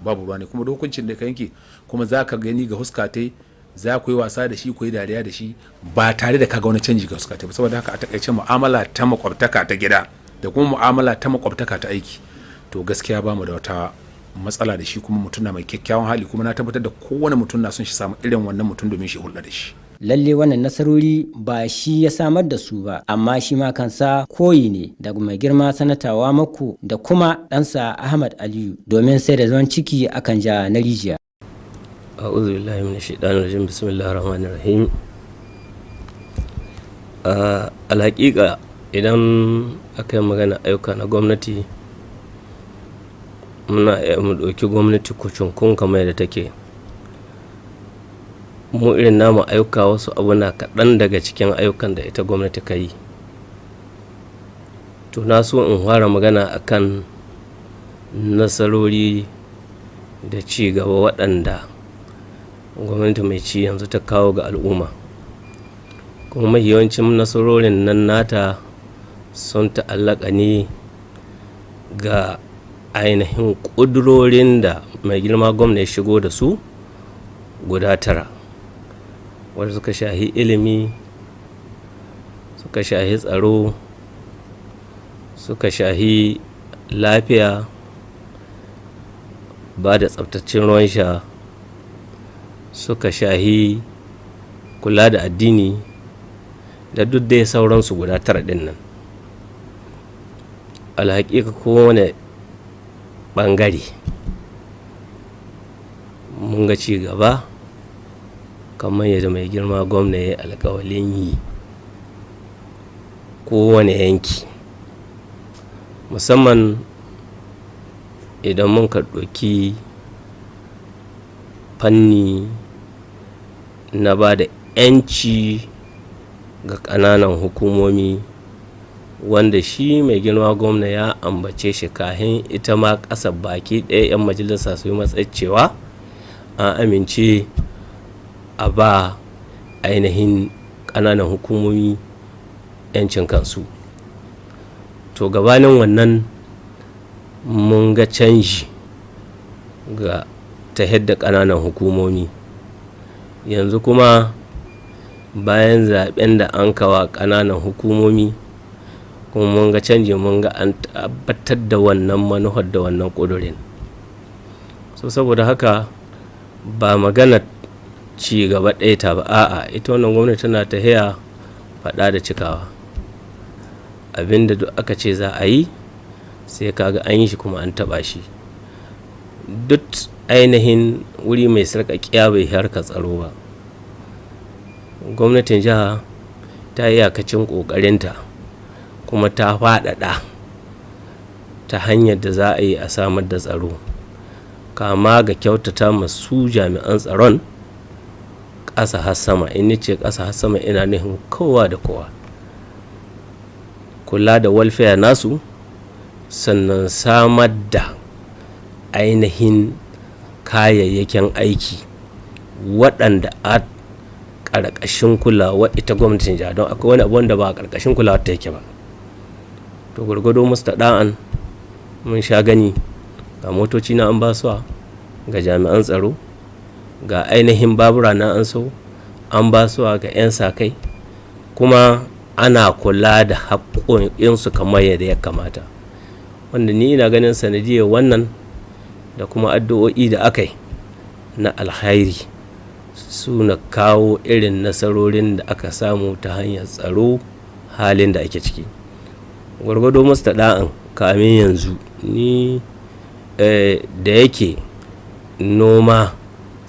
babu ruwa ne. Kuma da hukuncin da ka yanke kuma za ka gani ga huskatai, za ku yi wasa da shi, ku yi dariya da shi ba tare da ka ga wani canji ga huskatai ba. Saboda haka a takaice mu'amala ta makwabtaka ta gida da kuma mu'amala ta makwabtaka ta aiki to gaskiya ba mu da wata matsala da shi. Kuma mutum na mai kyakkyawan hali, kuma na tabbatar da kowane mutum na son shi samu irin wannan mutum domin shi hulɗa da shi. Lalle wannan nasarori ba shi ya samar da su ba, amma shi ma kansa koyi ne daga mai girma sanatawa mako da kuma ɗansa Ahmad Aliyu, domin sai da zaman ciki akan ja na rijiya. A'udhu billahi minash shaitanir rajim, bismillahir rahmanir rahim. Alhaƙiƙa idan aka yi magana ayyuka na gwamnati, muna mu ɗauki gwamnati kucunkun kamar yadda take. Mu irin namu ayyuka wasu abu na kaɗan daga cikin ayyukan da ita gwamnati ka yi. To na so in fara magana akan nasarori da ci gaba waɗanda gwamnati mai ci yanzu ta kawo ga al'umma. Kuma mai yawancin nasarorin nan nata sun ta'allaka ne ga ainihin ƙudurorin da mai girma gwamna ya shigo da su guda 9, wanda suka shahi ilimi, suka shahi tsaro, suka shahi lafiya, ba da tsabtaccen ruwan sha, suka shahi kula da addini, da duk dai sauransu guda 9 ɗin nan. Alhaƙiƙa kowane ɓangare mun ga ci gaba kamar yadda mai girma gwamna ya alƙawalin yi. Kowane yanki, musamman idan mun ka ɗauki fanni na ba da 'yanci ga ƙananan hukumomi, wanda shi mai girma gwamna ya ambace shi kahin ita ma ƙasa baki ɗaya 'yan majalisa su yi matsayin cewa an amince a ba ainihin ƙananan hukumomi 'yancin kansu. To gabanin wannan mun ga canji ga ta yadda ƙananan hukumomi. Yanzu kuma bayan zaben da an kawa ƙananan hukumomi, kuma mun ga canji, mun ga an tabbatar da wannan manuhar da wannan ƙudurin. So saboda haka ba magana ci gaba ɗaya ta ba, a'a ita wannan gwamnati tana ta haya faɗa da cikawa. Abinda duk aka ce za a yi sai kaga an yi shi kuma an taɓa shi. duk ainihin wuri mai sarƙaƙiya bai harka tsaro ba. Gwamnatin jiha ta yi iyakacin ƙoƙarinta kuma ta faɗaɗa ta hanyar da za a yi a samar da tsaro, kama ga kyautata masu jami'an tsaron ƙasa har sama. In ce ƙasa har sama ina nufin kowa da kowa, kula da welfare nasu, sannan samar da ainihin kayayyakin aiki waɗanda a ƙarƙashin kulawa ita gwamnatin jiha, don akwai wani abu wanda ba a ƙarƙashin kulawa ta yake ba. To gwargwado mustada'an mun sha gani ga motoci na an basuwa ga jami'an tsaro, ga ainihin babura na an so an basuwa ga 'yan sa-kai, kuma ana kula da haƙƙoƙinsu kamar yadda ya kamata, wanda ni ina ganin sanadiyar wannan da kuma addu'o'i da aka yi na alhairi su na kawo irin nasarorin da aka samu ta hanyar tsaro halin da ake ciki. Gwargwado mustada'an kamin yanzu ni da yake noma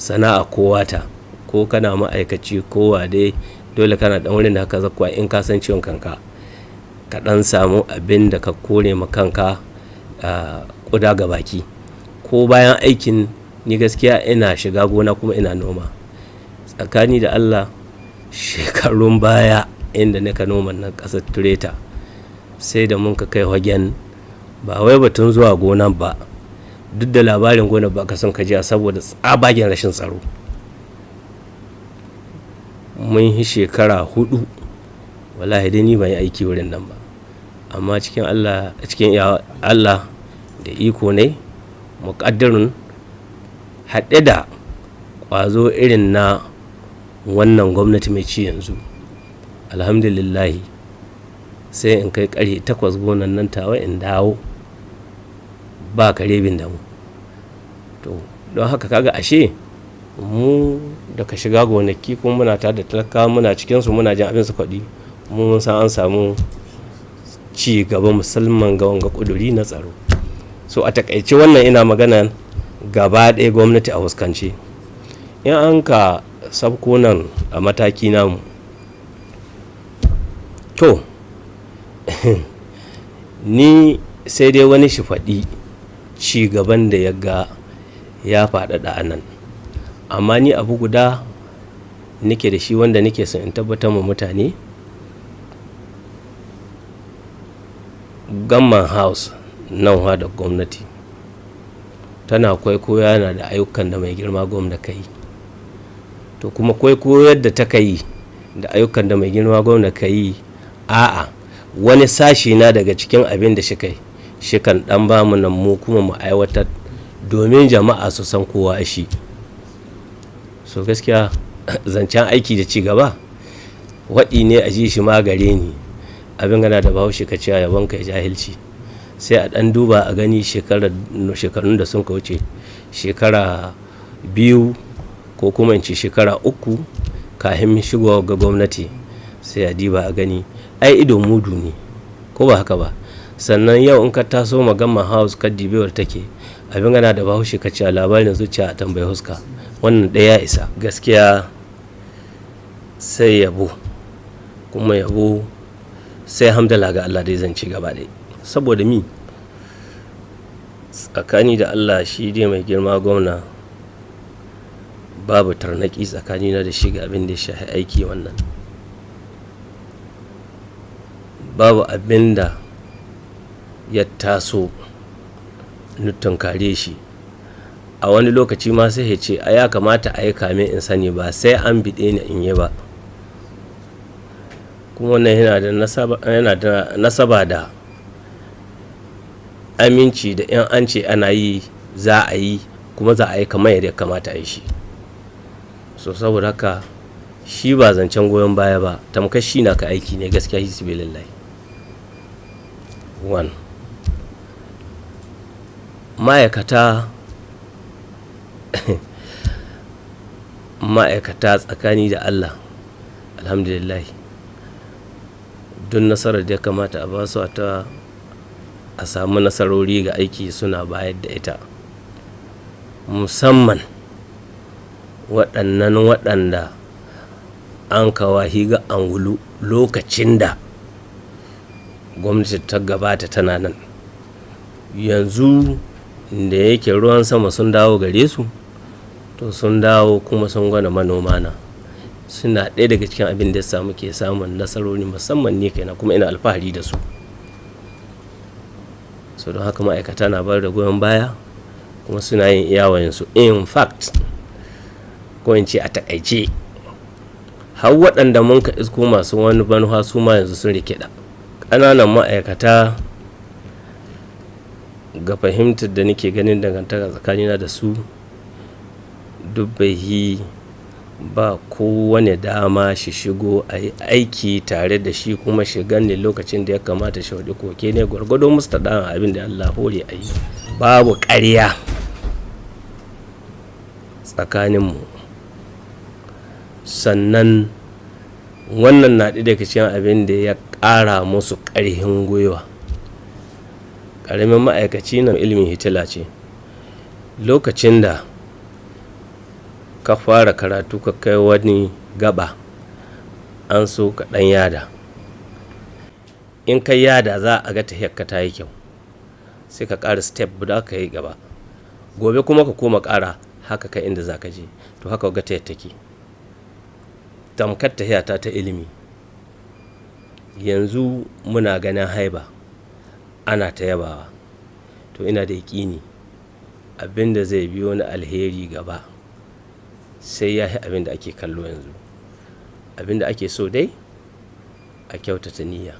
sana'a kowata, ko kana ma'aikaci kowa dai dole kana dan wurin da haka zakwa in ka san ciwon kanka ka dan samu abin da ka kore ma kanka kuda ga baki. Ko bayan aikin ni gaskiya ina shiga gona kuma ina noma. Tsakani da Allah shekarun baya inda nika noman nan ƙasar tureta sai da mun ka kai hagen ba wai batun zuwa gonan ba, duk da labarin gonar ba ka son ka jiya saboda tsabagen rashin tsaro. Mun yi shekara 4 wallahi dai ni ban yi aiki wurin nan ba, amma cikin Allah da iko ne muƙaddarin haɗe da ƙwazo irin na wannan gwamnati mai ci yanzu, alhamdulillahi sai in kai ƙarfe 8 gonan nan tawa in dawo ba kare bin da mu. To don haka kaga ashe mu da ka shiga gonaki kuma muna tare da talakawa muna cikinsu muna jin abin su kwaɗi, mun san an samu ci gaba musamman ga wanga ƙuduri na tsaro. So a takaice wannan ina magana gaba ɗaya gwamnati a huskance. In an ka sabko nan a mataki namu, to ni sai dai wani shi faɗi ci gaban da ya ga ya faɗaɗa a nan, amma ni abu guda nake da shi wanda nake son in tabbatar ma mutane. Gamman house nan da gwamnati tana kwaikwayo yana da ayyukan da mai girma gwamna ka yi, to kuma kwaikwayo yadda ta ka yi da ayyukan da mai girma gwamna ka yi, a'a wani sashi na daga cikin abin da shi kai shi kan dan ba mu nan mu kuma mu aiwatar domin jama'a su san kowa shi. So gaskiya zancen aiki da ci gaba waɗi ne a ji shi ma gare ni, abin gana da bahaushe ka ciya yabon kai jahilci. Sai a ɗan duba a gani shekarun da sun ka wuce shekara 2 ko kuma in ce shekara 3 kafin shigowa ga gwamnati, sai a diba a gani ai ido mudu ne ko ba haka ba. Sannan yau in ka taso magamman house ka dibewar take, abin gana da bahaushe ka ce labarin zuciya a tambayi huska, wannan ɗaya isa. Gaskiya sai yabo, kuma yabo sai hamdala ga Allah dai zan ci gaba dai, saboda mi tsakani da Allah shi dai mai girma gwamna babu tarnaki tsakanina da shi ga abin da ya shafi aiki wannan. Babu abin da ya taso nutun kare shi, a wani lokaci ma sai ya ce a ya kamata a yi kamin in sani ba sai an biɗe ni in yi ba. Kuma wannan yana da nasaba da aminci da in an ce ana yi za a yi, kuma za a yi kamar yadda ya kamata a yi shi. So saboda haka shi ba zancen goyon baya ba, tamkar shi na ka aiki ne gaskiya shi sibe lallai. One, ma'aikata tsakani da Allah alhamdulillah don nasarar da ya kamata a ba su a samu nasarori ga aiki suna bayar da ita. musamman waɗannan waɗanda an kawahi ga angulu lokacin da gwamnati ta gabata tana nan. Yanzu da yake ruwan sama sun dawo gare su, to sun dawo kuma sun gwada manoma na suna ɗaya daga cikin abin da ya ke samun nasarori, musamman ni kaina kuma ina alfahari da su. So don haka ma'aikata na bar da goyon baya kuma suna yin iyawayensu. In fact, ko in ce a takaice, har waɗanda mun ka isko masu wani manufa su ma yanzu sun rikida. Ƙananan ma'aikata ga fahimtar da nake ganin dangantaka tsakanina da su duk bai yi ba kowane dama shi shigo a yi aiki tare da shi kuma shigan ne lokacin da ya kamata shi hudu koke ne gwargwado musu taɗa abin da Allah hore a yi. Babu ƙarya tsakaninmu, sannan wannan na ɗaya daga cikin abin da ya ƙara musu ƙarfin gwiwa. Ƙaramin ma'aikaci na ilimin hitila ce. Lokacin da ka fara karatu ka kai wani gaba, an so ka ɗan yada. In ka yada za a ga tahiyarka ta yi kyau, sai ka ƙara step guda ka yi gaba. Gobe kuma ka koma ƙara haka ka inda za ka je. To haka ga tahiyar take. Tamkar tahiyata ta ilimi. Yanzu muna ganin haiba, ana ta yabawa. To ina da yaƙini abin da zai biyo na alheri gaba sai ya yi abin da ake kallo yanzu. Abin da ake so dai a kyautata niyya.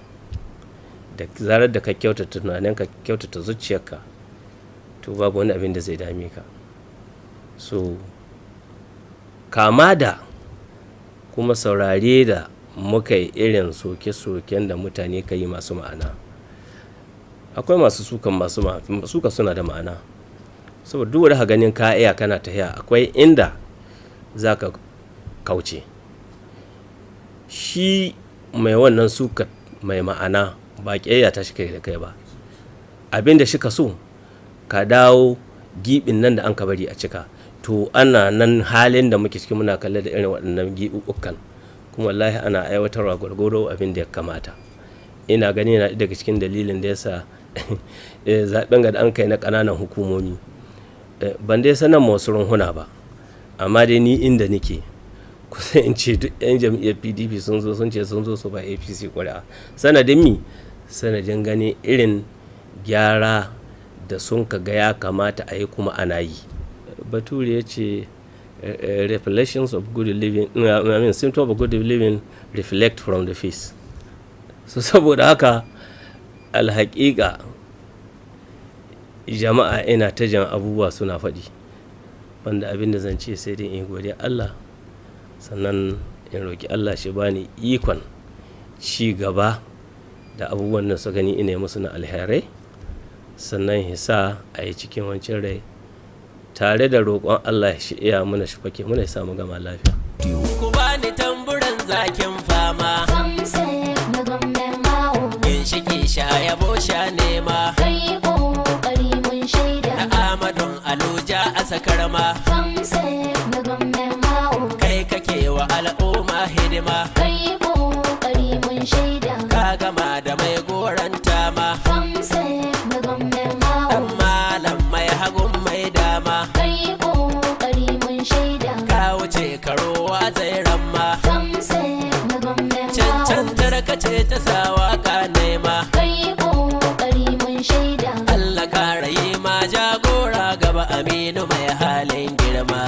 Da zarar da ka kyautata tunanin ka kyautata zuciyarka, to babu wani abin da zai dame ka. So kama da kuma saurare da muka yi irin soke-soken da mutane ka yi masu ma'ana. Akwai masu suka suna da ma'ana, saboda duk da ganin ka iya kana tahiya akwai inda za ka kauce. Shi mai wannan suka mai ma'ana ba ƙiyayya ta shi kai da kai ba. Abin da shi ka so ka dawo giɓin nan da an ka bari a cika. To ana nan halin da muke cikin muna kalle da irin waɗannan giɓuɓɓukan, kuma wallahi ana aiwatarwa gwargwaro abin da ya kamata. Ina gani na daga cikin dalilin da yasa zaɓen ga da an kai na ƙananan hukumomi ban dai sanar ma wasu runhuna ba, amma dai ni inda nake kusan in ce duk 'yan jam'iyyar PDP sun zo sun ce sun zo su ba APC ƙuri'a. Sanadin mi? Sanadin gani irin gyara da sun ka ga ya kamata a yi kuma ana yi. Bature ya ce reflections of good living, symptoms of good living reflect from the face. So saboda haka alhaƙiƙa jama'a ina ta jan abubuwa suna faɗi, wanda abin da zan ce sai dai in gode Allah, sannan in roƙi Allah shi bani ikon ci gaba da abubuwan da su gani ina musu na alherai, sannan hisa a yi cikin wancan rai tare da roƙon Allah shi iya muna shi fake muna samu gama lafiya. Ku bani tamburan zakin fama. Ginshiki sha yabo sha nema. Kai kokari mun shaida. Na Amadun Aluja a sakarma. Kai kake wa al'umma hidima. Kai kokari mun shaida. Ka gama da mai goranta ma. Malam mai hagun mai dama. Kai kokari mun shaida. Ka wuce karowa zai ramma. Cancantar ka ce ta sawa ka nema. Kai kokari mun shaida. Allah ka rayi ma jagora gaba Aminu mai halin girma.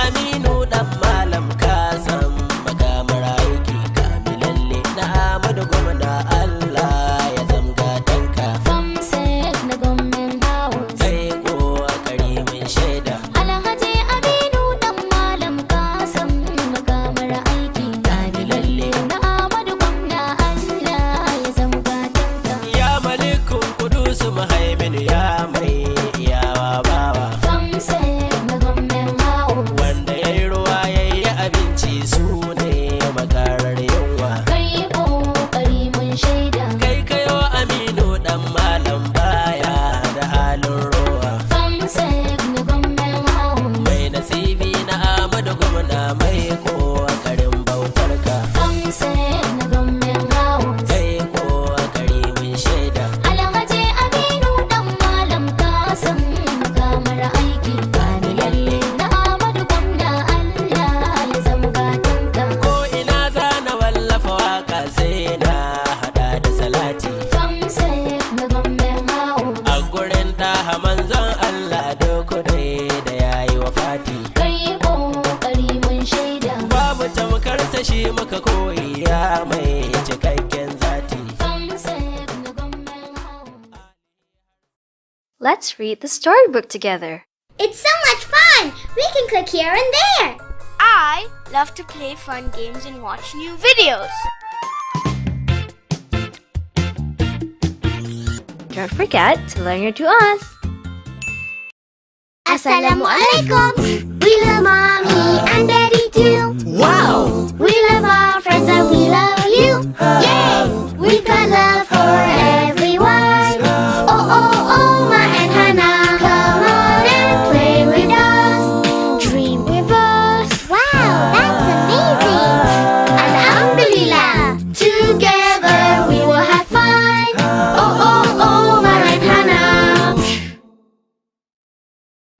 Aminu let's read the storybook together. It's so much fun! We can click here and there. I love to play fun games and watch new videos. Don't forget to learn your du'as. Assalamualaikum. We love mommy and daddy too. Wow! We love our friends and we love you. Yay! We've got love for everyone. Oh, oh, Oma and Hannah, come on and play with us. Dream with us. Wow, that's amazing. Alhamdulillah. Together we will have fun. Oh, oh, Oma and Hannah.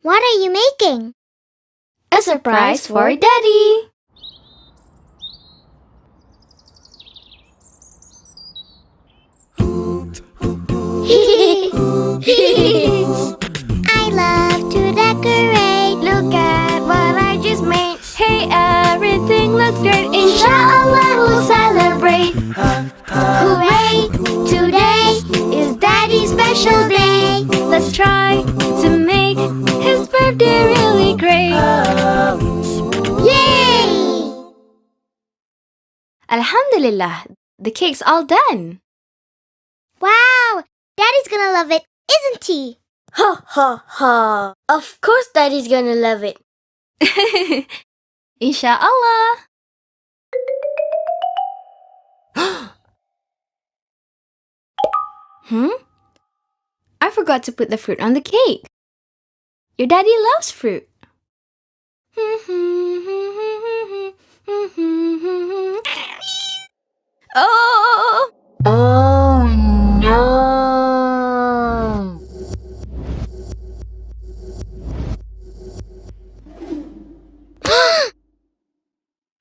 What are you making? A surprise for Daddy. I love to decorate. Look at what I just made. Hey, everything looks great. Inshallah we'll celebrate. Hooray! Today is Daddy's special day. Let's try to make his birthday really great. Yay! Alhamdulillah, the cake's all done. Wow! Daddy's gonna love it, isn't he? Ha ha ha! Of course Daddy's gonna love it. Insha'Allah. I forgot to put the fruit on the cake. Your daddy loves fruit. Oh! Oh no!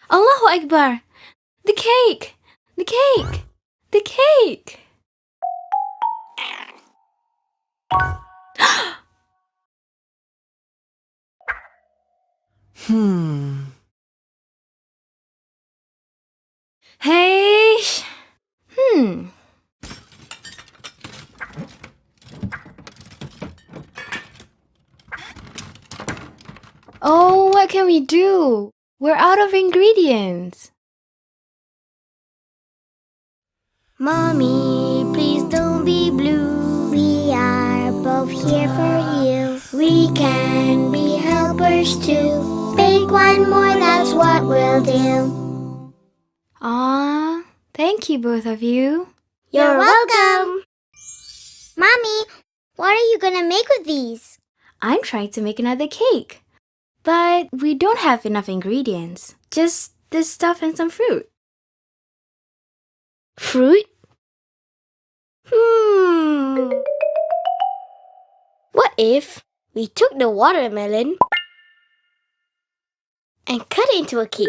Allahu Akbar! The cake! The cake! The cake! Hey! Oh, what can we do? We're out of ingredients. Mommy, please don't be blue. We are both here for you. We can be helpers too. Bake one more, that's what we'll do. Aw, thank you both of you. You're welcome. Mommy, what are you gonna make with these? I'm trying to make another cake. But we don't have enough ingredients. Just this stuff and some fruit. Fruit? What if we took the watermelon and cut it into a cake?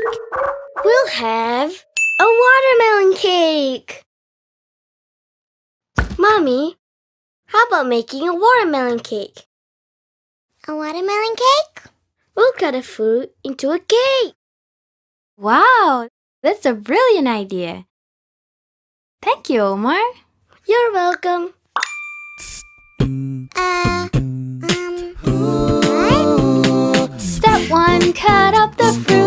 We'll have a watermelon cake! Mommy, how about making a watermelon cake? A watermelon cake? We'll cut a fruit into a cake. Wow, that's a brilliant idea. Thank you, Omar. You're welcome. Step 1, cut up the fruit.